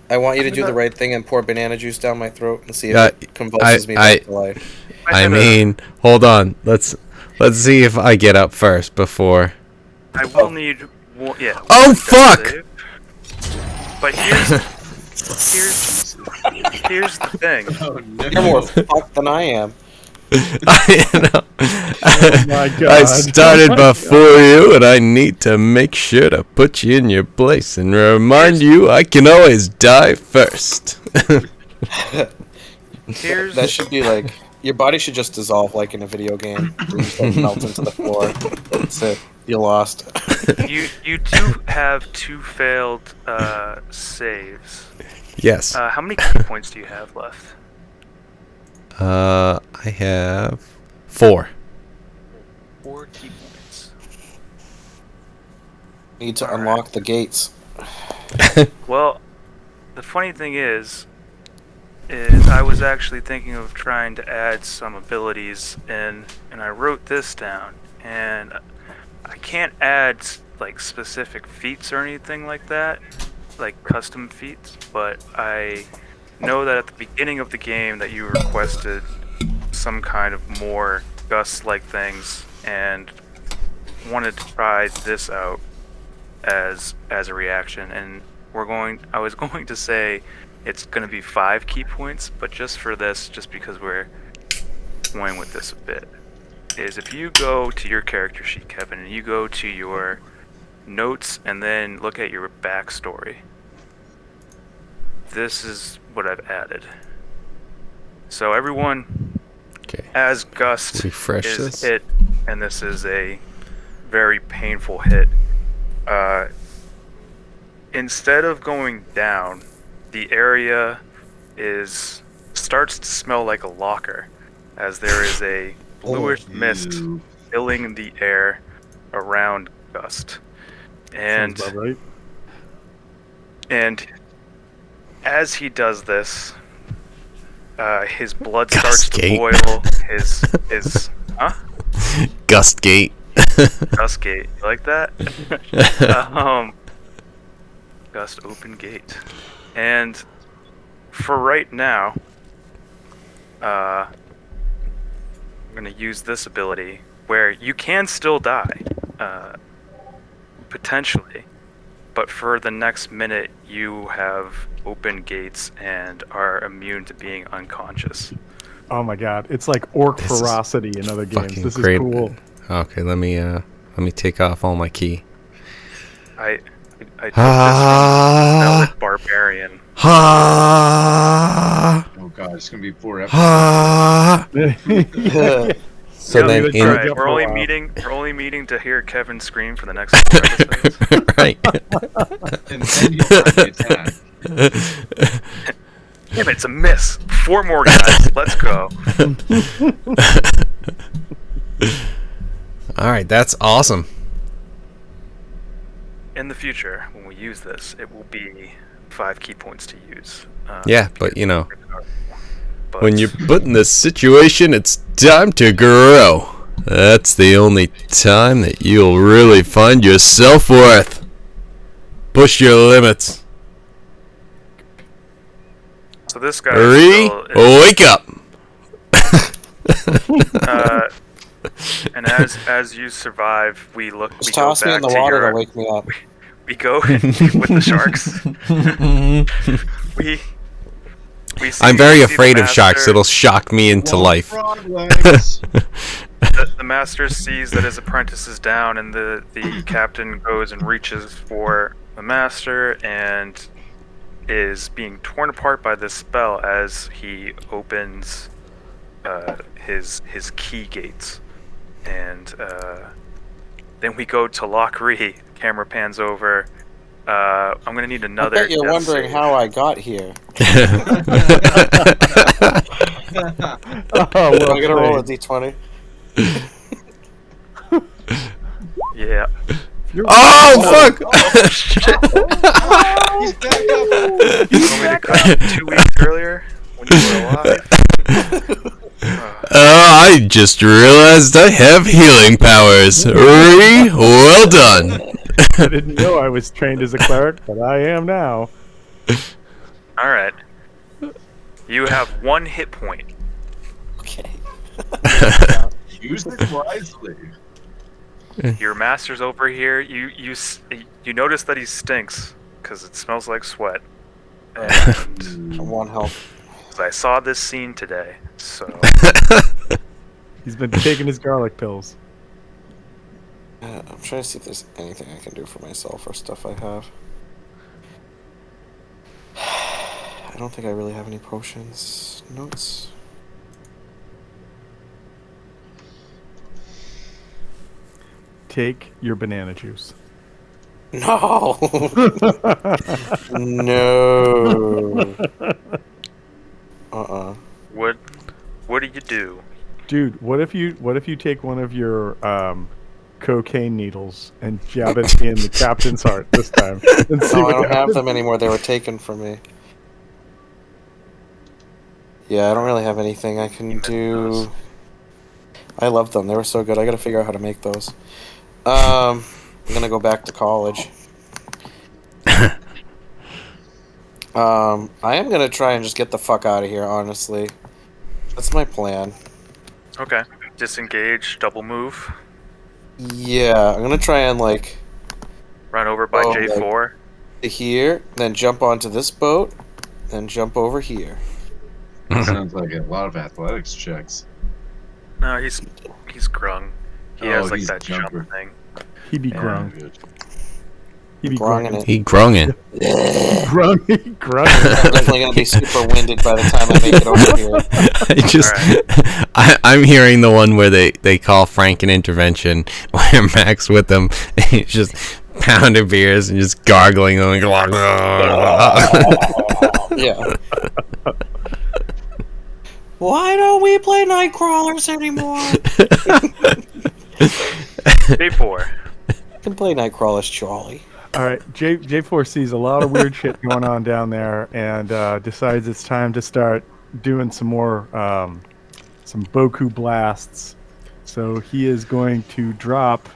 I want you to do the right thing and pour banana juice down my throat and see if Uh, it convulses me back to life. I mean, hold on. Let's see if I get up first before. I will need one. Yeah. Oh, one death fuck! save. But here's the thing. Oh no. You're more fucked than I am. Oh my god. I started before you, and I need to make sure to put you in your place and remind you I can always die first. Here's That should be like your body should just dissolve like in a video game. You just like melt into the floor. That's it. You lost. you do have 2 failed saves. Yes. How many key points do you have left? I have 4. 4 key points. Need to unlock the gates. Well, the funny thing is I was actually thinking of trying to add some abilities in, and I wrote this down, and I can't add like specific feats or anything like that, like custom feats, but I know that at the beginning of the game that you requested some kind of more gust-like things and wanted to try this out as a reaction, and I was going to say it's going to be 5 key points, but just for this, just because we're toying with this a bit, is if you go to your character sheet, Kevin, and you go to your notes and then look at your backstory, this is what I've added. So everyone Okay. as Gust Refresh is this. hit, and this is a very painful hit. Instead of going down, the area starts to smell like a locker, as there is a bluish mist Ew. filling the air around Gust. And Sounds about right. and as he does this, his blood Gust starts gate. to boil. His Gust gate. Gust gate. You like that? Gust open gate. And for right now, I'm gonna use this ability where you can still die, potentially, but for the next minute you have open gates and are immune to being unconscious. Oh my god. It's like orc This is ferocity in other games. fucking This is great. cool. Okay, let me take off all my key. I took this Ah. from Barbarian. Ha. Oh god, it's gonna be 4 episodes. Ha. So Yeah, then we in would Alright, up we're for a only while. meeting to hear Kevin scream for the next 4 episodes. right. And then you'll have the attack. Damn it, it's a miss. 4 more guys. Let's go. All right, that's awesome. In the future, when we use this, it will be 5 key points to use. Yeah, but you know, But when you're put in this situation, it's time to grow. That's the only time that you'll really find your self-worth. Push your limits. so this guy Wake up. and as you survive, we go Toss me back in the to water your, to wake me up. we go with the sharks. we see, I'm very we see the afraid of sharks. master- It'll shock me into Whoa, life. frog legs. the master sees that his apprentice is down, and the captain goes and reaches for the master and is being torn apart by this spell as he opens his key gates, and then we go to Lock Ree. Camera pans over. I'm gonna need I another. bet you're death wondering save. how I got here. Oh, I'm well gonna roll a played. d20. Yeah. Oh fuck! Oh shit! He's back up. You told me to cut 2 weeks earlier when you were alive. I just realized I have healing powers. Well done. I didn't know I was trained as a cleric, but I am now. All right. You have 1 hit point. Okay. Use it wisely. Your master's over here. You notice that he stinks because it smells like sweat. And 1 health. I saw this scene today, so He's been taking his garlic pills. I'm trying to see if there's anything I can do for myself or stuff I have. I don't think I really have any potions. Notes. Take your banana juice. No. No. what do you do? Dude, what if you take one of your cocaine needles and jab it in the captain's heart this time? And see No, I what don't have happens? them anymore. They were taken from me. Yeah, I don't really have anything I can do. I love them. They were so good. I gotta figure out how to make those. I'm gonna go back to college. I am gonna try and just get the fuck out of here, honestly. That's my plan. Okay. Disengage, double move, Yeah, I'm gonna try and, like, run over by Oh, J4. to here, then jump onto this boat, then jump over here. Sounds like a lot of athletics checks. No, he's grung. He Oh, has like he's that jumper. jump thing. He'd be Yeah, grung. good. He'd be Grunging grung. it. He grunging. Grung. Grung. I'm definitely gonna be super winded by the time I make it over here. I just, I'm hearing the one where they call Frank an intervention, where Max with them, and he's just pounding beers and just gargling them. Yeah. Why don't we play night crawlers anymore? J4. I can play night crawlers, Charlie. All right, J4 sees a lot of weird shit going on down there and decides it's time to start doing some more, some Boku blasts. So he is going to drop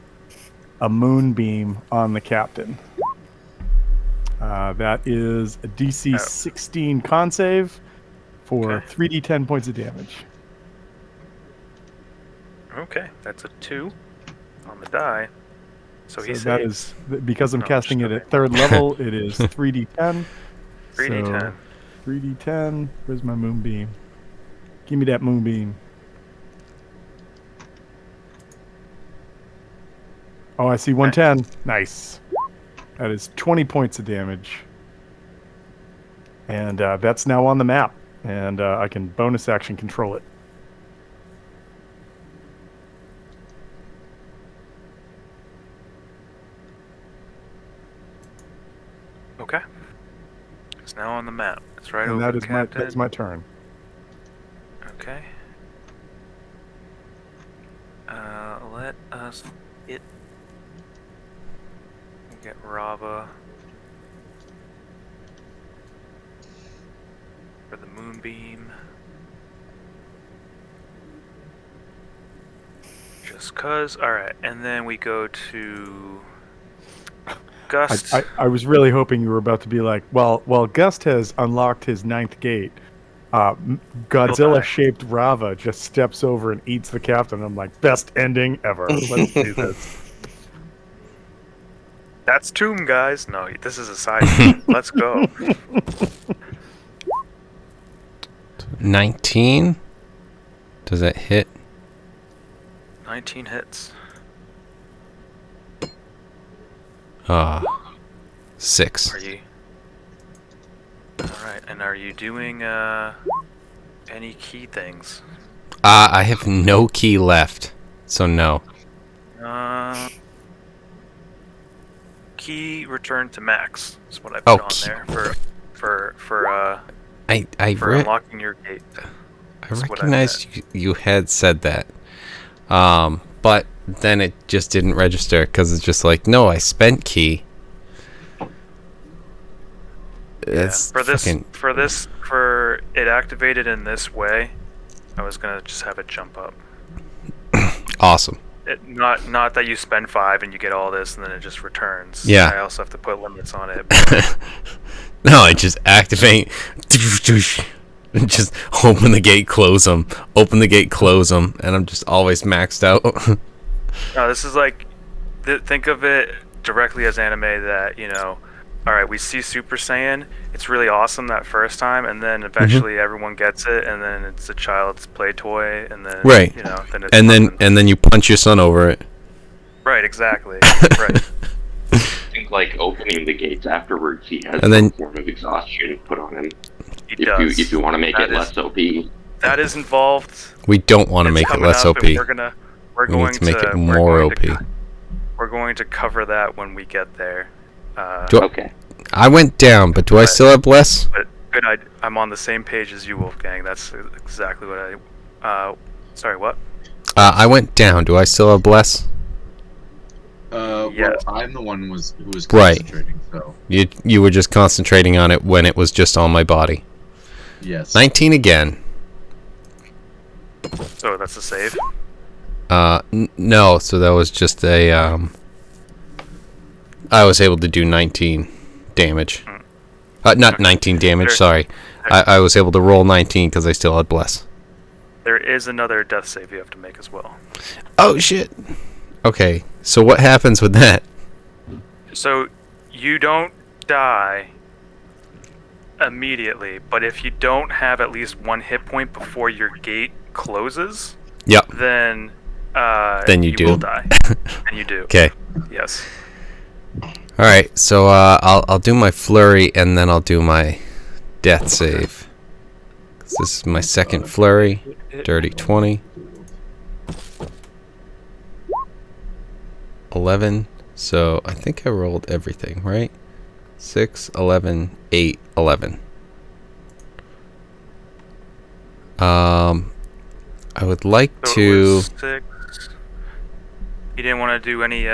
a moonbeam on the captain. That is a DC 16 con save for Okay. 3d10 points of damage. Okay, that's a 2 on the die. So he So that saves. is, because I'm No, casting just it okay. at 3rd level, it is 3d10. 3d10. So 3d10. Where's my moonbeam? Give me that moonbeam. Oh, I see 110. Nice. That is 20 points of damage. And that's now on the map. And I can bonus action control it. Okay. It's now on the map. It's right And over that the is captain. that's my turn. Okay. Let us get Rava for the moonbeam. Just cause. Alright, and then we go to Gust. I was really hoping you were about to be like, well, Gust has unlocked his 9th gate. Godzilla-shaped Rava just steps over and eats the captain. I'm like, best ending ever. Let's do this. That's Tomb, guys. No, this is a side scene. Let's go. 19? Does that hit? 19 hits. 6. Are you? Alright, and are you doing any key things? I have no key left, so no. Key return to max is what I Oh, put on key. there for I unlocking your gate. That's what I recognized you had said that. But then it just didn't register because it's just like, no, I spent key. It's for it activated in this way. I was gonna just have it jump up. awesome. Not that you spend 5 and you get all this and then it just returns. Yeah. I also have to put limits on it. No, I just activate. Just open the gate, close them. Open the gate, close them, and I'm just always maxed out. No, this is like, think of it directly as anime that, all right, we see Super Saiyan. It's really awesome that first time, and then eventually everyone gets it, and then it's a child's play toy, and then Right. then it's and then you punch your son over it. right, exactly, right. I think like opening the gates afterwards, he has And then- some form of exhaustion put on him. He does. If you want to make That it less OP. That is involved. We don't want to It's make it coming less up, OP. and we're We going need to make it we're more going OP. We're going to cover that when we get there. Okay. I went down, but do I still have bless? But good, I'm on the same page as you, Wolfgang. That's exactly what sorry, what? I went down. Do I still have bless? Well, Yes. I'm the one who was Right. concentrating, so You were just concentrating on it when it was just on my body. yes. 19 again. So that's a save. No, so that was just a I was able to do 19 damage. Not 19 damage, There- sorry. I was able to roll 19 because I still had bless. There is another death save you have to make as well. Oh shit. Okay, so what happens with that? So you don't die immediately, but if you don't have at least 1 hit point before your gate closes, Yep. then you do. will die. And you do. Okay. Yes. All right. So I'll do my flurry and then I'll do my death save. 'Cause this is my second flurry. Dirty 20. 11. So I think I rolled everything, right? 6, 11, 8, 11. I would like So to. it was 6. You didn't want to do any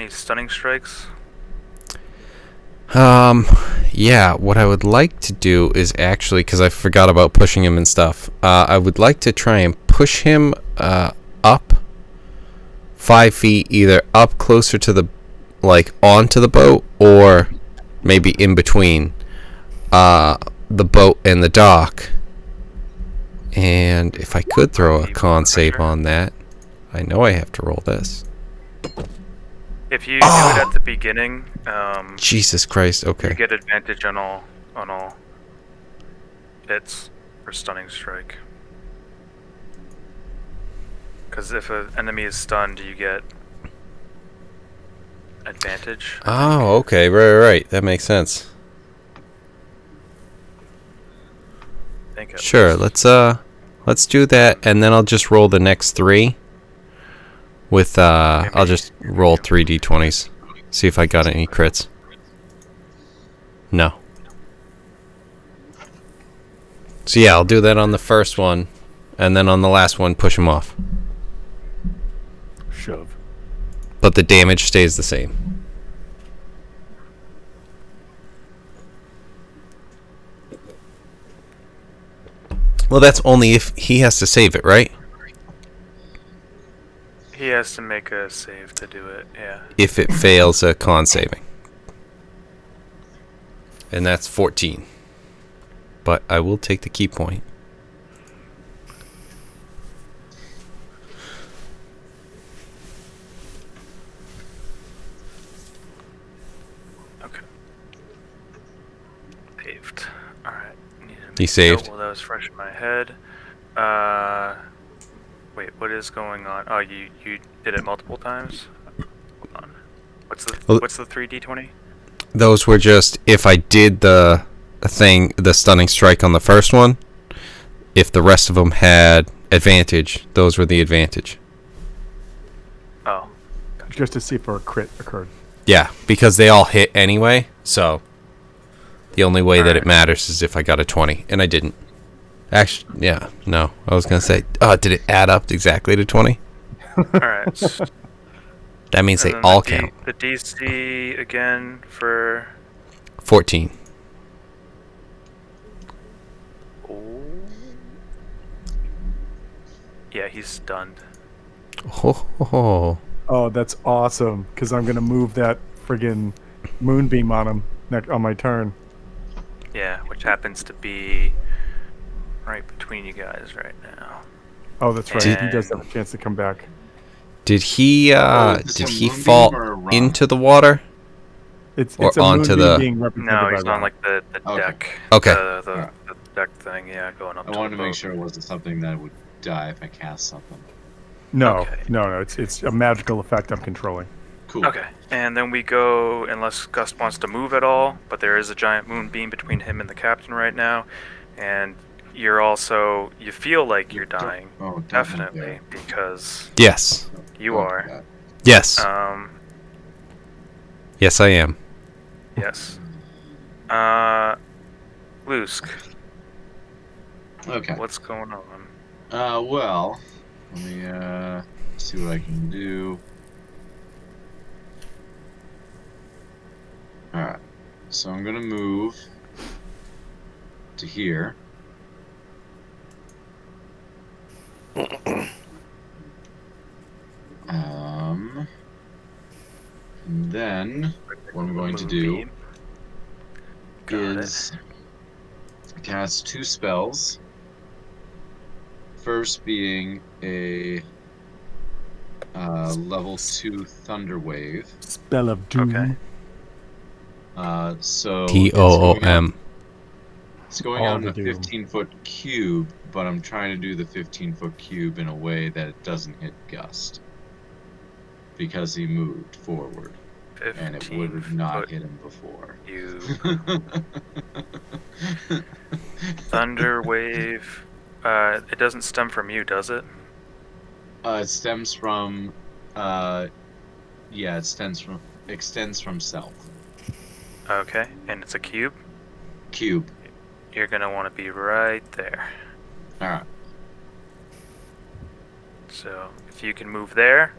stunning strikes? Yeah, what I would like to do is actually, because I forgot about pushing him and stuff, I would like to try and push him up 5 feet, either up closer to the, like, onto the boat, or maybe in between the boat and the dock. And if I could throw a con save on that, I know I have to roll this. If you do it at the beginning, Jesus Christ, you okay. get advantage on all hits for stunning strike. Because if an enemy is stunned, you get advantage. Oh, okay, right. That makes sense. I think at Sure, least. let's do that, and then I'll just roll the next 3. With I'll just roll 3 d20s, see if I got any crits. No. So yeah, I'll do that on the first one, and then on the last one, push him off. Shove. But the damage stays the same. Well, that's only if he has to save it, right? He has to make a save to do it, yeah. If it fails a con saving. And that's 14. But I will take the key point. Okay. Saved. Alright. He saved. Well, that was fresh in my head. Wait, what is going on? Oh, you did it multiple times? Hold on. What's the 3d20? Those were just if I did the thing, the stunning strike on the first one, if the rest of them had advantage, those were the advantage. Oh. Just to see if a crit occurred. Yeah, because they all hit anyway, so the only way that it Alright. matters is if I got a 20, and I didn't. Actually, yeah, no. I was going to say, did it add up exactly to 20? Alright. That means they And then all count. The DC again for... 14. Oh. Yeah, he's stunned. Oh. Oh, that's awesome. Because I'm going to move that friggin' moonbeam on him on my turn. Yeah, which happens to be right between you guys right now. Oh, that's right. He does And- have a chance to come back. Did he is this did a he moonbeam fall or a rock? into the water? It's Or a onto moonbeam the- being represented No, by he's on rock. like the Okay. deck. Okay. The deck thing, yeah, going up I to wanted the to make boat. sure it wasn't something that would die if I cast something. No, Okay. no. It's a magical effect I'm controlling. Cool. Okay, and then we go, unless Gus wants to move at all, but there is a giant moonbeam between him and the captain right now, and you're also, you feel like you're dying, Oh, don't definitely, move because Yes. you there. are. Yeah. Yes. Yes, I am. Yes. Lusk, Okay. what's going on? Well, let me see what I can do. Alright. So I'm gonna move to here. And then what I'm going to do Moonbeam. Got is cast 2 spells. First being a level 2 Thunder Wave. Spell of doom. Okay. So TOOM. it's going All out in to a do. 15-foot cube, but I'm trying to do the 15-foot cube in a way that it doesn't hit Gust. Because he moved forward, and it would have not 15 hit him before. You Thunder Wave. It doesn't stem from you, does it? It stems from, extends from self. Okay, and it's a cube. Cube. You're gonna want to be right there. All right. So if you can move there,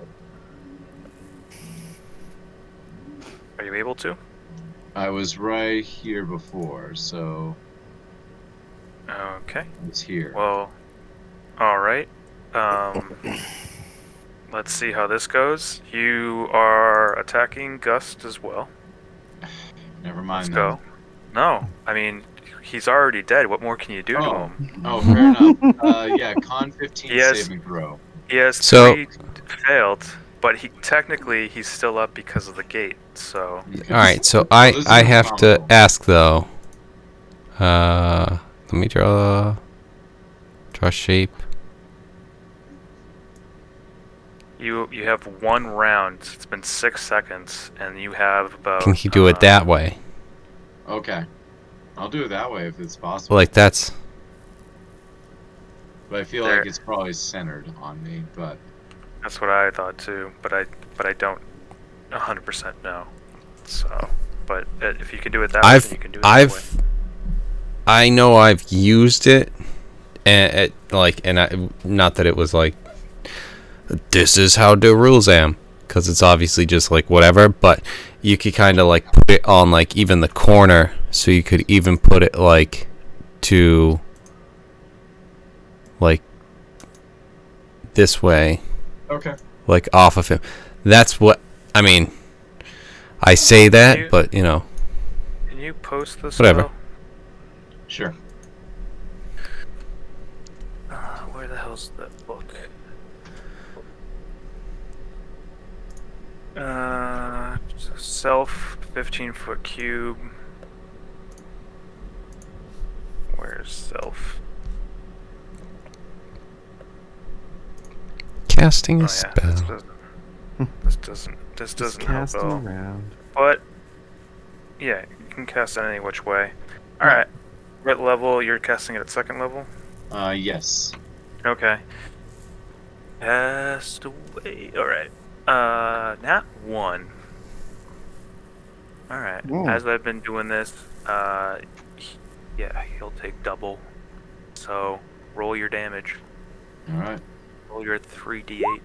are you able to? I was right here before, so Okay. it's here. Well, all right. Let's see how this goes. You are attacking Gust as well. Never mind. Let's go. No, I mean he's already dead. What more can you do to Oh. him? Oh, fair enough. Yeah, con 15 Yes. saving throw. He has So- 3 failed, but he's still up because of the gate. So Okay. All right, so Well, this is I have to phenomenal. ask though. Let me draw shape. you have 1 round. It's been 6 seconds, and you have about. Can he do it that way? Okay. I'll do it that way if it's possible. Like that's But I feel There. like it's probably centered on me, but That's what I thought too, but I don't 100% know. So, but if you can do it that way, then you can do it that way. I know I've used it, and not that it was like this is how the rules am, because it's obviously just like whatever. But you could kind of like put it on like even the corner, so you could even put it like to like this way, okay. like off of him. That's what I mean. I say that, You- but you know. Can you post this? Whatever. Sure. Where the hell's that book? Self 15-foot cube. Where's self? Casting a Oh yeah, spell. this Just doesn't help casting at all. around. But yeah, you can cast it any which way. All right. What level? You're casting it at 2nd level. Yes. Okay. Passed away. Alright. Nat 1. Alright. Ooh. As I've been doing this, yeah, he'll take double. So, roll your damage. All right. Roll your 3d8.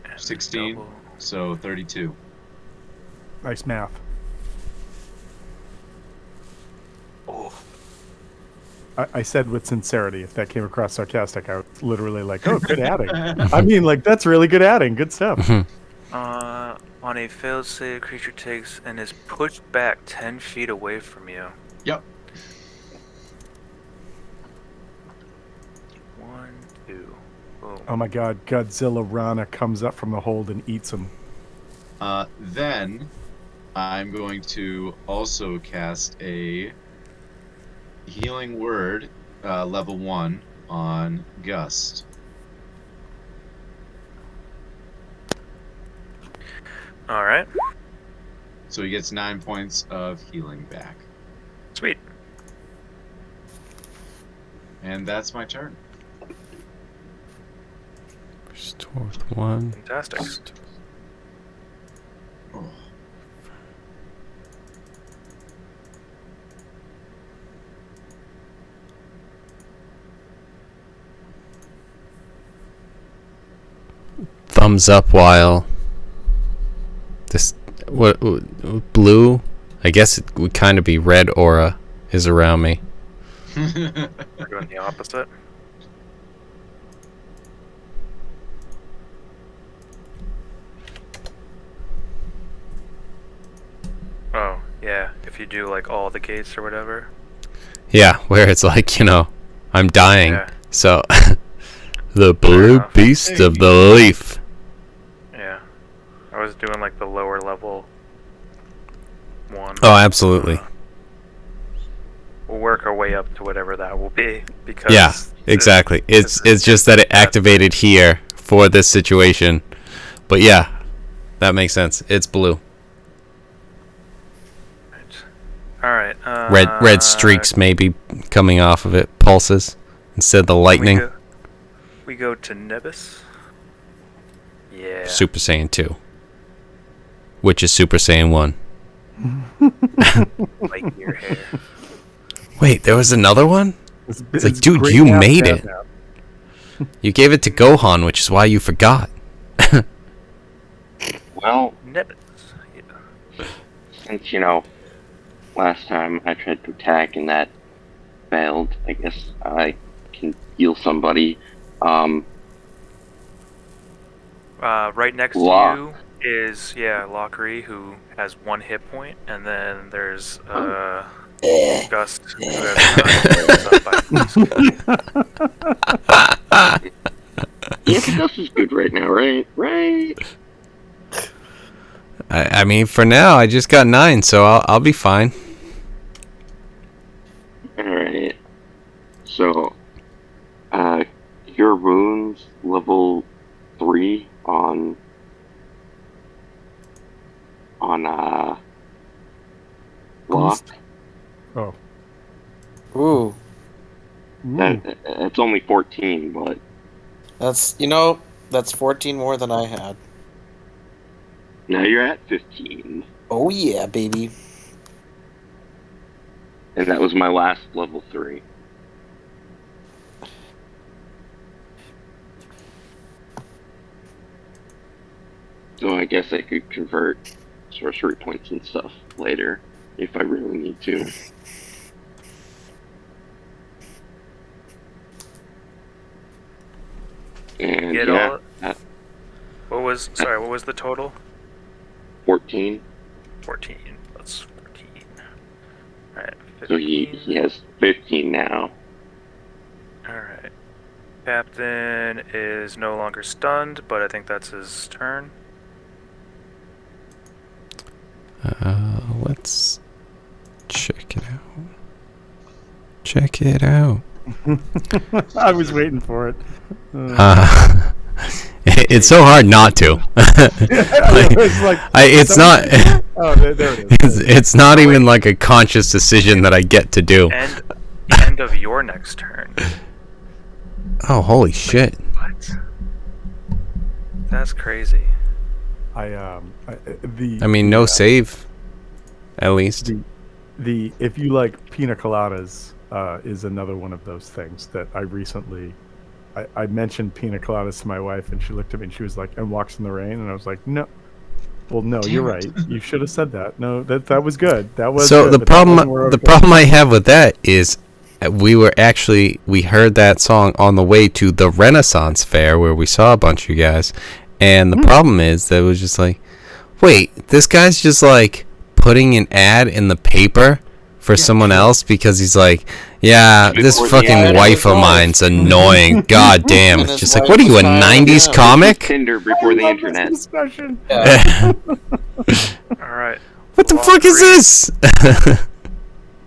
And 16. double. So 32. Nice math. Oh. I said with sincerity. If that came across sarcastic, I was literally like, "Oh, good adding." I mean, like that's really good adding. Good stuff. On a failed save, creature takes and is pushed back 10 feet away from you. Yep. 1, 2. Boom. Oh my God, Godzilla Rana comes up from the hold and eats him. Then I'm going to also cast a healing word, level 1 on Gust. Alright. So he gets 9 points of healing back. Sweet. And that's my turn. Restore with 1. Fantastic. Oh. Thumbs up while this what blue, I guess it would kind of be red aura is around me. We're doing the opposite. Oh, yeah. If you do like all the gates or whatever. Yeah, where it's like, I'm dying. Yeah. So the blue enough. beast of the leaf. Yeah. I was doing like the lower level one. Oh, absolutely. We'll work our way up to whatever that will be because Yeah, exactly. It's just that it activated here for this situation. But yeah, that makes sense. It's blue. Alright. Red streaks maybe coming off of it, pulses instead of the lightning. We go to Nebus. Yeah. Super Saiyan 2. Which is Super Saiyan 1. Like your hair. Wait, there was another one? It's like, dude, great you math, made bad it. math. You gave it to Gohan, which is why you forgot. Well, Nebus. Yeah. since, last time I tried to attack and that failed, I guess I can heal somebody. Right next Locke. to you is Lockery, who has 1 hit point, and then there's Gust, who has 9. Yeah, but Gus is good right now, right? Right? I mean, for now, I just got 9, so I'll be fine. Alright. So, your wounds level 3 on Locke. Oh. Ooh, It's only 14, but that's 14 more than I had. now you're at 15. Oh yeah, baby. And that was my last level 3. So I guess I could convert sorcery points and stuff later if I really need to. And Get yeah, all- What was the total? 14. 14. That's 14. Alright, 15. So he has 15 now. Alright. Captain is no longer stunned, but I think that's his turn. Let's check it out. Check it out. I was waiting for it. It's so hard not to. It's like, It's not. oh, there it is. It's not even like a conscious decision that I get to do. And end of your next turn. Oh, holy shit. What? That's crazy. I mean, no save, at least. If you like pina coladas, is another one of those things that I recently. I mentioned pina coladas to my wife, and she looked at me and she was like, "And walks in the rain," and I was like, "No." Well, no, you're right. You should have said that. No, that was good. That was So good, the but that problem, wasn't where I was the going. problem I have with that is, we heard that song on the way to the Renaissance Fair where we saw a bunch of you guys, and the problem is that it was just like, wait, this guy's just like putting an ad in the paper for someone else because he's like, yeah, this Before the fucking ad wife of was mine's annoying. God damn. And It's his just like, wife what are you, a was tired of 90s him. comic? Tinder before the I love this internet. discussion. All right. What the Well, fuck is three. this?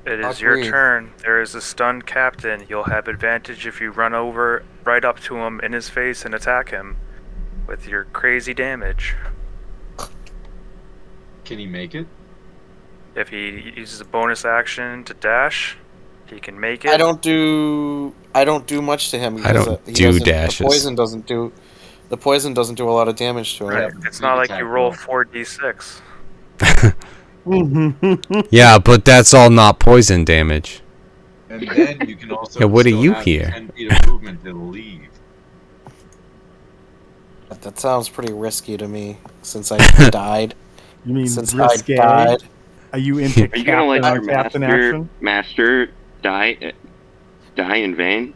It is your Agreed. turn. There is a stunned captain. You'll have advantage if you run over right up to him in his face and attack him with your crazy damage. Can he make it? If he uses a bonus action to dash, he can make it. I don't do much to him. I Because, don't he do doesn't- dashes. The poison doesn't do a lot of damage to him. Right. It's not like you attack roll roll. 4d6. Yeah, but that's all not poison damage. And then you can also. Yeah, what do still you have hear? 10 feet of movement to leave. That sounds pretty risky to me since I died. You mean Since risque? I died. Are you into Are you gonna let captain your on captain master action? master die in vain?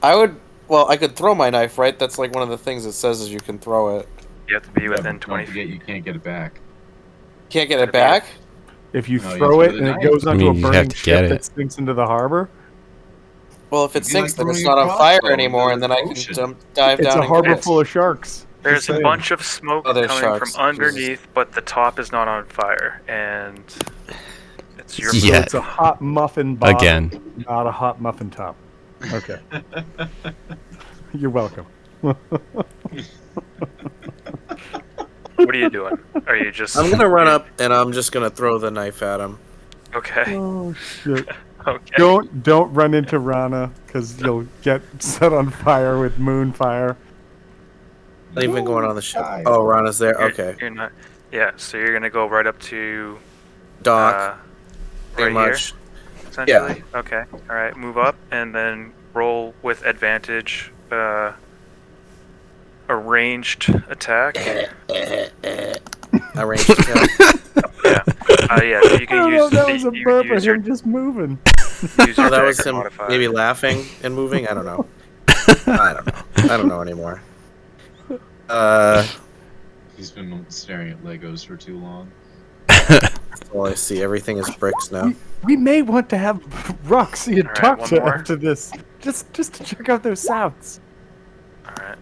I would. Well, I could throw my knife, right? That's like one of the things it says is you can throw it. You have to be Yeah, within but 20 don't forget feet. you can't get it back. Can't get it back. If you No, you throw throw it the and it knife. goes I onto mean, a you have burning to get ship it. that sinks into the harbor, Well, if it It'd be sinks, like then it's throwing not a on fire crossbow anymore, into and then the I can ocean. dive it's down. a and harbor get it. full of sharks. There's Just a saying. bunch of smoke Oh, there's coming sharks. from underneath, but the top is not on fire, and it's your Yeah. So it's a hot muffin bottom, Again. not a hot muffin top. Okay. You're welcome. What are you doing? Are you just? I'm gonna run up and I'm just gonna throw the knife at him. Okay. Oh shit! Okay. Don't run into Rana because you'll get set on fire with moon fire. Not even going on the ship. Oh, Rana's there. You're- Okay. You're not. Yeah. So you're gonna go right up to. Dock. Pretty right much. here, essentially. Okay. All right. Move up and then roll with advantage. A ranged attack. Arranged attack. Yeah. Yeah. So you I can don't know use. if that was a you burp or use your, him just moving. use your Oh, that was dagger him modifier. maybe laughing and moving. I don't know. I don't know. I don't know anymore. He's been staring at Legos for too long. Well, I see. Everything is bricks now. We may want to have Roxy and All right, talk one to more. after this, just to check out those sounds. All right.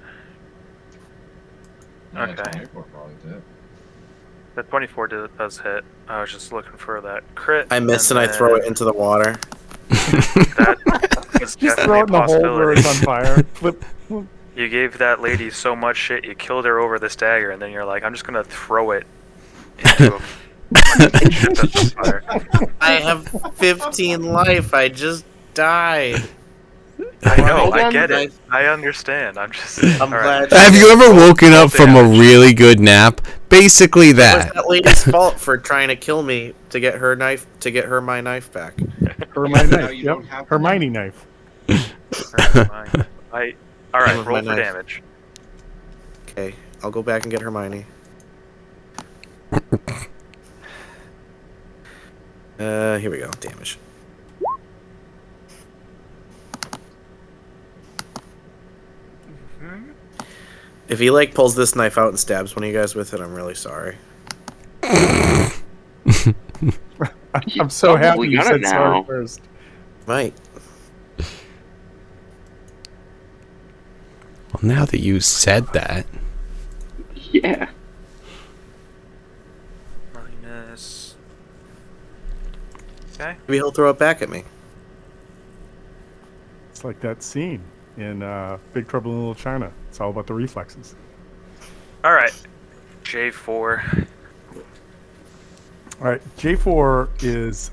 No, Okay. 24 probably did. The 24 does hit. I was just looking for that crit. I miss and I throw it into the water. That is Just throw definitely it in a the hole where possibility. it's on fire. Flip. You gave that lady so much shit, you killed her over this dagger, and then you're like, I'm just gonna throw it into a fucking ship that's on fire. I have 15 life. I just died. I know, Hold I on, get I- it. I understand. I'm just saying. I'm Alright. glad- Have you ever woken up from a damage. really good nap? Basically It was that. that lady's fault for trying to kill me to get her knife to get her my knife back. Hermione Now knife. you Yep. don't have to Hermione knife. Alright, with roll my for knife. damage. Okay, I'll go back and get Hermione. Here we go. Damage. If he like pulls this knife out and stabs one of you guys with it, I'm really sorry. I'm so happy probably you got said it sorry now. first. Might. Well, now that you said that, Yeah. Minus. Okay. Maybe he'll throw it back at me. It's like that scene in Big Trouble in Little China. It's all about the reflexes. Alright. J4. All right, J4 is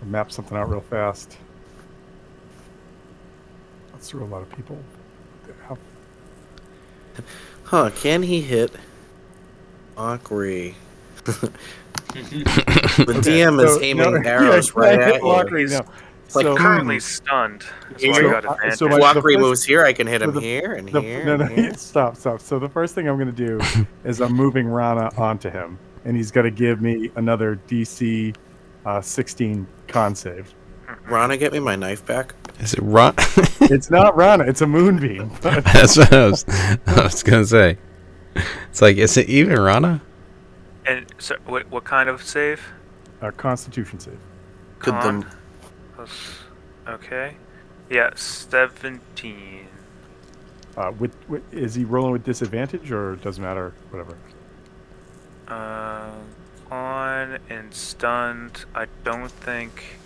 I'll map something out real fast. That's through a lot of people. Huh, can he hit Mockery? The DM is aiming arrows right at you. Mockery, no. Like, So, Currently stunned. That's why I So- got advantage. so If my- Mockery the first- moves here, I can hit him the- here and the- here. no, and no, here. stop. So the first thing I'm going to do is I'm moving Rana onto him, and he's going to give me another DC 16 con save. Rana, get me my knife back. Is it Ron? It's not Rana, it's a moonbeam. That's what I was gonna say. It's like, is it even Rana? And so, what kind of save? Constitution save. Could Con? the Plus- Okay. Yeah, 17. With is he rolling with disadvantage or it doesn't matter? Whatever. On and stunned. I don't think.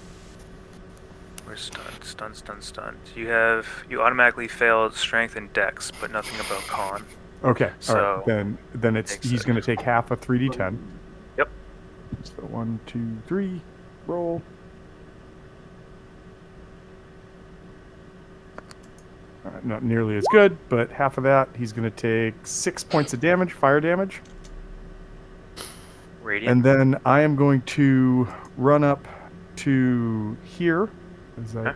We're stunned. You automatically failed strength and dex, but nothing about con. Okay. So, all right. Then it's makes he's sense. going to take half a 3d10. Yep. So 1, 2, 3, roll. Not nearly as good, but half of that, he's going to take 6 points of damage, fire damage. Radiant. And then I am going to run up to here. As I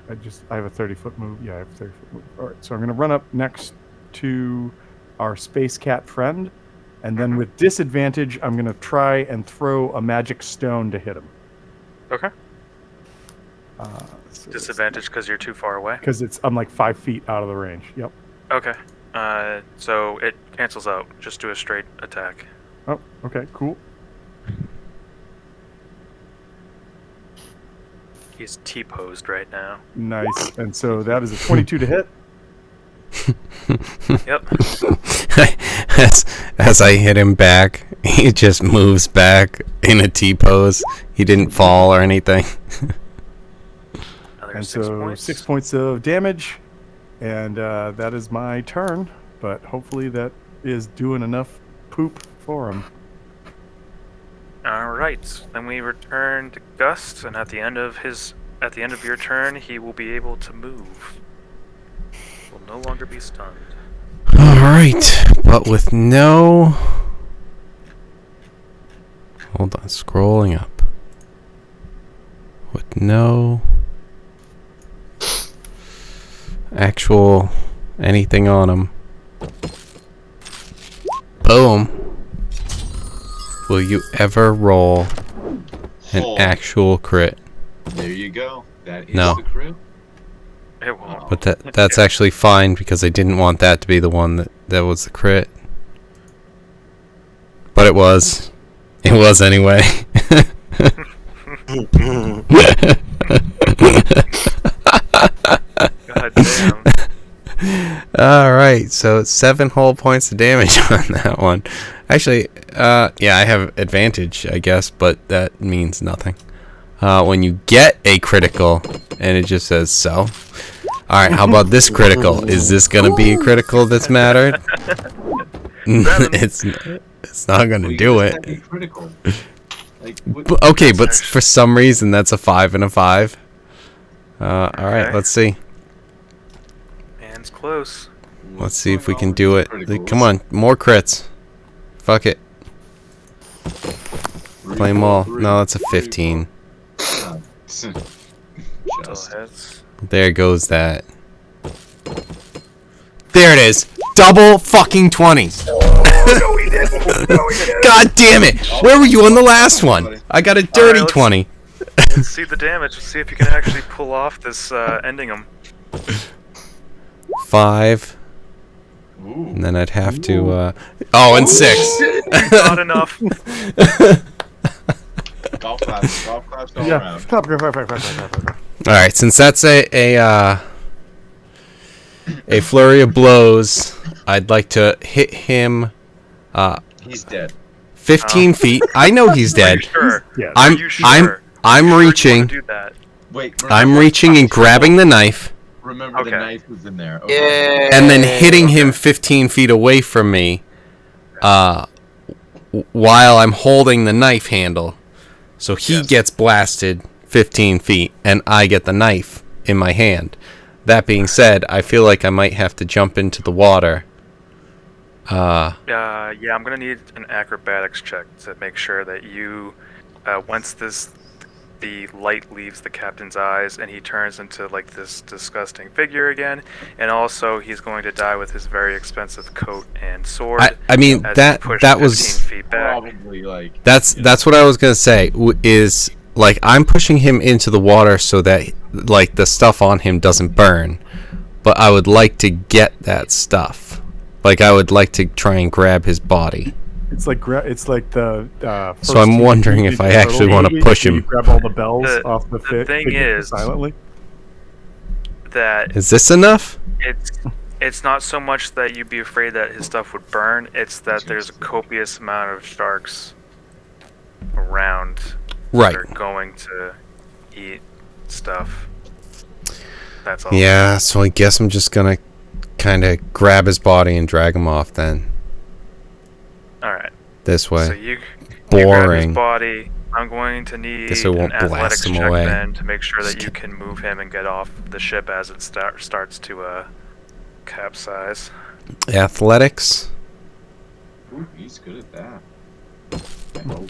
have a 30-foot move. Yeah, I have a 30-foot move. All right, so I'm going to run up next to our space cat friend. And then with disadvantage, I'm going to try and throw a magic stone to hit him. Okay. So Disadvantage because you're too far away. Because I'm like 5 feet out of the range. Yep. Okay. So it cancels out. Just do a straight attack. Oh, okay, cool. He's T-posed right now. Nice. And so that is a 22 to hit. Yep. as I hit him back, he just moves back in a T pose. He didn't fall or anything. Another And 6 so points. 6 points of damage. And that is my turn. But hopefully that is doing enough poop for him. All right. Then we return to Gust, and at the end of your turn, he will be able to move. Will no longer be stunned. Alright, but with no... Hold on, scrolling up. With no... actual anything on him. Boom. Will you ever roll an Oh, actual crit? There you go. That is No. the crit. It won't. But that's actually fine because I didn't want that to be the one that was the crit. But it was. It was anyway. God damn. Alright, so it's 7 whole points of damage on that one. Actually, yeah, I have advantage, I guess, but that means nothing. When you get a critical, and it just says so. Alright, how about this critical? Is this gonna be a critical that's mattered? it's not gonna Well, you do just it. gotta be critical. Like, what, Okay, but for some reason that's a 5 and a 5. Alright, Okay. let's see. Man's close. Let's see if we going can on do with it. the criticals? Come on, more crits. Fuck it. Play them all. No, that's a 15. Still Just. hits. There goes that. There it is. Double fucking 20s. God damn it. Where were you on the last one? I got a dirty let's- 20. Let's see the damage. Let's see if you can actually pull off this ending him. 5. Ooh. And then I'd have to, oh, and 6. Not enough. Golf claps all Yeah. around. Alright, since that's a flurry of blows, I'd like to hit him He's dead. 15 feet. I know he's Are you dead. sure? Yeah. Are I'm you sure? I'm Sure I'm you wanna reaching. do that? Wait. I'm reaching and grabbing the knife Remember Okay. the knife was in there. Okay. and then hitting him 15 feet away from me while I'm holding the knife handle. So he Yes. gets blasted 15 feet, and I get the knife in my hand. That being said, I feel like I might have to jump into the water. Yeah, I'm gonna need an acrobatics check to make sure that you, once the light leaves the captain's eyes and he turns into like this disgusting figure again, and also he's going to die with his very expensive coat and sword. I mean, as that he pushed that 15 was feet back. Probably like that's what I was gonna say. Is like I'm pushing him into the water so that like the stuff on him doesn't burn, but I would like to get that stuff. Like I would like to try and grab his body. It's like the. So I'm wondering if I actually want to push him. Grab all the bells The- off the the thing figure is- silently. That Is this enough? it's not so much that you'd be afraid that his stuff would burn, it's that there's a copious amount of sharks around Right. that are going to eat stuff. That's all. Yeah. So I guess I'm just gonna kind of grab his body and drag him off then. Alright. This way. So you grab his Boring. body. I'm going to need Guess it won't an blast athletics him check away. then to make sure that you can move him and get off the ship as it starts to capsize. Athletics. Ooh, he's good at that.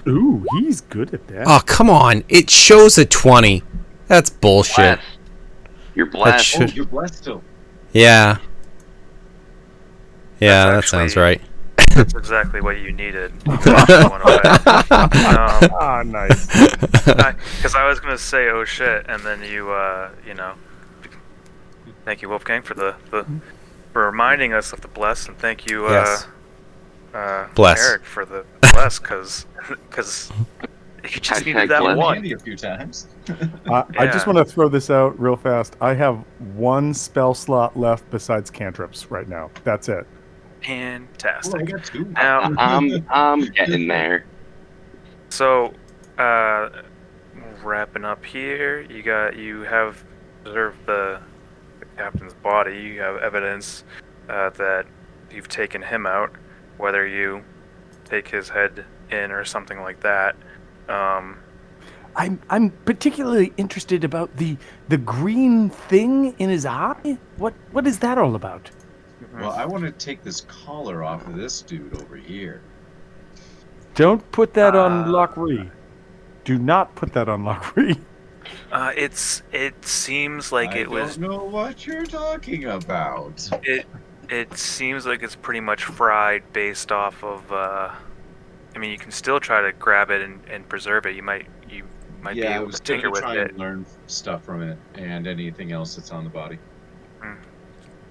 Ooh, he's good at that. Oh, come on. It shows a 20. That's bullshit. Blast. You're That blessed. should- Oh, you're blessed still. Yeah. Yeah, that That's sounds actually- right. That's exactly what you needed. You pushed one away. Ah, nice. Because I was gonna say, oh shit, and then you know, thank you, Wolfgang, for for reminding us of the bless, and thank you, Yes. Bless. Eric, for the bless, because you just needed that bless. one. Handy a few times. I just Yeah. want to throw this out real fast. I have one spell slot left besides cantrips right now. That's it. Oh, I Fantastic. got two. Now, I'm getting there. so, wrapping up here, you have observed the captain's body. You have evidence that you've taken him out, whether you take his head in or something like that. I'm particularly interested about the green thing in his eye. What is that all about? Well, I want to take this collar off of this dude over here. Don't put that on Uh, Lockree. Do not put that on Lockree. It seems like I it was. don't know what you're talking about. It seems like it's pretty much fried based off of. I mean, you can still try to grab it and preserve it. You might be Yeah, I able was to tinker gonna with try it. and learn stuff from it and anything else that's on the body.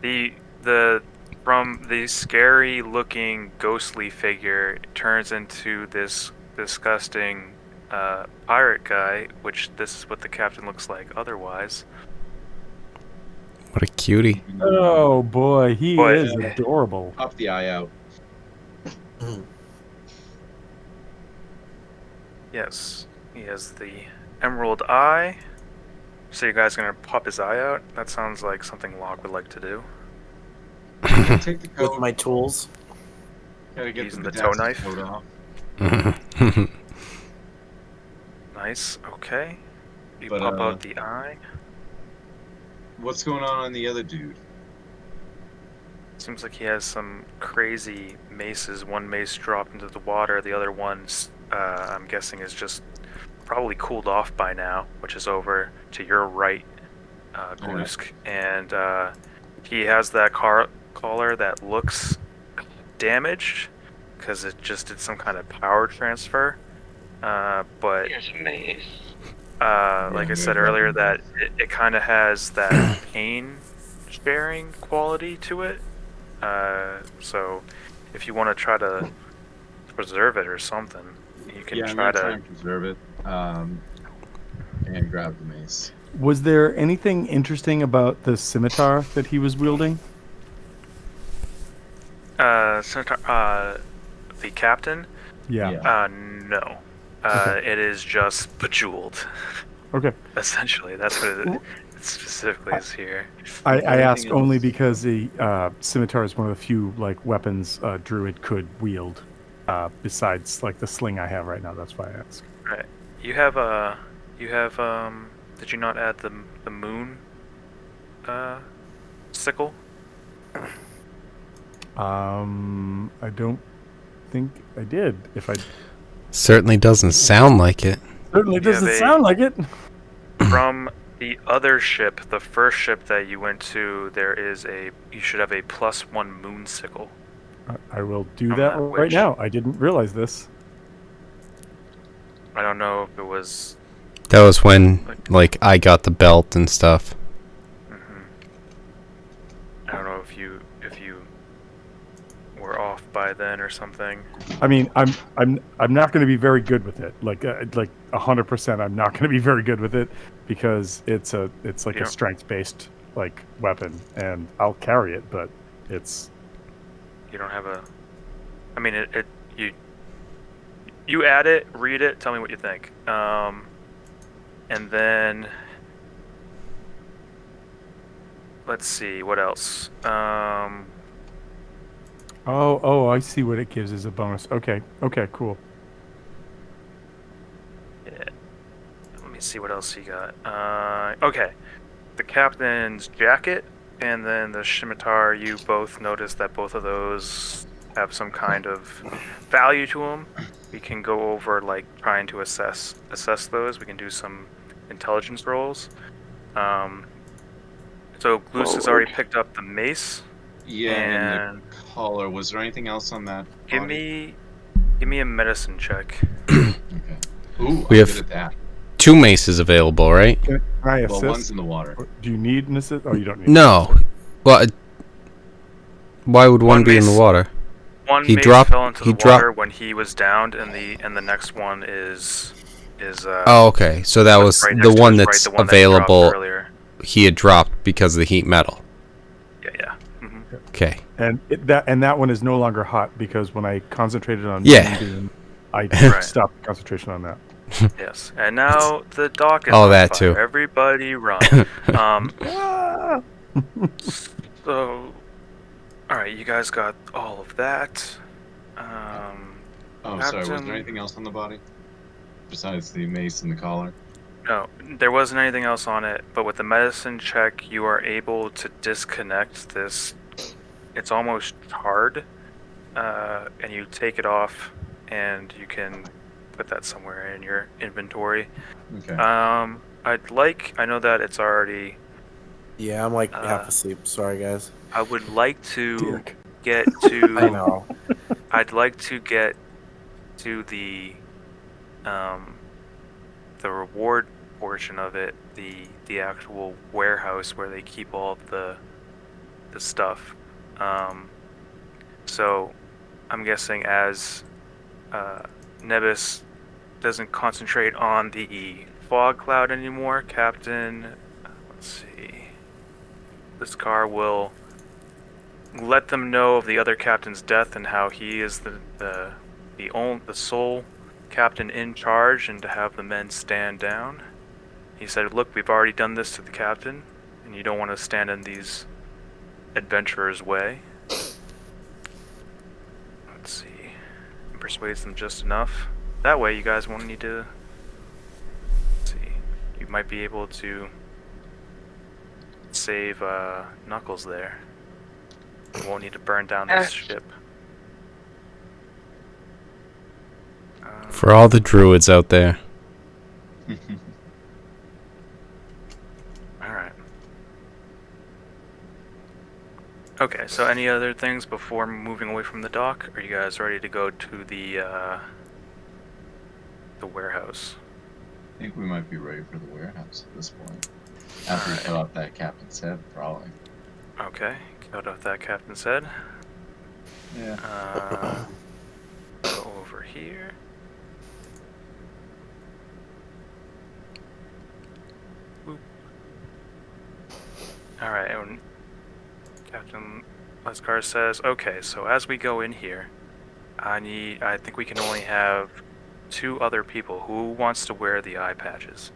The from the scary looking ghostly figure it turns into this disgusting pirate guy, which this is what the captain looks like otherwise. What a cutie. Oh boy, he Boy, is yeah. adorable. Pop the eye out. Yes, he has the emerald eye. So you guys gonna pop his eye out? That sounds like something Locke would like to do. Take the With coat. my tools. Gotta get using the the toe bedazzled knife. coat off. Nice. Okay. You But, pop out the eye. What's going on the other dude? Seems like he has some crazy maces. One mace dropped into the water. The other one's, I'm guessing, is just probably cooled off by now, which is over to your right, Glusk. And he has that collar that looks damaged because it just did some kind of power transfer. But Here's a maze. like I said earlier, that it kind of has that pain sparing quality to it. So if you want to try to preserve it or something, you can Yeah, I'm try gonna try to. and preserve it. And grab the mace. Was there anything interesting about the scimitar that he was wielding? The captain? Yeah. Yeah. No. It is just bejeweled. Okay. Essentially, that's what it specifically is here. I Anything ask only else? because the scimitar is one of the few weapons a druid could wield, besides the sling I have right now. That's why I ask. Right. You have You have did you not add the moon sickle? I don't think I did. If I Certainly doesn't sound like it. certainly You have doesn't a- sound like it. From the other ship, the first ship that you went to, you should have a +1 moon sickle. I will do From that that right witch. now. I didn't realize this. I don't know if it was. That was when, like, I got the belt and stuff. I don't know if you were off by then or something. I mean, I'm not going to be very good with it. Like 100%, I'm not going to be very good with it because it's like You a don't- strength based like weapon, and I'll carry it, but it's You don't have a. I mean, you add it, read it, tell me what you think. And then let's see what else. oh, I see what it gives as a bonus. Okay, cool. Yeah. Let me see what else you got. Okay, the captain's jacket and then the scimitar. You both notice that both of those have some kind of value to them. We can go over like trying to assess those. We can do some intelligence rolls. So Gloos has already picked up the mace. Yeah, and the collar. Was there anything else on that? Give body? me a medicine check. Okay. Ooh, We I'm have- good at that. 2 maces available, right? Can I Well, assist? one's in the water. Or do you need an assist? Oh, you don't need. No. Well, why would one One be in the mace- water? One He mace dropped- fell into he the dropped- water when he was downed, and the next one is Oh, okay. So that was right the next to one his right, that's the one that he dropped available. earlier. He had dropped because of the heat metal. Yeah. Hmm. Okay. And that one is no longer hot because when I concentrated on Yeah. Moonbeam, I Right. stopped concentration on that. Yes. And now the dock is Oh, on that fire. too. Everybody run. Ah! So, all right, you guys got all of that. Oh, sorry. Was Captain- there anything else on the body besides the mace and the collar? No, there wasn't anything else on it, but with the medicine check, you are able to disconnect this. It's almost hard, and you take it off, and you can put that somewhere in your inventory. Okay. I know that it's already. Yeah, I'm like Uh, half asleep. Sorry, guys. I would like to Dick. get to. I know. I'd like to get to the reward portion of it, the actual warehouse where they keep all of the stuff. So I'm guessing as Nebus doesn't concentrate on the fog cloud anymore, Captain, let's see, this car will let them know of the other captain's death and how he is the sole captain in charge, and to have the men stand down. He said, "Look, we've already done this to the captain, and you don't want to stand in these adventurers' way." Let's see. Persuades them just enough. That way, you guys won't need to. Let's see. You might be able to save Knuckles there. You won't need to burn down this ship. For all the druids out there. Alright. Okay, so any other things before moving away from the dock? Are you guys ready to go to the warehouse? I think we might be ready for the warehouse at this point. After we fill out that captain's head, probably. Okay, got off that captain said. Yeah. Go over here. Boop. Alright, and Captain Leskar says, okay, so as we go in here, I think we can only have 2 other people. Who wants to wear the eye patches?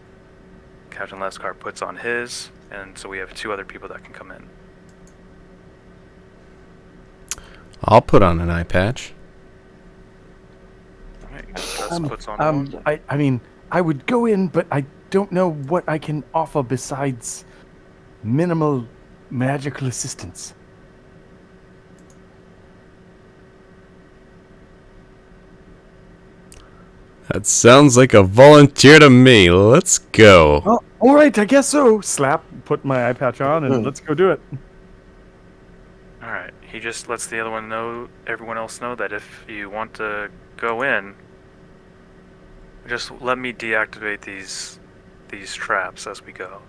Captain Leskar puts on his, and so we have 2 other people that can come in. I'll put on an eye patch. Alright, Gus puts on one. I mean, I would go in, but don't know what I can offer besides minimal magical assistance. That sounds like a volunteer to me. Let's go. Oh, all right, I guess so. Slap, put my eye patch on, and let's go do it. All right. He just lets the other one know, everyone else know that if you want to go in, just let me deactivate these traps as we go.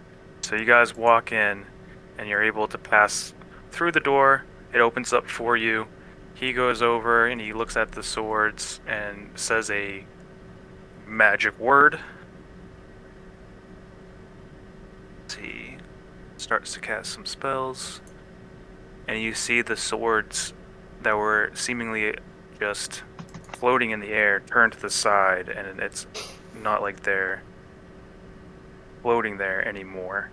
So you guys walk in, and you're able to pass through the door. It opens up for you. He goes over and he looks at the swords and says a magic word. He starts to cast some spells, and you see the swords that were seemingly just floating in the air turn to the side, and it's not like they're floating there anymore.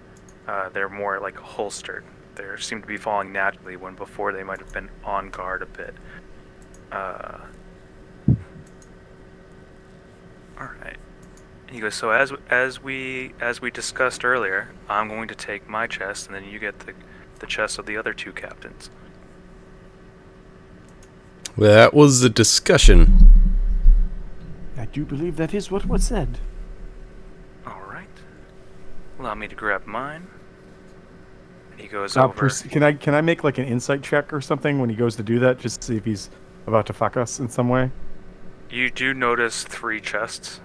They're more like holstered. They seem to be falling naturally when before they might have been on guard a bit. All right. He goes, so as we discussed earlier, I'm going to take my chest, and then you get the chest of the other two captains. Well, that was the discussion. I do believe that is what was said. All right. Allow me to grab mine. And he goes Uh, over. Can I make like an insight check or something when he goes to do that, just to see if he's about to fuck us in some way? You do notice 3 chests.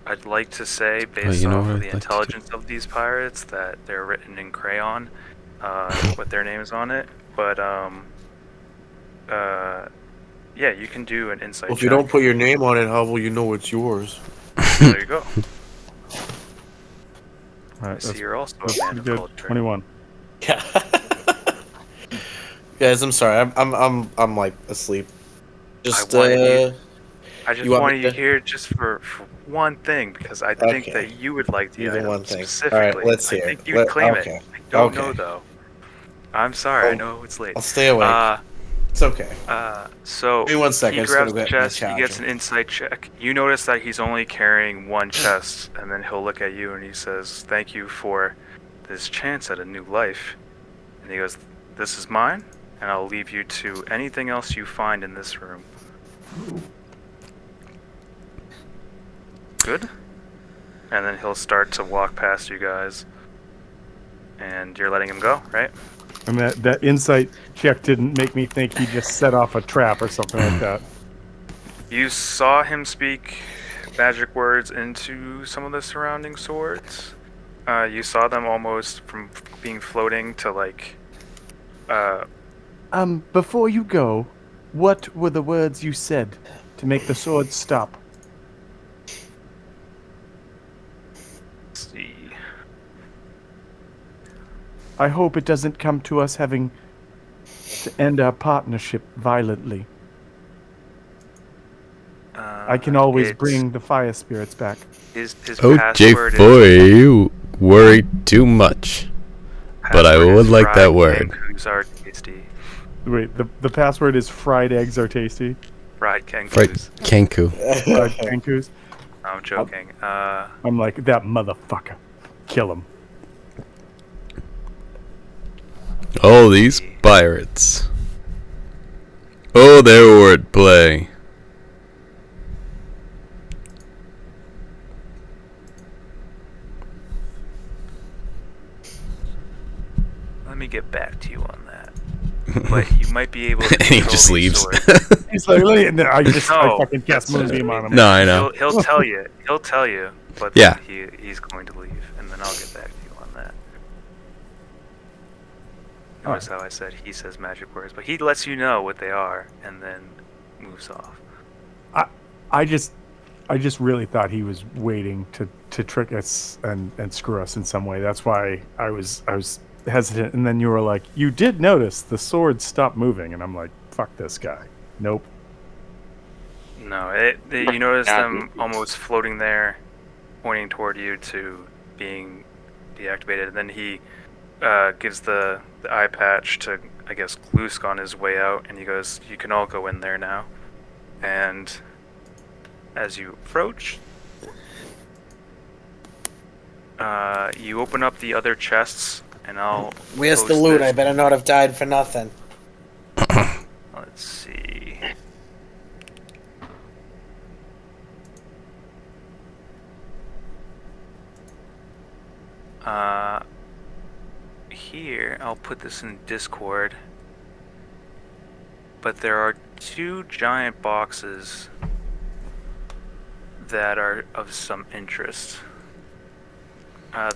I'd like to say, based you know off what of I'd the like to intelligence of these pirates, that they're written in crayon, with their names on it. But yeah, you can do an insight Well, if check. you don't put your name on it, how will you know it's yours? There you go. All I right, see you're also a that's man pretty of good. culture. 21. Yeah. Guys, I'm sorry. I'm like asleep. Just I just you want wanted me you to- here just for one thing, because I think Okay. that you would like the Even item one thing. All specifically. right, let's I hear. think you'd claim it. I don't know Okay. though. I'm sorry. I I'll- know it's late. I'll stay awake. It's okay. So Give me 1 second. he I just gotta grabs the get my chest. He gets charger. an insight check. You notice that he's only carrying one chest, and then he'll look at you and he says, "Thank you for this chance at a new life." And he goes, "This is mine, and I'll leave you to anything else you find in this room." Good. And then he'll start to walk past you guys, and you're letting him go, right? And that insight check didn't make me think he just set off a trap or something like that. You saw him speak magic words into some of the surrounding swords. You saw them almost from being floating to like. Before you go, what were the words you said to make the sword stop? Let's see. I hope it doesn't come to us having to end our partnership violently. I can always bring the fire spirits back. His OJ password boy, you worry too much. But I would like that word. Kenkus are tasty. Wait, the password is fried eggs are tasty. Fried kenkus. Right, Kenku. Fried kenkus. I'm joking. I'm like, that motherfucker. Kill him. Oh, these pirates. Oh, their wordplay. Let me get back to you on that. But you might be able to. And he control just these leaves. swords. He's like, no, I No, fucking cast Moonbeam on him. No, I know. He'll tell you. He'll tell you. But Yeah. he's going to leave, and then I'll get back to you on that. Notice how I said he says magic words, but he lets you know what they are, and then moves off. I just really thought he was waiting to trick us and screw us in some way. That's why I was hesitant. And then you were like, you did notice the sword stopped moving, and I'm like, fuck this guy. Nope. No, you notice them almost floating there, pointing toward you to being deactivated, and then he gives the eye patch to, I guess, Glusk on his way out, and he goes, "You can all go in there now." And as you approach, You open up the other chests, and I'll. Where's the post loot? this- I better not have died for nothing. Let's see. Here, I'll put this in Discord. But there are 2 giant boxes that are of some interest.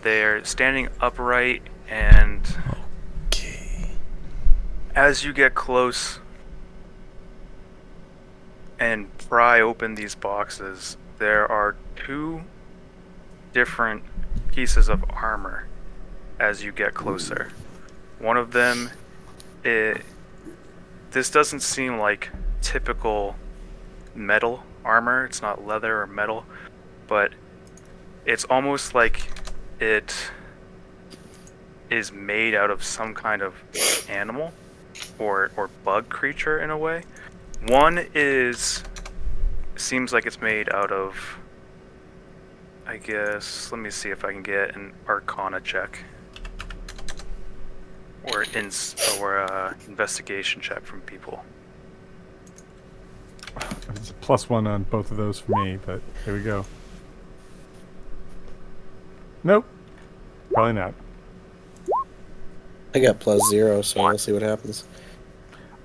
They are standing upright, and as you get close and pry open these boxes, there are 2 different pieces of armor as you get closer. One of them, this doesn't seem like typical metal armor. It's not leather or metal, but it's almost like it is made out of some kind of animal or bug creature in a way. One seems like it's made out of, I guess, let me see if I can get an Arcana check. Or investigation check from people. It's a +1 on both of those for me, but here we go. Nope. Probably not. I got +0, so we'll see what happens.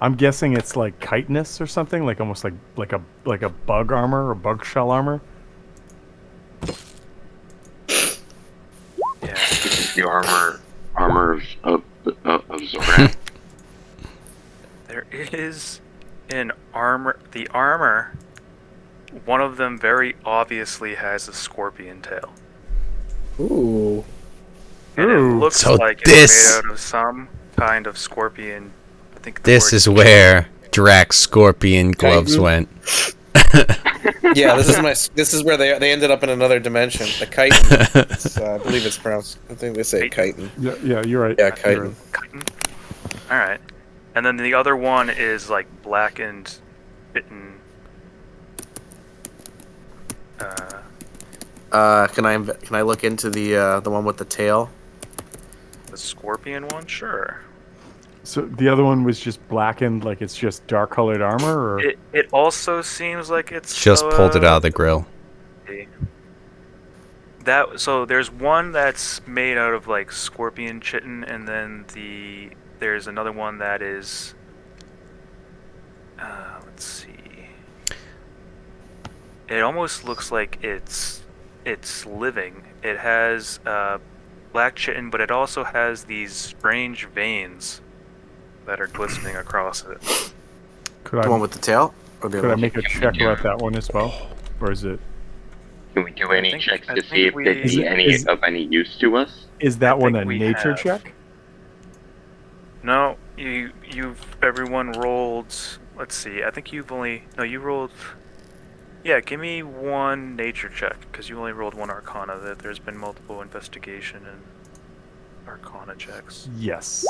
I'm guessing it's like chitinous or something, like almost like a bug armor or bug shell armor. Yeah. The armor of Zoran. There is an armor. The armor, one of them very obviously has a scorpion tail. Ooh. And Ooh. it looks So like this- it's made out of some kind of scorpion. I think the This word- is where Drax Scorpion gloves Chitin. went. Yeah, this is where they ended up in another dimension. The chitin. I believe it's pronounced. I think they say chitin. Yeah, you're right. Yeah, chitin. Alright. And then the other one is like blackened, bitten. Can I look into the one with the tail? The scorpion one? Sure. So the other one was just blackened, like it's just dark colored armor, or It also seems like it's Just pulled it out of the grill. So there's one that's made out of like scorpion chitin, and then there's another one that is let's see. It almost looks like it's living. It has black chitin, but it also has these strange veins that are glistening across it. could The one with the tail? Or the could other I one? make a check about that one as well, or is it Can we do any think- checks I to think see if we- they'd be Is- of any use to us? is that one a think we nature have. check? No, everyone rolled. Let's see. I think you rolled. Yeah, give me one nature check because you only rolled one Arcana. That there's been multiple investigation and Arcana checks. Yes.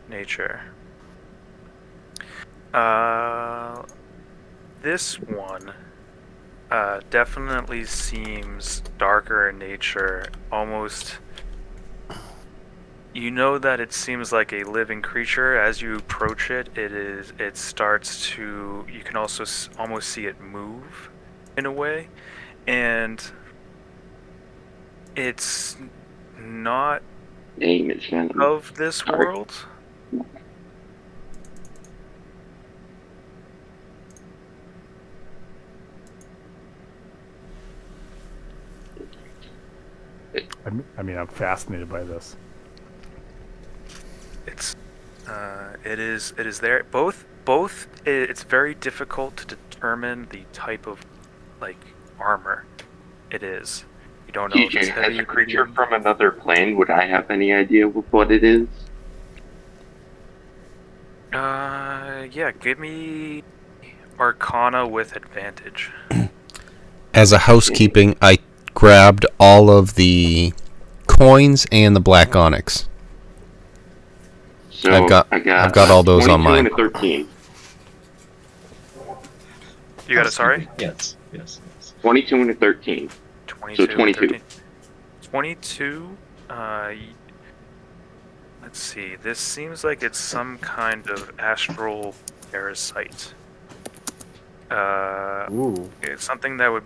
Nature. This one definitely seems darker in nature. Almost. You know that it seems like a living creature. As you approach it, it starts to. You can also almost see it move, in a way, and it's not Name is Venom. of this Sorry. world. I mean, I'm fascinated by this. It is there. It's very difficult to determine the type of like armor it is. You don't know if it's TJ, heavy as a or creature medium. from another plane, would I have any idea what it is? Yeah, give me Arcana with advantage. As a housekeeping, I grabbed all of the coins and the black onyx. So I've got all those on 22 mine. and a 13. You got it, sorry? Yes. 22 and a 13. 22. 22. 22. Let's see. This seems like it's some kind of astral parasite. Ooh. It's something that would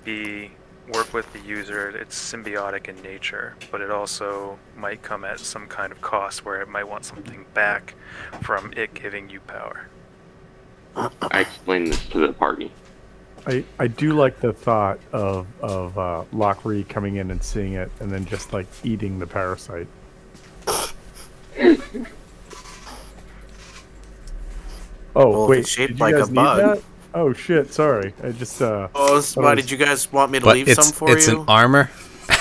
work with the user. It's symbiotic in nature, but it also might come at some kind of cost where it might want something back from it giving you power. I explained this to the party. I do like the thought of Lockery coming in and seeing it and then just like eating the parasite. Oh Well, if wait, it's shaped did you like guys a need bug. that? Oh shit, sorry. I just Oh, that why was- did you guys want me to But leave some for it's you? an armor.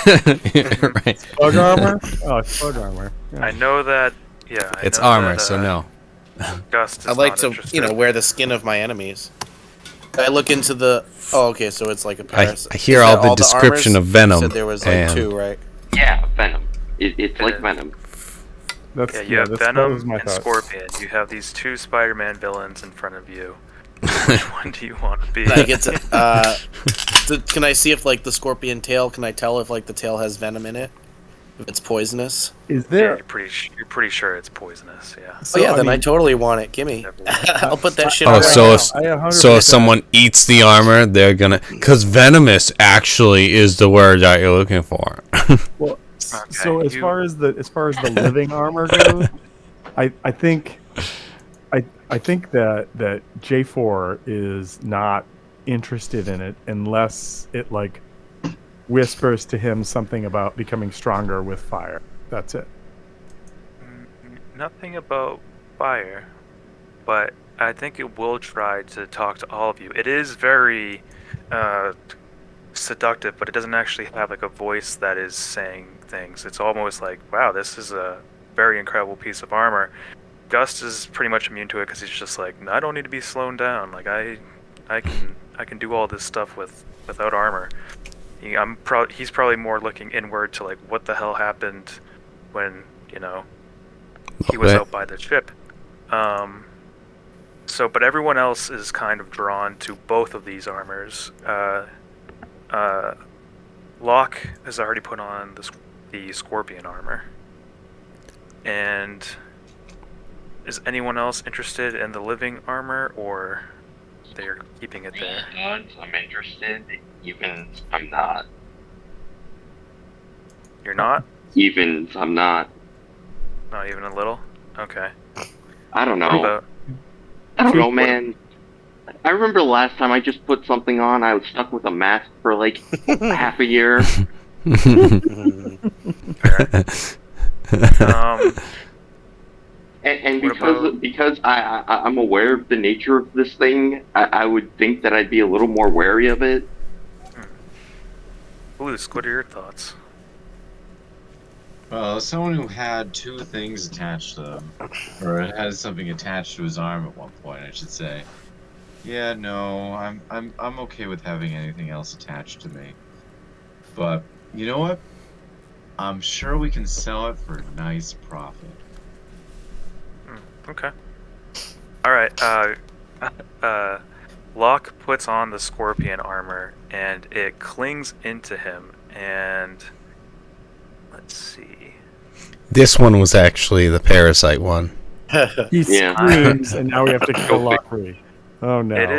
Right. bug armor? Oh, it's bug armor. Yeah. I know that. Yeah. I It's know armor, that, so no. Gust is I like not to, interested. wear the skin of my enemies. I look into the. Oh, okay, so it's like a parasite. I hear Is all that the description armors? of Venom, You said there was like and- 2, right? Yeah, Venom. It's like Yeah. Venom. That's Yeah, you have that Venom was my and thought. Scorpion. You have these 2 Spider-Man villains in front of you. Which one do you want to be? Can I get to? Can I see if like the scorpion tail? Can I tell if like the tail has venom in it? If it's poisonous? Is Yeah, there? you're pretty sure it's poisonous. Yeah. So, Oh yeah, then I mean, totally want it. Gimme. I'll put that shit Oh, on so right if- now. I 100% So if someone eats the armor, they're gonna. Because venomous actually is the word that you're looking for. Well, Okay, so as you- far as the living armor goes, I think that J4 is not interested in it unless it like whispers to him something about becoming stronger with fire. That's it. Nothing about fire, but I think it will try to talk to all of you. It is very seductive, but it doesn't actually have like a voice that is saying things. It's almost like, wow, this is a very incredible piece of armor. Gust is pretty much immune to it because he's just like, no, I don't need to be slowed down. Like I can do all this stuff without armor. He's probably more looking inward to like what the hell happened when he was Okay. out by the ship. But everyone else is kind of drawn to both of these armors. Locke has already put on the Scorpion armor. And is anyone else interested in the living armor, or they're keeping it there? I'm interested. Even I'm not. You're not? Even I'm not. Not even a little? Okay. I don't What know. about I don't know, man. I remember last time I just put something on, I was stuck with a mask for like half a year. And What about- because I'm aware of the nature of this thing, I would think that I'd be a little more wary of it. Luce, what are your thoughts? Well, as someone who had 2 things attached to them, or had something attached to his arm at one point, I should say. Yeah, no, I'm okay with having anything else attached to me. But you know what? I'm sure we can sell it for a nice profit. Okay. Alright, Locke puts on the Scorpion armor, and it clings into him, and... Let's see... This one was actually the parasite one. He Yeah. screams, and now we have to kill Lockery. Oh no! It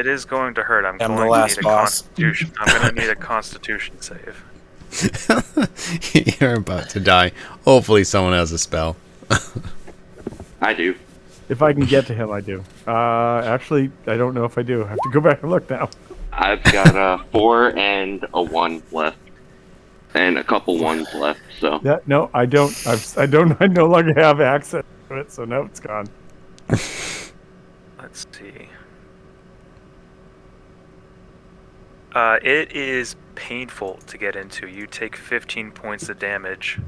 is going to hurt. I'm the going to last need a boss. constitution. I'm going to need a constitution save. You're about to die. Hopefully someone has a spell. I do. If I can get to him, I do. Actually, I don't know if I do. I have to go back and look now. I've got a 4 and a 1 left, and a couple 1s left. So Yeah, no, I don't. I no longer have access to it, so no, it's gone. Let's see. It is painful to get into. You take 15 points of damage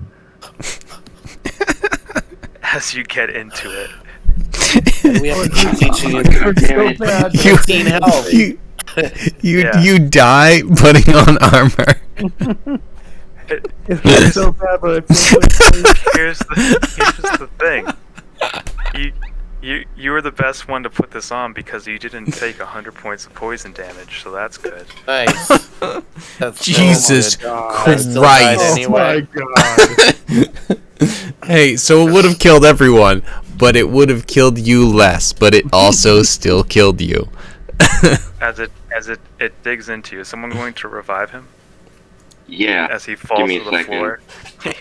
as you get into it. We have to keep teaching you damn it. bad. 15 health. Yeah. You die putting on armor. It hurts so bad, but I feel like Here's the thing. You were the best one to put this on because you didn't take 100 points of poison damage, so that's good. Nice. That's Jesus I still died Christ. anyway. Oh my god. Hey, so it would have killed everyone, but it would have killed you less, but it also still killed you. As it digs into you, is someone going to revive him Yeah. as he Give falls me to a the second. floor?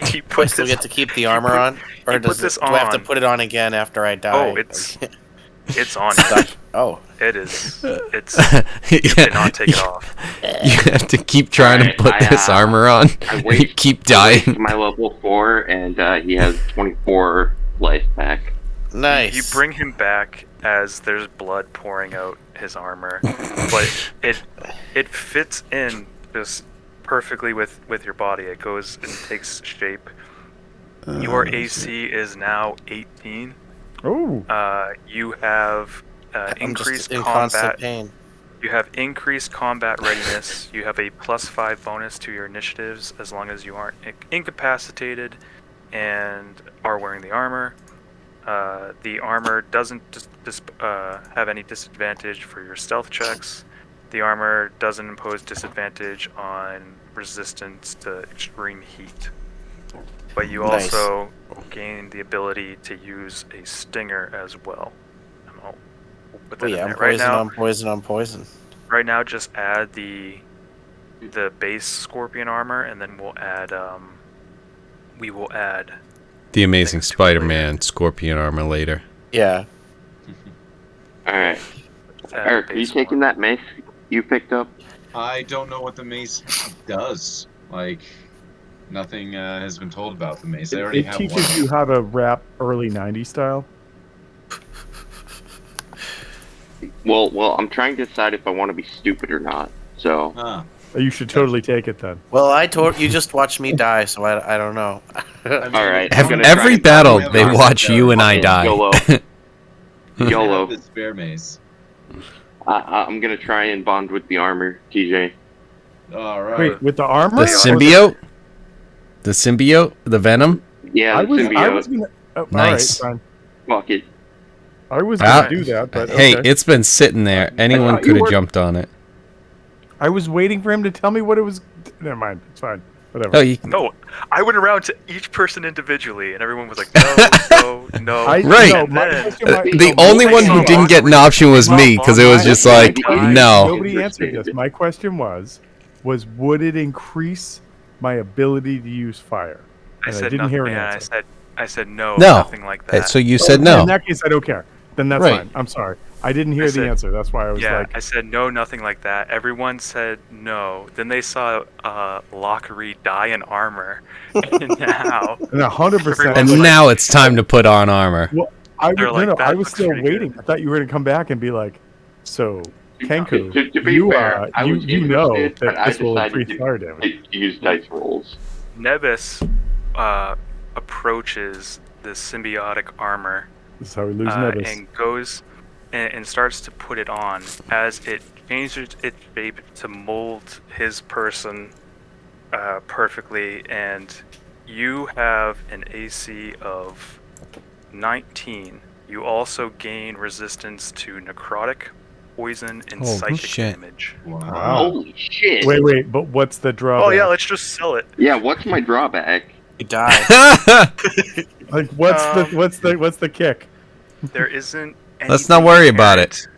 He I puts still his, get to keep the armor on, or you put does this do I have to on. put it on again after I die? Oh, it's on. Oh, It is. You cannot take it off. You have to keep trying Alright, to put this armor on. I You waste- keep I waste dying. my level 4, and he has 24 life back. nice. You bring him back as there's blood pouring out his armor, but it fits in just perfectly with your body. It goes and takes shape. Your AC is now 18. Oh. You have I'm just increased in constant combat. pain. You have increased combat readiness. You have a +5 bonus to your initiatives as long as you aren't incapacitated and are wearing the armor. The armor doesn't have any disadvantage for your stealth checks. The armor doesn't impose disadvantage on resistance to extreme heat. But you Nice. also gain the ability to use a stinger as well. And I'll put that Oh in yeah, I'm there. Right poison now, on poison on poison. right now, just add the base scorpion armor, and then we will add The Amazing Things to it Spider-Man Scorpion armor later. Yeah. Alright. the Eric, are you base taking one. that mace you picked up? I don't know what the mace does. Like, nothing has been told about the mace. I already It have teaches one. you how to rap early 90s style. Well, I'm trying to decide if I want to be stupid or not. So, Huh. You should totally take it then. Well, I told you just watched me die, so I don't know. I mean, Alright, I'm I'm gonna Every try battle, to- they watch you and I die. YOLO. I YOLO. have the spare mace. I'm gonna try and bond with the armor, TJ. All right. Wait, with the armor? The or symbiote? The symbiote? The venom? Yeah, I the was symbiote. gonna. Oh, Nice. All right, Fuck it. fine. I was Ah, gonna do that, but Hey, okay. it's been sitting there. Anyone thought you could have were- jumped on it. I was waiting for him to tell me what it was. Never mind. It's fine. Whatever. Oh, you, No, I went around to each person individually, and everyone was like, no, no. Right. No, my And question, the no, only my one who question didn't get an option was me, because it was just like, no. Nobody answered this. My question was would it increase my ability to use fire? I And I said didn't nothing. hear an Yeah, answer. I said no, No. nothing like that. So you said In no. that case, I don't care. Then that's Right. fine. I'm sorry. I didn't hear I the said- answer. That's why I was yeah, like, I said no, nothing like that. Everyone said no. Then they saw Lockery die in armor, and now and 100%. And Like- now it's time to put on armor. I they're was, like, no, "That I was looks still pretty waiting. good." I thought you were going to come back and be like, so, Kenku, To be you, fair, I was you know interested, but that I this will decided increase to- fire damage. Use dice rolls. Nebus approaches the symbiotic armor This is how we lose Nebus. and goes and starts to put it on as it changes its shape to mold his person perfectly, and you have an AC of 19. You also gain resistance to necrotic, poison, and Holy psychic shit. damage. Wow. Holy shit! Wait, but what's the drawback? Oh yeah, let's just sell it. Yeah, what's my drawback? You die. Like, what's the kick? There isn't. Let's not anything worry about apparent.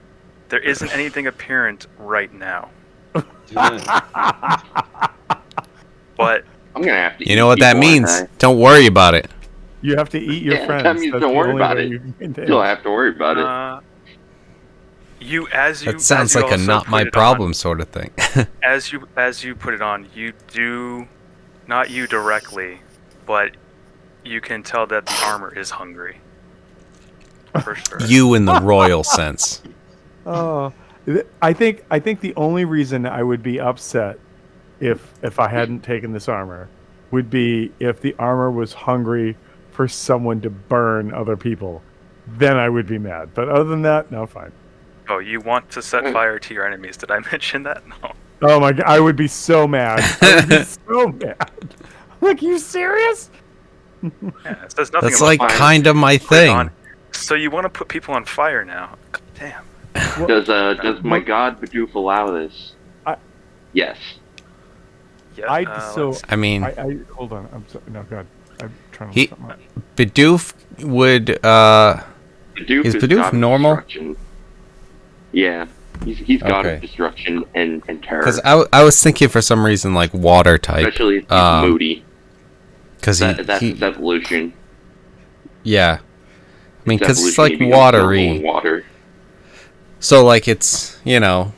There isn't anything apparent right now, but I'm gonna have to. You eat know what that people, aren't means? I? Don't worry about it. You have to eat your Yeah, friends. that means That's don't the worry only about way it. you can maintain Still it. have to worry about it. That sounds like a also not put my it problem on- sort of thing. as you put it on, you do, not you directly, but you can tell that the armor is hungry. For sure. You in the royal sense. Oh, I think the only reason I would be upset if I hadn't taken this armor would be if the armor was hungry for someone to burn other people. Then I would be mad. But other than that, no, fine. Oh, you want to set fire to your enemies? Did I mention that? No. Oh my god, I would be so mad. I would be so mad. Like, you serious? Yeah, it says nothing That's about like fire. kind of my Put it thing. on. So you want to put people on fire now? God damn. Does my god Bidoof allow this? Yes. Yeah. I mean, I hold on. I'm sorry. No, God. I'm trying to He- look something up. Bidoof would, Bidoof Is is Bidoof god of normal? destruction. Yeah. He's god Okay. of destruction and terror. because I was thinking for some reason like water type. Especially if he's moody. Because That's his evolution. yeah. I mean, His because it's evolution, like he becomes normal watery. in water. So, like, it's, you know,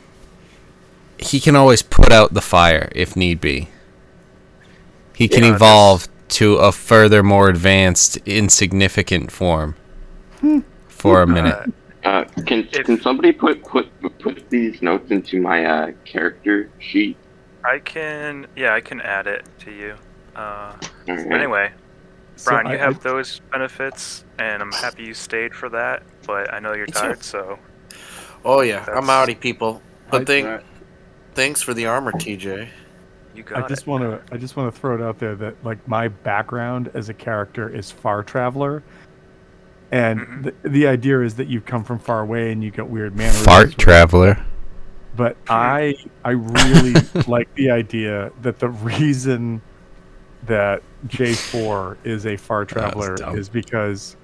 he can always put out the fire if need be. He can Yeah, evolve to a further, more advanced, insignificant form for a minute. Can somebody put these notes into my character sheet? I can add it to you. Alright. Anyway, So Brian, you I- have those benefits, and I'm happy you stayed for that. But I know you're Me too. tired, so Oh yeah, I'm That's- outie, people. But thanks for the armor, TJ. you I got just it. want to throw it out there that like my background as a character is far traveler, and Mhm. the idea is that you come from far away and you get weird mannerisms. Fart traveler. But I really like the idea that the reason that J4 is a far traveler dumb. is because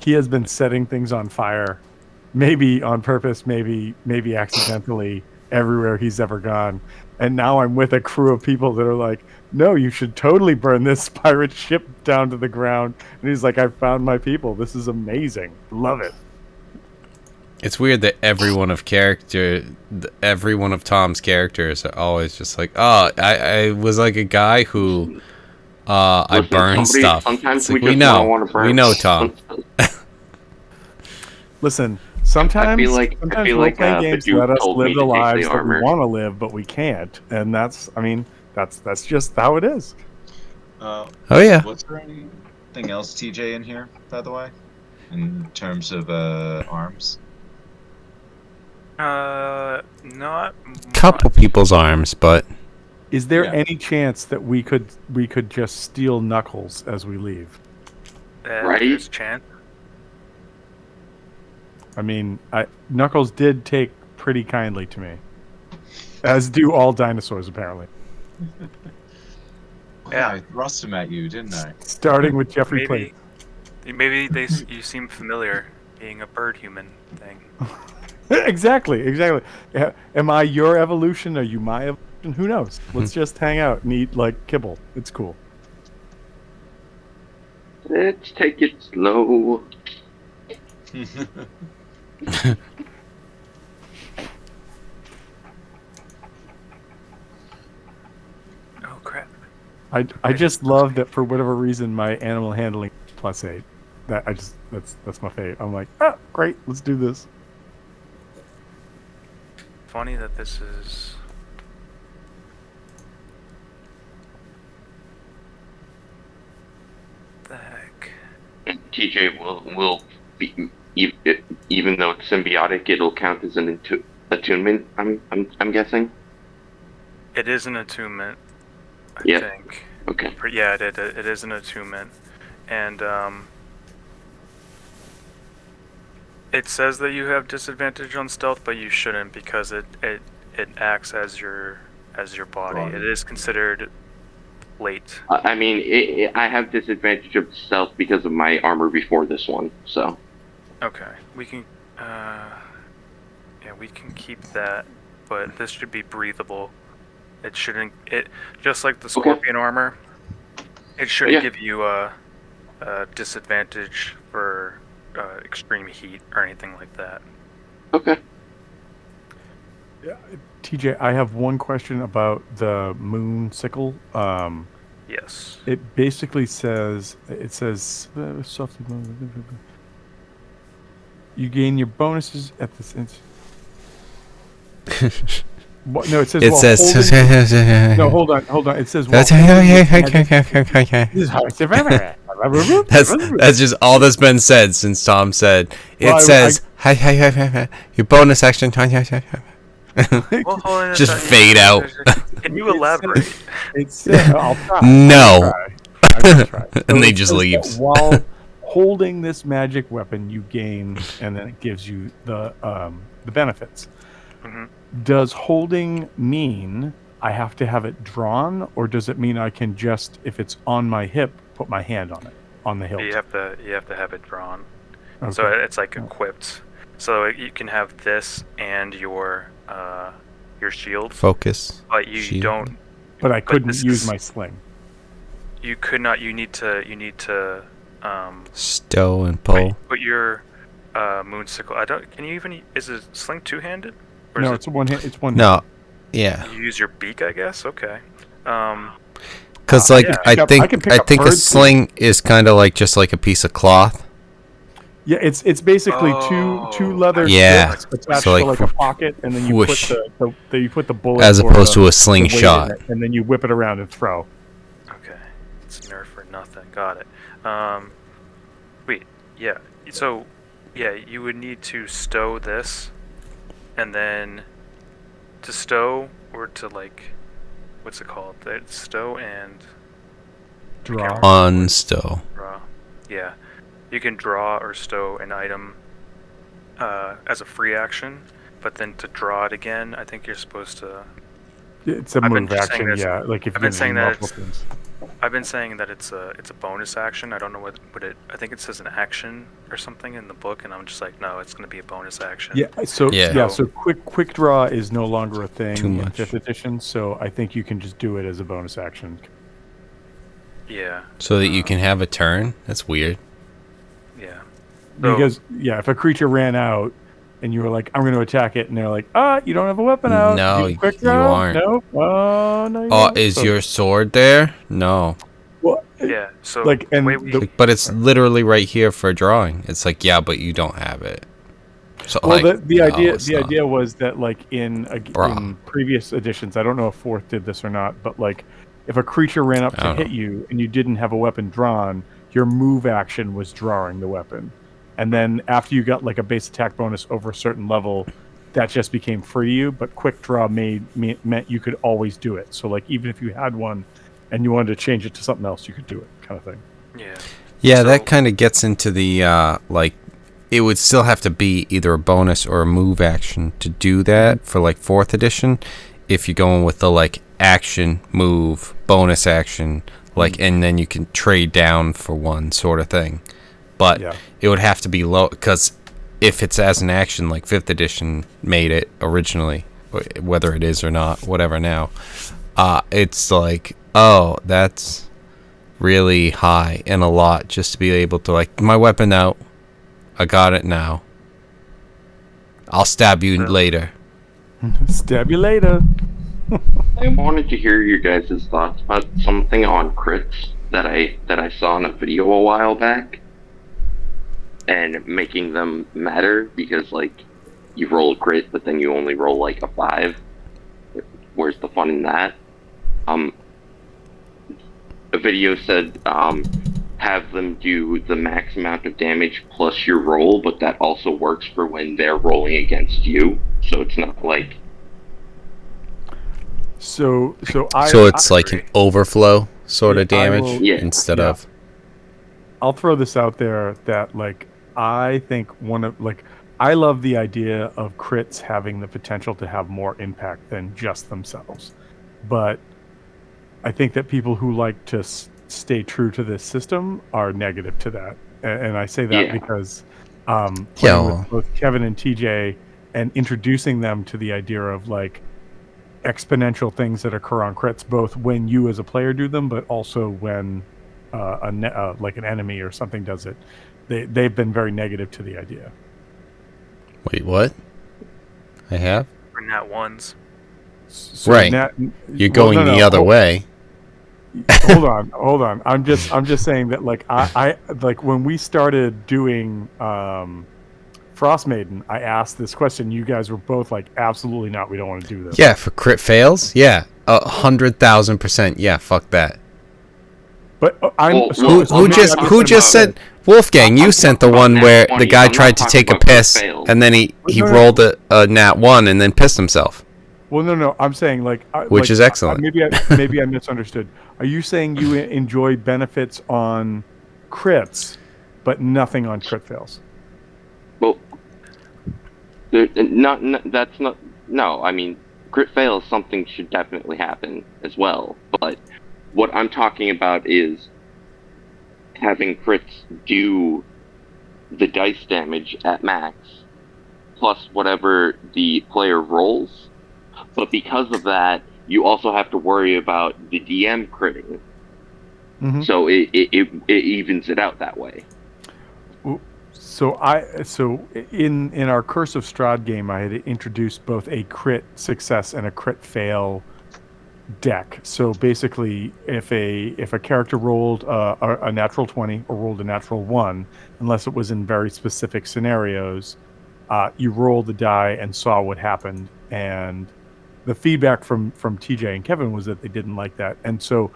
he has been setting things on fire, maybe on purpose, maybe accidentally, everywhere he's ever gone. And now I'm with a crew of people that are like, no, you should totally burn this pirate ship down to the ground. And he's like, I found my people. This is amazing. Love it. It's weird that every one of Tom's characters are always just like, oh, I was like a guy who, I Listen, burned stuff. Sometimes It's like, we we just know, want to burn. we know, Tom. Listen, sometimes I feel like role-playing games Bidoof let us told me live to the take the lives that we armor. want to live, but we can't. And that's just how it is. Oh yeah. Was there anything else, TJ, in here, by the way, in terms of arms? Not Couple much. people's arms, but Is there Yeah. any chance that we could just steal Knuckles as we leave? Right? There's a chance. I mean, Knuckles did take pretty kindly to me, as do all dinosaurs apparently. Yeah. I thrust him at you, didn't I? Starting with Jeffrey Plate. Maybe you seem familiar, being a bird human thing. Exactly. Yeah, am I your evolution? Are you my evolution? Who knows? Let's just hang out and eat like kibble. It's cool. Let's take it slow. Oh crap! I just love that for whatever reason my animal handling +8. That's my fave. I'm like, great, let's do this. Funny that this is. The heck? TJ will be, even though it's symbiotic, it'll count as an attunement. I'm guessing. It is an attunement. I Yeah. think. Okay. Yeah, it is an attunement, and it says that you have disadvantage on stealth, but you shouldn't because it acts as your body. It is considered late. I mean, I have disadvantage of stealth because of my armor before this one. So. Okay, we can. Yeah, we can keep that, but this should be breathable. It shouldn't. It just like the scorpion armor. It shouldn't Yeah. give you a disadvantage for extreme heat or anything like that. Okay. Yeah, TJ, I have one question about the moon sickle. Yes. It basically says softly. You gain your bonuses at this. What? No, it says. it while says. holding- No, hold on. It says. That's just all that's been said since Tom said. It Well, says your bonus action. Well, hold on a Just second. fade out. Can you elaborate? I'll try. No. I'm gonna try. And So they it just says that leaves. While holding this magic weapon, you gain, and then it gives you the benefits. Mhm. Does holding mean I have to have it drawn, or does it mean I can just, if it's on my hip, put my hand on it, on the hilt? You have to have it drawn. Okay. So it's like Oh. equipped. So you can have this and your shield, Focus. but you shield. don't. But I couldn't this use is- my sling. You could not. You need to. Stow and pull. Put your moonsicle. I don't. Can you even? Is it sling two-handed? Or No, is it's one hand. It's one. No. Yeah. You use your beak, I guess. Okay. Because yeah. I I think can pick I up think a birds, too. sling is kind of like just like a piece of cloth. Yeah, it's basically Oh, two leather Yeah. strips attached So, to like, like a pocket, and then you whoosh. put you put the bullet As or opposed the- to a the slingshot. weight in it, and then you whip it around and throw. Okay. It's nerf for nothing. Got it. Wait. Yeah. So, yeah, you would need to stow this, and then to stow or to like, what's it called? Stow and Draw. Unstow. draw. Yeah. You can draw or stow an item as a free action, but then to draw it again, I think you're supposed to. It's a I've been move just saying action, this- yeah. Like if I've you been saying that multiple things. I've been saying that it's a bonus action. I don't know what it. I think it says an action or something in the book, and I'm just like, no, it's going to be a bonus action. Yeah, so Yeah. so quick draw is no longer a thing Too in much. 5th edition, so I think you can just do it as a bonus action. Yeah. So that you can have a turn. That's weird. Yeah. So- Because if a creature ran out and you were like, I'm going to attack it, and they're like, you don't have a weapon out. No, You quick you draw? aren't. No. Oh no. You Oh, don't. is So- your sword there? No. well, Yeah. So like and wait, the, But it's literally right here for drawing. It's like, yeah, but you don't have it. So well, like, the no, idea it's the not. idea was that like in Bruh. previous editions, I don't know if 4th did this or not, but like if a creature ran up I to don't hit you and you didn't have a weapon drawn, your move action was drawing the weapon, and then after you got like a base attack bonus over a certain level, that just became free to you. But quick draw meant you could always do it. So like even if you had one and you wanted to change it to something else, you could do it, kind of thing. yeah. Yeah, So- that kind of gets into the like, it would still have to be either a bonus or a move action to do that for like 4th edition. If you're going with the like action, move, bonus action, like, and then you can trade down for one sort of thing. But Yeah. it would have to be low, because if it's as an action, like 5th edition made it originally, whether it is or not, whatever now, it's like, oh, that's really high and a lot just to be able to like, my weapon out, I got it now, I'll stab you later. Stab you later. I wanted to hear your guys' thoughts about something on crits that I saw in a video a while back, and making them matter, because like you roll a crit, but then you only roll like a 5. Where's the fun in that? A video said have them do the max amount of damage plus your roll, but that also works for when they're rolling against you, so it's not like. So So it's like an overflow sort of Yeah, I damage will- Yeah. instead Yeah. of. I'll throw this out there that like I think I love the idea of crits having the potential to have more impact than just themselves, but I think that people who like to stay true to this system are negative to that, and I say that Yeah. because Yeah, playing well. with both Kevin and TJ and introducing them to the idea of like exponential things that occur on crits, both when you as a player do them, but also when like an enemy or something does it. They've been very negative to the idea. Wait, what? I have? For nat ones. So Right. You're going the other way. Hold on. I'm just saying that like I like when we started doing Frost Maiden, I asked this question. You guys were both like, absolutely not. We don't want to do this. Yeah, for crit fails? Yeah. 100,000%. Yeah, fuck that. But Well, Who not just talking said Wolfgang, you I'm sent the talking one about where nat the 20. guy I'm not tried to talking take a about crit piss fails. and then he No, no. rolled a nat 1 and then pissed himself. Well, no. I'm saying like, Which is excellent. Maybe I misunderstood. Are you saying you enjoy benefits on crits, but nothing on crit fails. Well, that's not. No, I mean, crit fail is something should definitely happen as well. But what I'm talking about is having crits do the dice damage at max plus whatever the player rolls. But because of that, you also have to worry about the DM critting. Mm-hmm. So it evens it out that way. So in our Curse of Strahd game, I had introduced both a crit success and a crit fail deck. So basically, if a character rolled a natural 20 or rolled a natural 1, unless it was in very specific scenarios, you rolled the die and saw what happened. And the feedback from TJ and Kevin was that they didn't like that. And so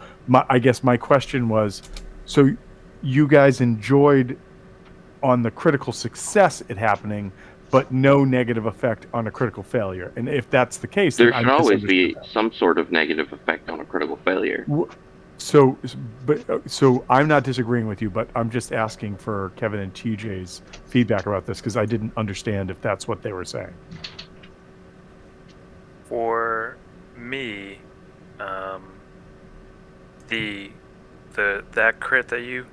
I guess my question was, so you guys enjoyed on the critical success it happening, but no negative effect on a critical failure. And if that's the case, There then I should always be misunderstood some sort of negative effect on a critical failure. that. So I'm not disagreeing with you, but I'm just asking for Kevin and TJ's feedback about this because I didn't understand if that's what they were saying. For me, that crit that you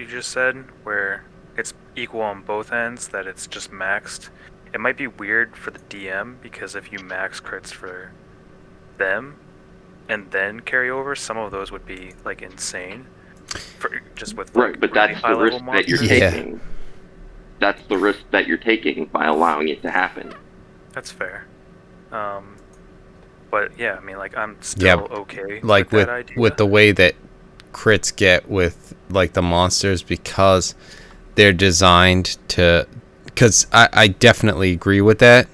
just said, where it's equal on both ends, that it's just maxed. It might be weird for the DM because if you max crits for them and then carry over, some of those would be like insane. Just with Right, like, but really that's the risk that you're Yeah. taking. That's the risk that you're taking by allowing it to happen. That's fair. But yeah, I mean, like I'm still okay Like with that idea. with the way that crits get with like the monsters, because they're designed to, because I definitely agree with that,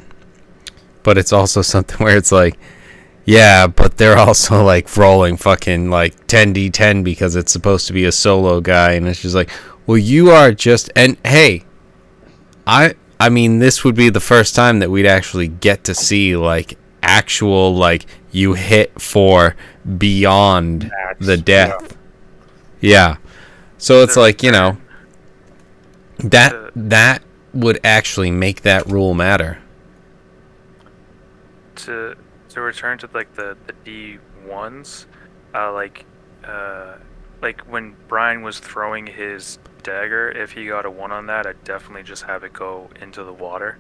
but it's also something where it's like, yeah, but they're also like rolling fucking like 10d10 because it's supposed to be a solo guy, and it's just like, well, you are just, and hey, I mean, this would be the first time that we'd actually get to see like actual, like, you hit for beyond the death. Yeah. So it's like, you know, that would actually make that rule matter. To return to like the D1s, like when Brian was throwing his dagger, if he got a 1 on that, I'd definitely just have it go into the water.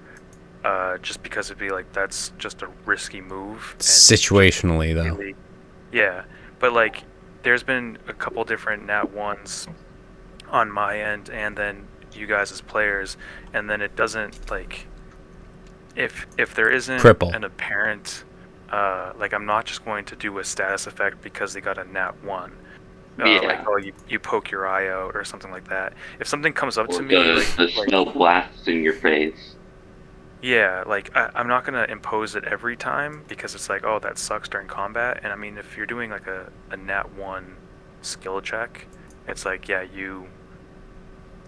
Just because it'd be like, that's just a risky move. And Situationally, though. really, yeah, but like there's been a couple different nat 1s on my end, and then you guys as players, and then it doesn't, like, if there isn't Cripple. an apparent, like, I'm not just going to do a status effect because they got a nat 1. Yeah. Like, oh, you poke your eye out or something like that. If something comes up Or to me, the spell blasts in your face. yeah, like, I'm not gonna impose it every time because it's like, oh, that sucks during combat. And I mean, if you're doing like a nat 1 skill check, it's like, yeah, you,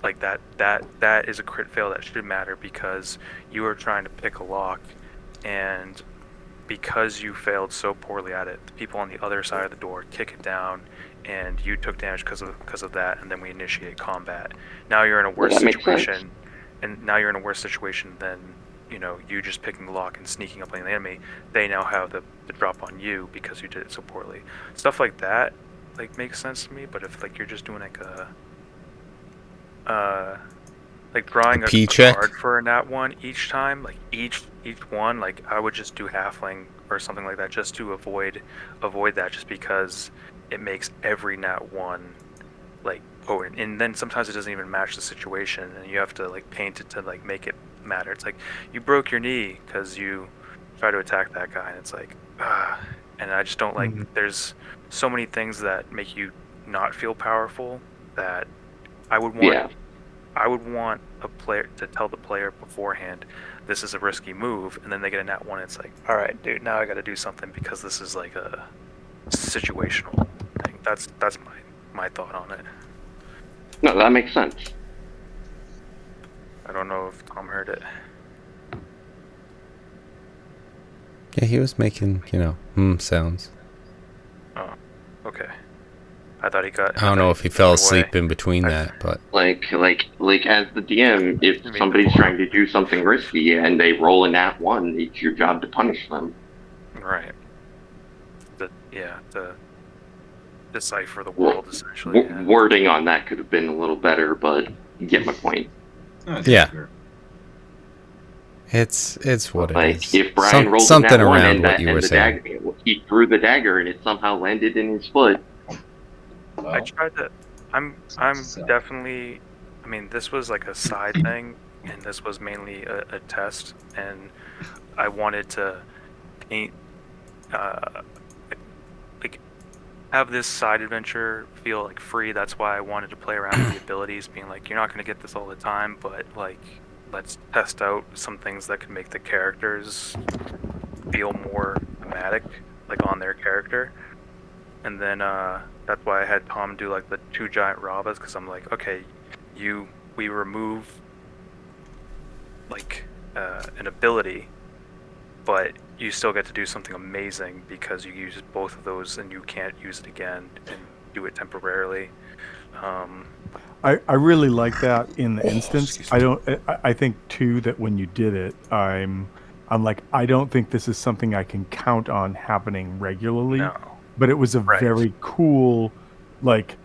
like, that is a crit fail that should matter because you are trying to pick a lock, and because you failed so poorly at it, the people on the other side of the door kick it down, and you took damage because of that, and then we initiate combat. Now you're in a worse that makes situation, sense. and now you're in a worse situation than, you know, you just picking the lock and sneaking up on the enemy. They now have the drop on you because you did it so poorly. Stuff like that, like, makes sense to me. But if, like, you're just doing like like drawing a P-check? card for a nat 1 each time, like each one, like, I would just do halfling or something like that just to avoid that, just because it makes every nat 1 like potent, and then sometimes it doesn't even match the situation, and you have to like paint it to like make it matter. It's like, you broke your knee because you try to attack that guy, and it's like, and I just don't like, there's so many things that make you not feel powerful that I would want. Yeah. I would want a player to tell the player beforehand, this is a risky move, and then they get a nat 1. It's like, all right, dude, now I got to do something because this is like a situational thing. That's my thought on it. No, that makes sense. I don't know if Tom heard it. Yeah, he was making, you know, sounds. Oh, okay. I thought he got. I don't know if he fell asleep in between I- that, but Like as the DM, if mean, somebody's before. trying to do something risky and they roll a nat 1, it's your job to punish them. Right. To decipher the world essentially. Yeah. Wording on that could have been a little better, but you get my point. Yeah. Fair. it's what it Like is. if Brian rolled a Something nat 1 around and what you were the saying. dagger, he threw the dagger and it somehow landed in his foot. Well, I tried to. I'm definitely. I mean, this was like a side thing, and this was mainly a test, and I wanted to paint, like, have this side adventure feel like free. That's why I wanted to play around with the abilities, being like, you're not going to get this all the time, but like, let's test out some things that can make the characters feel more thematic, like on their character. And then that's why I had Tom do like the 2 giant Ravas, because I'm like, okay, we remove like an ability, but you still get to do something amazing because you use both of those and you can't use it again and do it temporarily. I really like that in the instance. I think too that when you did it, I'm like, I don't think this is something I can count on happening regularly. No. But it was a Right. very cool, like,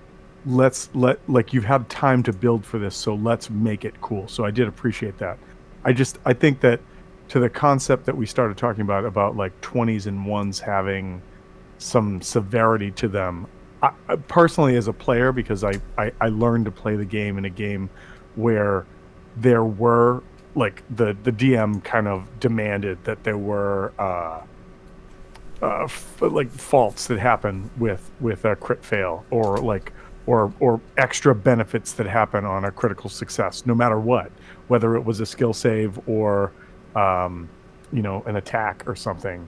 you've had time to build for this, so let's make it cool. So I did appreciate that. I think that to the concept that we started talking about like 20s and 1s having some severity to them. I personally, as a player, because I learned to play the game in a game where there were, like, the DM kind of demanded that there were like faults that happen with a crit fail, or like or extra benefits that happen on a critical success, no matter what, whether it was a skill save or an attack or something.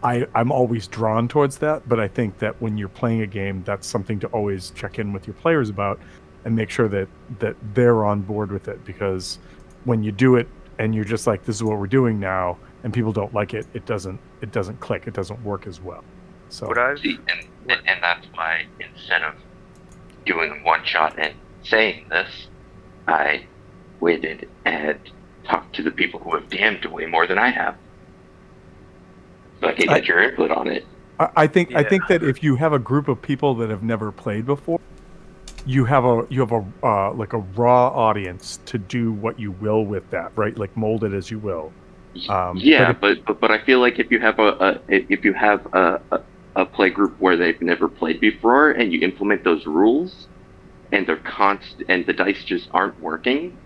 I'm always drawn towards that, but I think that when you're playing a game, that's something to always check in with your players about and make sure that they're on board with it, because when you do it and you're just like, this is what we're doing now, and people don't like it, it doesn't click, it doesn't work as well. So What I've See, and that's why instead of doing one shot and saying this, I waited and talked to the people who have DM'd way more than I have, so I can get your input on it. I think that if you have a group of people that have never played before, you have a like a raw audience to do what you will with that, right? Like mold it as you will. But I feel like if you have a play group where they've never played before and you implement those rules and they're and the dice just aren't working,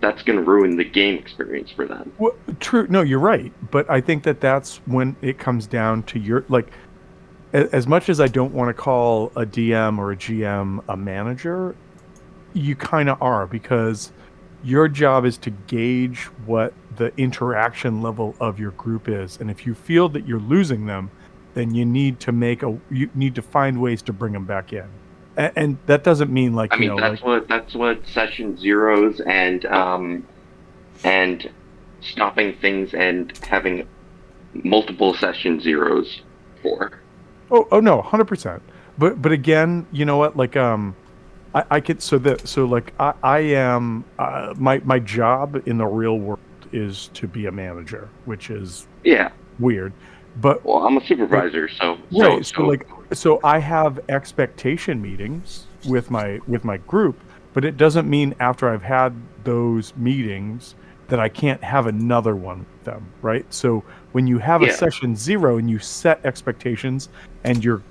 that's going to ruin the game experience for them. Well, true. No, you're right. But I think that that's when it comes down to your, like, as much as I don't want to call a DM or a GM a manager, you kind of are, because your job is to gauge what the interaction level of your group is. And if you feel that you're losing them, then you need to find ways to bring them back in. And that doesn't mean like, that's what session zeros and stopping things and having multiple session zeros for. Oh no, 100%. But again, you know what? Like I could I am my job in the real world is to be a manager, which is weird. But well, I'm a supervisor, so I have expectation meetings with my group, but it doesn't mean after I've had those meetings that I can't have another one with them, right? So when you have a session 0 and you set expectations, and your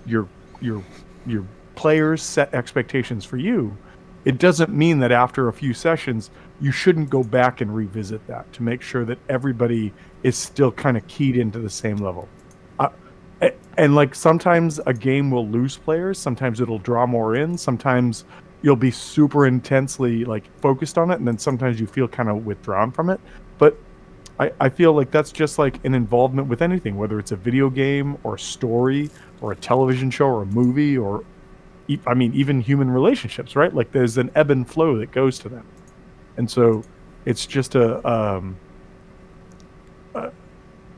players set expectations for you, it doesn't mean that after a few sessions you shouldn't go back and revisit that to make sure that everybody is still kind of keyed into the same level. And like sometimes a game will lose players, sometimes it'll draw more in, sometimes you'll be super intensely like focused on it, and then sometimes you feel kind of withdrawn from it. But I feel like that's just like an involvement with anything, whether it's a video game or story or a television show or a movie, or even human relationships, right? Like there's an ebb and flow that goes to them. And so it's just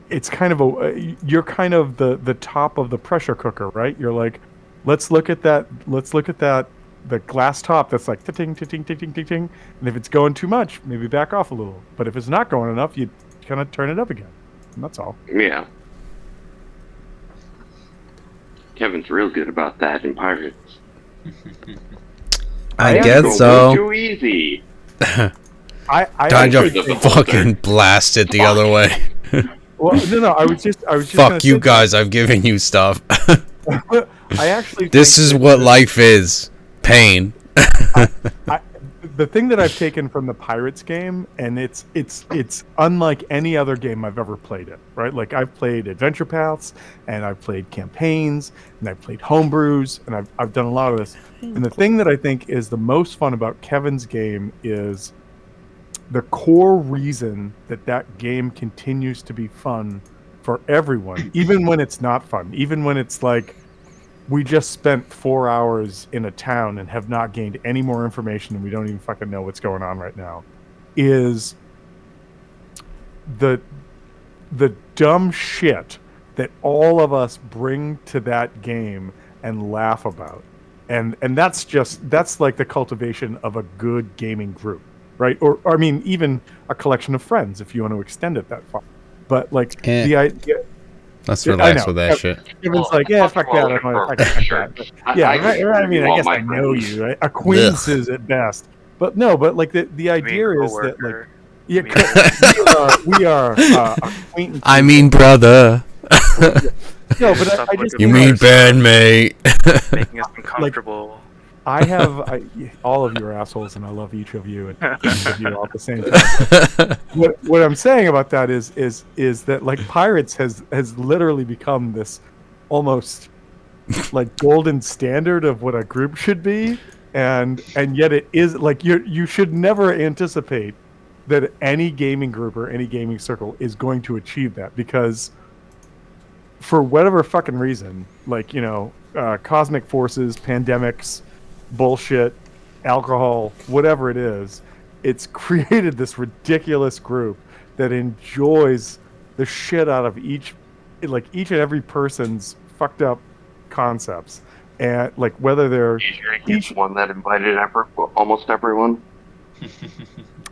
it's kind of you're kind of the top of the pressure cooker, right? You're like, Let's look at that. Let's look at that. The glass top that's like ting ting ting ting ting ting ting. And if it's going too much, maybe back off a little. But if it's not going enough, you kind of turn it up again. And that's all. Yeah. Kevin's real good about that in Pirates. I am guess Go so. too easy. I Time actually to think- fucking blast it the other way. well, no, I was just gonna Fuck you say guys, I've given you stuff. that. I actually This think is that what life is. Pain. the thing that I've taken from the Pirates game, and it's unlike any other game I've ever played it, right? Like I've played adventure paths, and I've played campaigns, and I've played homebrews, and I've done a lot of this. And the thing that I think is the most fun about Kevin's game is the core reason that game continues to be fun for everyone, even when it's not fun, even when it's like, we just spent 4 hours in a town and have not gained any more information and we don't even fucking know what's going on right now, is the dumb shit that all of us bring to that game and laugh about. And that's like the cultivation of a good gaming group, right? Or I mean, even a collection of friends, if you want to extend it that far. But like the idea. Let's Yeah, I relax know. with that shit. Kevin's like, yeah, fuck that. I don't want to fuck that. Yeah, I mean, I guess I know you, right? Acquaintances at best. But no, but like the idea is that like, yeah, we are acquaintances. I mean, brother. No, but I just You mean bandmate. Making us uncomfortable. I have all of you are assholes, and I love each of you, and each of you all at the same time. What I'm saying about that is that like Pirates has literally become this almost like golden standard of what a group should be, and yet it is like you should never anticipate that any gaming group or any gaming circle is going to achieve that, because for whatever fucking reason, like cosmic forces, pandemics, bullshit, alcohol, whatever it is, it's created this ridiculous group that enjoys the shit out of each and every person's fucked up concepts, and like whether they're He's one that invited almost everyone.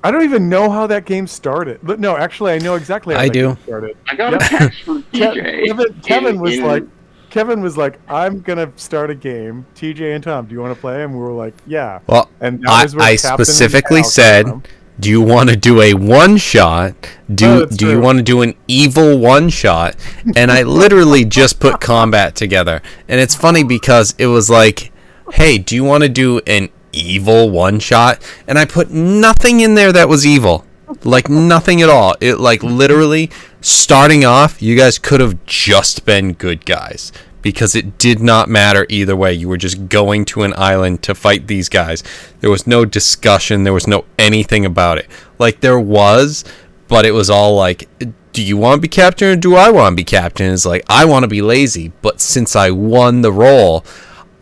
I don't even know how that game started. But no, actually, I know exactly how I that do. game started. I got a text from TJ. Kevin was like, I'm gonna start a game. TJ and Tom, do you want to play? And we were like, yeah. Well, And that was where I Captain specifically and Al came said, from. do you want to do a one shot? Do that's you true. want to do an evil one shot? And I literally just put combat together. And it's funny because it was like, hey, do you want to do an evil one shot? And I put nothing in there that was evil. Like nothing at all. It like literally starting off, you guys could have just been good guys, because it did not matter either way. You were just going to an island to fight these guys. There was no discussion. There was no anything about it. Like there was, but it was all like, do you want to be captain or do I want to be captain? It's like, I want to be lazy, but since I won the role,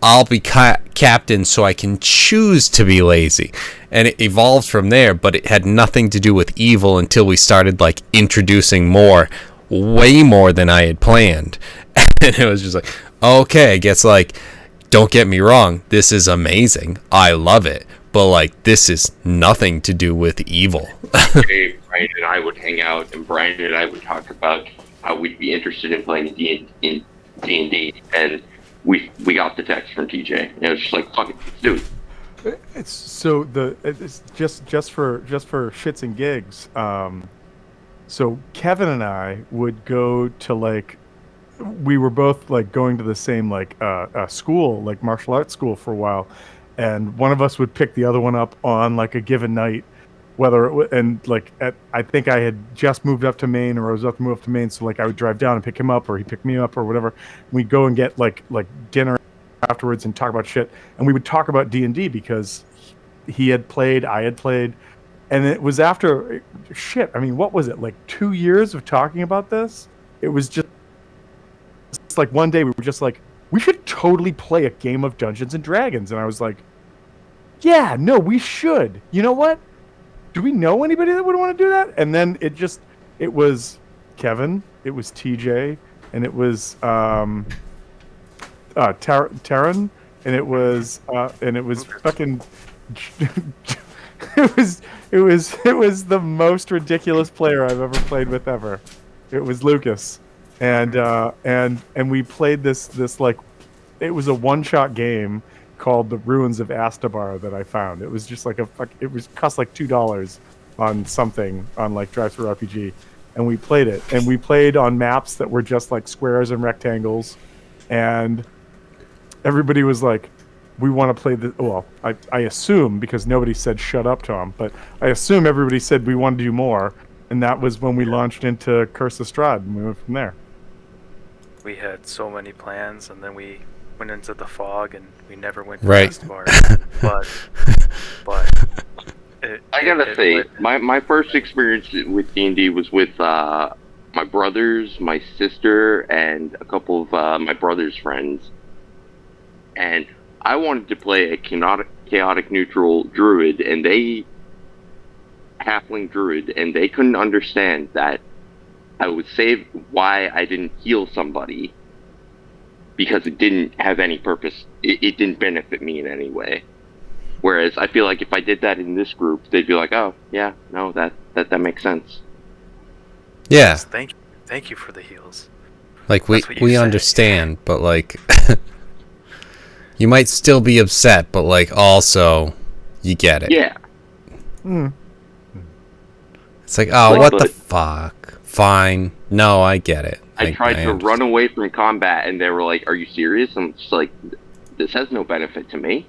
I'll be captain so I can choose to be lazy. And it evolved from there, but it had nothing to do with evil until we started like introducing more, way more than I had planned. And it was just like, okay, I guess like, don't get me wrong, this is amazing. I love it. But like, this is nothing to do with evil. Brian and I would hang out, and Brian and I would talk about how we'd be interested in playing in D&D, and we got the text from TJ, and it was just like, fuck it, let's do it. It's just for shits and gigs. So Kevin and I would go to like, we were both like going to the same like school, like martial arts school for a while, and one of us would pick the other one up on like a given night, I think I had just moved up to Maine, or I was about to move up to Maine, so like I would drive down and pick him up, or he'd pick me up, or whatever. We'd go and get like dinner afterwards and talk about shit, and we would talk about D&D because he had played, I had played, and it was after shit. I mean, what was it, like 2 years of talking about this? It was just like one day we were just like, we should totally play a game of Dungeons and Dragons, and I was like, yeah, no, we should. You know what? Do we know anybody that would want to do that? And then it was Kevin, it was TJ, and it was Terran, and it was fucking. it was the most ridiculous player I've ever played with ever. It was Lucas, and we played this like, it was a one-shot game called The Ruins of Astabar that I found. It was just like it was cost like $2 on something on like Drive-Thru RPG, and we played it. And we played on maps that were just like squares and rectangles, and everybody was like, "We want to play the." Well, I assume, because nobody said shut up to him, but I assume everybody said we want to do more, and that was when we launched into Curse of Strahd, and we went from there. We had so many plans, and then we went into the fog, and we never went to Right. Bar. but I gotta say, my first experience with D&D was with my brothers, my sister, and a couple of my brother's friends. And I wanted to play a chaotic neutral druid, and halfling druid, and they couldn't understand that I would say why I didn't heal somebody, because it didn't have any purpose. It didn't benefit me in any way. Whereas I feel like if I did that in this group, they'd be like, "Oh, yeah, no, that makes sense." Yeah, Thank you for the heals. like That's what you we say. understand, but like you might still be upset, but like also you get it. Yeah. It's like, oh, Like, what the but- fuck? Fine. No, I get it. I tried to understand. run away from combat, and they were like, "Are you serious?" I'm just like, "This has no benefit to me."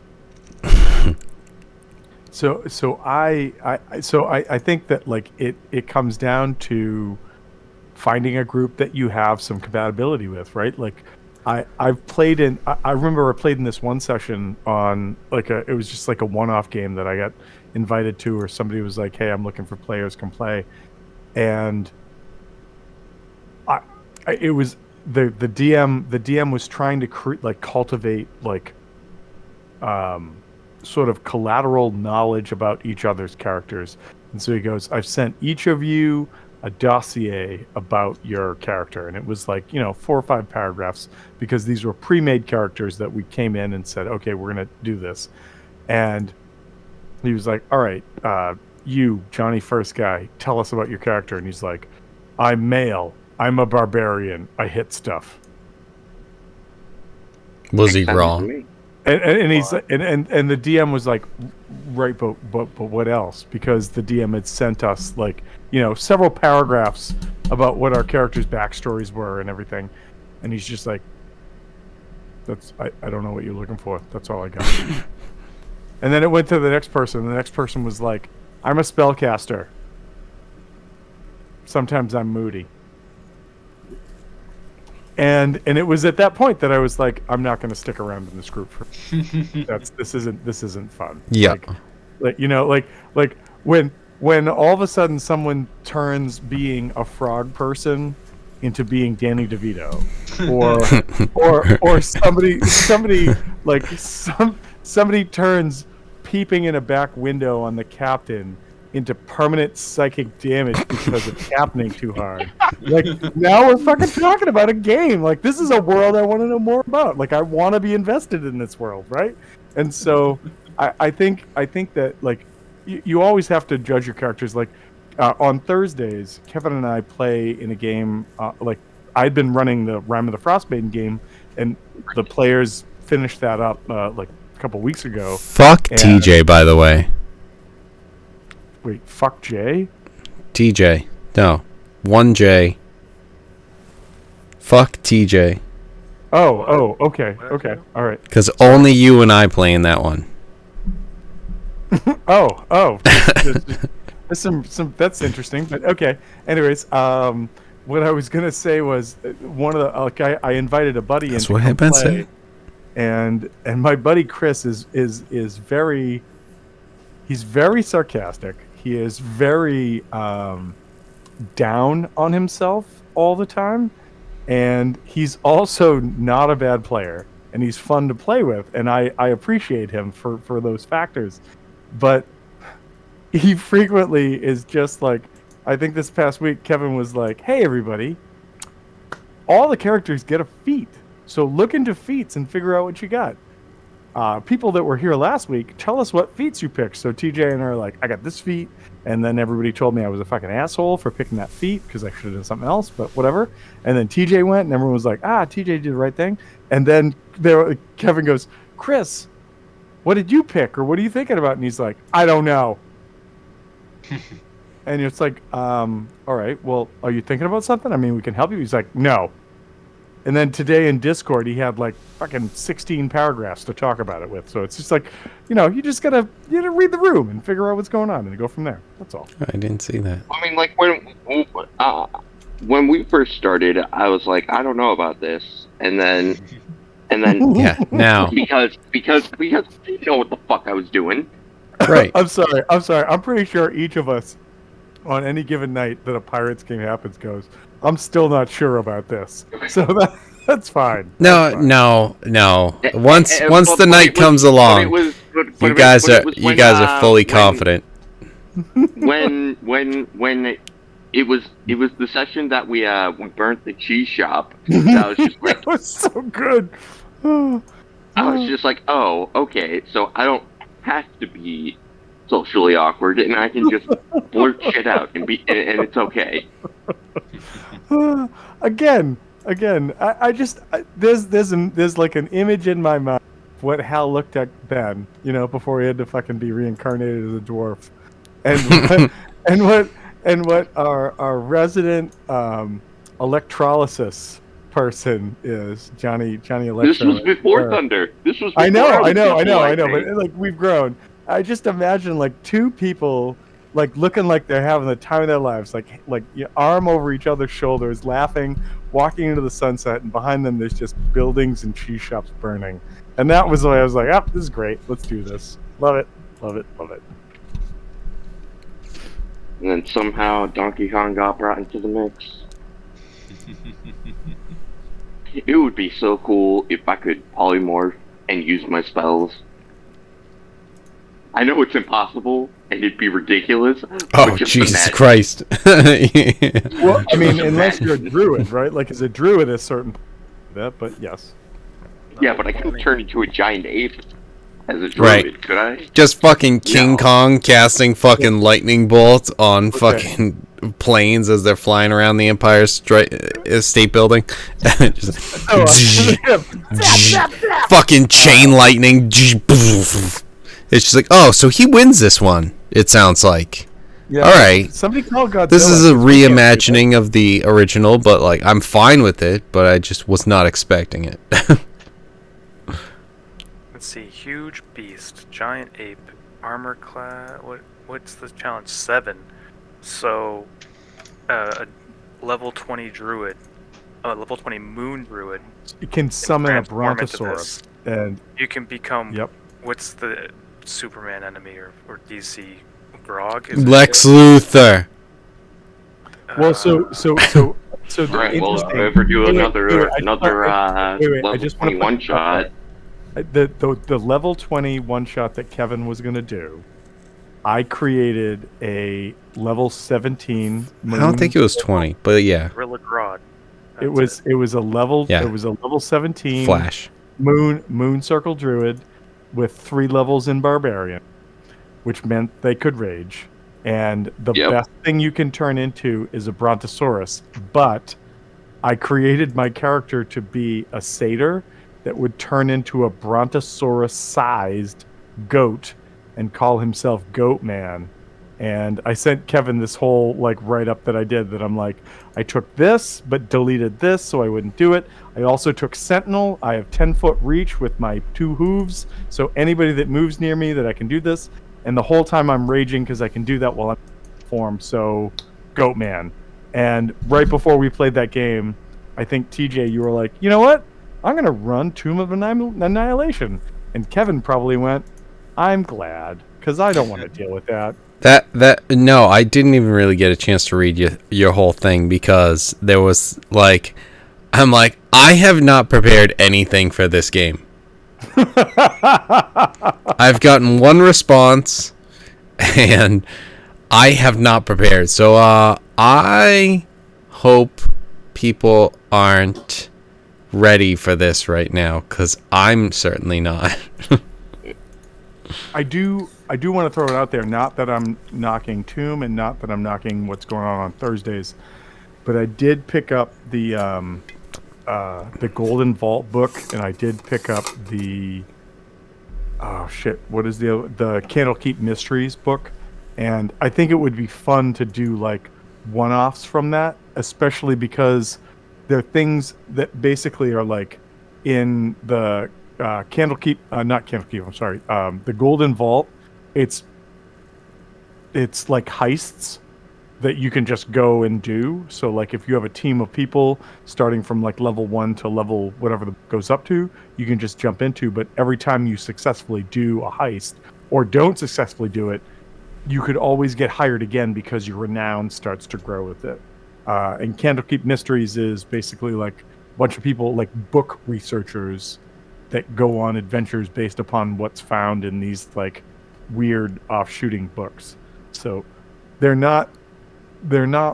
So I think that like it comes down to finding a group that you have some compatibility with, right? Like I've played in I remember I played in this one session on like it was just like a one-off game that I got invited to, or somebody was like, "Hey, I'm looking for players, come play," and it was the DM was trying to cultivate like sort of collateral knowledge about each other's characters. And so he goes, "I've sent each of you a dossier about your character," and it was like 4 or 5 paragraphs, because these were pre-made characters that we came in and said, "Okay, we're gonna do this." And he was like, "All right, you Johnny First Guy, tell us about your character." And he's like, "I'm male. I'm a barbarian. I hit stuff." Was he Makes sense to wrong? me. And he's and the DM was like, "Right, but what else?" Because the DM had sent us like several paragraphs about what our characters' backstories were and everything, and he's just like, "That's I don't know what you're looking for. That's all I got." And then it went to the next person. The next person was like, "I'm a spellcaster. Sometimes I'm moody." And it was at that point that I was like, "I'm not going to stick around in this group for this isn't fun." Yeah. Like when all of a sudden someone turns being a frog person into being Danny DeVito, or somebody like somebody turns peeping in a back window on the captain into permanent psychic damage because of captaining too hard. Like, now we're fucking talking about a game. Like, this is a world I want to know more about. Like, I want to be invested in this world, right? And so I think that like you always have to judge your characters. Like on Thursdays, Kevin and I play in a game. Like, I'd been running the Rime of the Frostmaiden game, and the players finished that up like a couple weeks ago. Fuck TJ, by the way. Wait, fuck Jay? TJ. No. 1J. Fuck TJ. Oh, okay, all right. Because only you and I play in that one. Oh. There's some that's interesting, but okay. Anyways, what I was gonna say was one of the like I invited a buddy in to what come I've been play, saying. and my buddy Chris is very, he's very sarcastic. He is very down on himself all the time, and he's also not a bad player, and he's fun to play with, and I appreciate him for those factors. But he frequently is just like, I think this past week Kevin was like, "Hey everybody, all the characters get a feat, So look into feats and figure out what you got. People that were here last week, tell us what feats you picked. So TJ and I are like, I got this feat, and then everybody told me I was a fucking asshole for picking that feat because I should have done something else, but whatever. And then TJ went, and everyone was like, TJ did the right thing. And then Kevin goes, Chris, what did you pick, or what are you thinking about? And he's like, I don't know. And it's like, all right, well, are you thinking about something? I mean, we can help you. He's like, no. And then today in Discord, he had like fucking 16 paragraphs to talk about it with. So it's just like, you just gotta read the room and figure out what's going on and go from there. That's all. I didn't see that. I mean, like when we first started, I was like, I don't know about this, and then Yeah, now. because I didn't know what the fuck I was doing. Right. I'm sorry. I'm pretty sure each of us on any given night that a Pirates game happens goes, I'm still not sure about this. So that's fine. No. Once the night comes along, you guys are fully confident. When it was the session that we burnt the cheese shop. That was just like, It was so good. I was just like, oh, okay, so I don't have to be socially awkward, and I can just blurt shit out and it's okay. Again, there's like an image in my mind of what Hal looked at then, before he had to fucking be reincarnated as a dwarf, and what our resident electrolysis person is, Johnny Electro. This was before Thunder. This was. Before I know, think. but like we've grown. I just imagine like two people like looking like they're having the time of their lives, like arm over each other's shoulders, laughing, walking into the sunset, and behind them there's just buildings and cheese shops burning. And that was why I was like, this is great. Let's do this. Love it. And then somehow Donkey Kong got brought into the mix. It would be so cool if I could polymorph and use my spells. I know it's impossible, and it'd be ridiculous. Oh, Jesus Christ. Well, I mean, unless you're a druid, right? Like, as a druid, a certain that, but yes. Yeah, but I couldn't turn into a giant ape as a druid, could I? Just fucking King Kong casting fucking lightning bolts on fucking planes as they're flying around the Empire State Building. Just fucking chain lightning. It's just like, so he wins this one, it sounds like. Yeah. All right. Somebody called Godzilla. This is a reimagining of the original, but like I'm fine with it, but I just was not expecting it. Let's see, huge beast, giant ape, armor class. What's the challenge? 7. So, a level 20 druid, level 20 moon druid. You can summon a transform into brontosaurus, this. and You can become. Yep. What's the Superman enemy or DC? Grog? Lex Luthor. Well, so All right, well, if I ever do another I level just want 20 to one shot. The level 20 one shot that Kevin was going to do, I created a level 17 I don't think it was 20, but yeah. Gorilla Grodd. It was a level. Yeah. It was a level 17 Flash. moon circle druid with 3 levels in barbarian, which meant they could rage. And the best thing you can turn into is a brontosaurus. But I created my character to be a satyr that would turn into a brontosaurus-sized goat and call himself Goat Man. And I sent Kevin this whole write-up that I did that I'm like, I took this but deleted this so I wouldn't do it. I also took Sentinel. I have 10-foot reach with my 2 hooves, so anybody that moves near me that I can do this. And the whole time I'm raging because I can do that while I'm in form. So, Goat Man. And right before we played that game, I think TJ, you were like, you know what? I'm gonna run Tomb of Annihilation. And Kevin probably went, I'm glad because I don't want to deal with that. No, I didn't even really get a chance to read your whole thing because there was I'm like, I have not prepared anything for this game. I've gotten one response and I have not prepared. So I hope people aren't ready for this right now, because I'm certainly not. I do want to throw it out there. Not that I'm knocking Tomb, and not that I'm knocking what's going on Thursdays, but I did pick up the Golden Vault book, and I did pick up the what is the Candlekeep Mysteries book, and I think it would be fun to do like one-offs from that, especially because they're things that basically are like in the Candlekeep, not Candlekeep. I'm sorry, the Golden Vault. It's like heists that you can just go and do. So like if you have a team of people starting from like level 1 to level whatever the goes up to, you can just jump into. But every time you successfully do a heist or don't successfully do it, you could always get hired again because your renown starts to grow with it. And Candlekeep Mysteries is basically like a bunch of people, like book researchers, that go on adventures based upon what's found in these like weird offshooting books. So they're not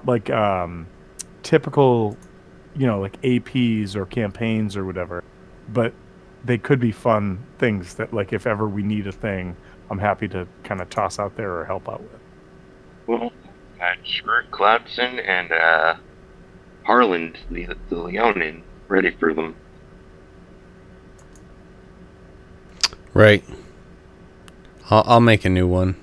like typical, like APs or campaigns or whatever, but they could be fun things that, like, if ever we need a thing, I'm happy to kind of toss out there or help out with. Well, Shurt Cloudson and Harland, the Leonin, ready for them. Right. I'll make a new one.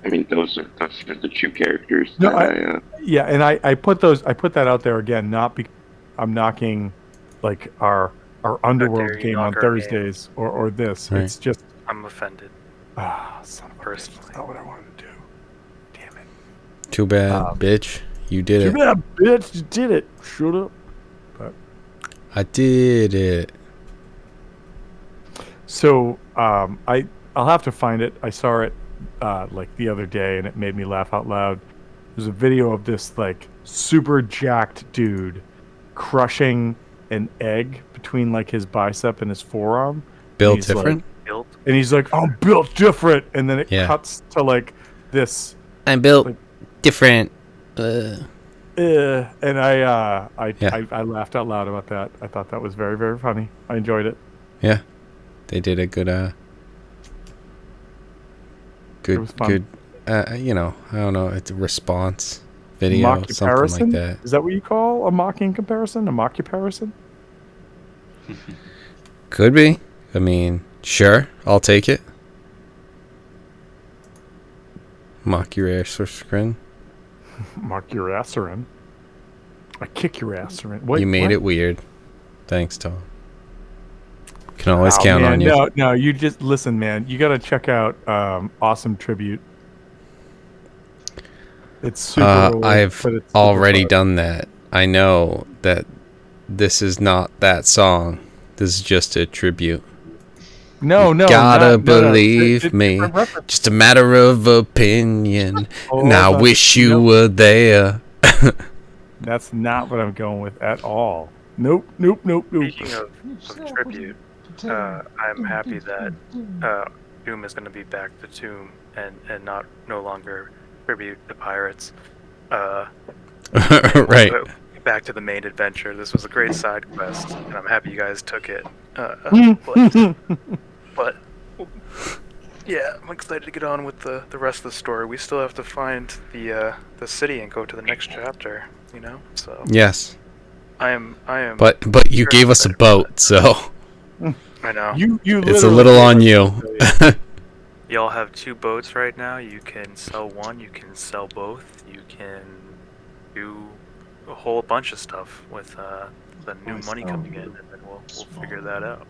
I mean, those are the two characters. No, that yeah, and I put that out there again, not because I'm knocking like our Underworld game on Thursdays or this. Right. It's just I'm offended. Son of a bitch, Personally. that's not what I wanted to do. Damn it. Too bad, bitch. You did it. Too bad, bitch. You did it. Shut up. But I did it. so I'll have to find it. I saw it like the other day, and it made me laugh out loud. There's a video of this like super jacked dude crushing an egg between like his bicep and his forearm. Built He's different? Built. And he's like, I'm built different. And then it Yeah. cuts to like this. I'm built Like- different. And I laughed out loud about that. I thought that was very, very funny. I enjoyed it. Yeah. They did a good It was fun. I don't know, it's a response video, something Mock-comparison? like that. Is that what you call a mocking comparison? A mock-comparison? Could be. I mean, sure, I'll take it. Mock your ass or screen. Mark your asserin. I kick your asserin. Wait, You made what? it weird. Thanks, Tom. Can always count man, on you. No, you just listen, man. You got to check out Awesome Tribute. It's super old, I've but it's super already fun. done that. I know that this is not that song. This is just a tribute. No, Gotta no. believe It's me. different reference. Just a matter of opinion. Hold And I on. wish you Nope. were there. That's not what I'm going with at all. Nope. Speaking of tribute, I'm happy that Doom is going to be back to Tomb and no longer tribute to pirates. Right. But back to the main adventure. This was a great side quest, and I'm happy you guys took it. But yeah, I'm excited to get on with the rest of the story. We still have to find the city and go to the next chapter. So Yes. I am. But you gave us a boat, so I know. You it's a literally little on gave you. us Y'all have 2 boats right now. You can sell one. You can sell both. You can do a whole bunch of stuff with the new money coming in, and then we'll figure that out.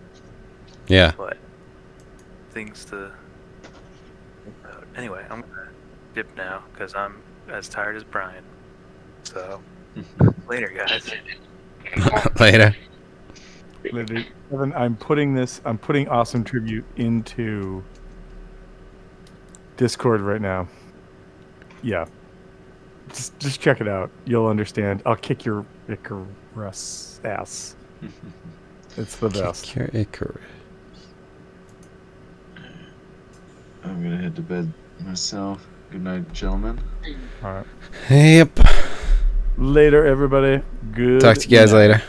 Yeah. But things to anyway, I'm gonna dip now because I'm as tired as Brian. So later, guys. Later. Literally, Evan, I'm putting Awesome Tribute into Discord right now. Yeah. Just check it out. You'll understand. I'll kick your Icarus ass. It's the best. Kick your Icarus. I'm gonna head to bed myself. Good night, gentlemen. All right. Yep. Later, everybody. Good. Talk to you guys night. later.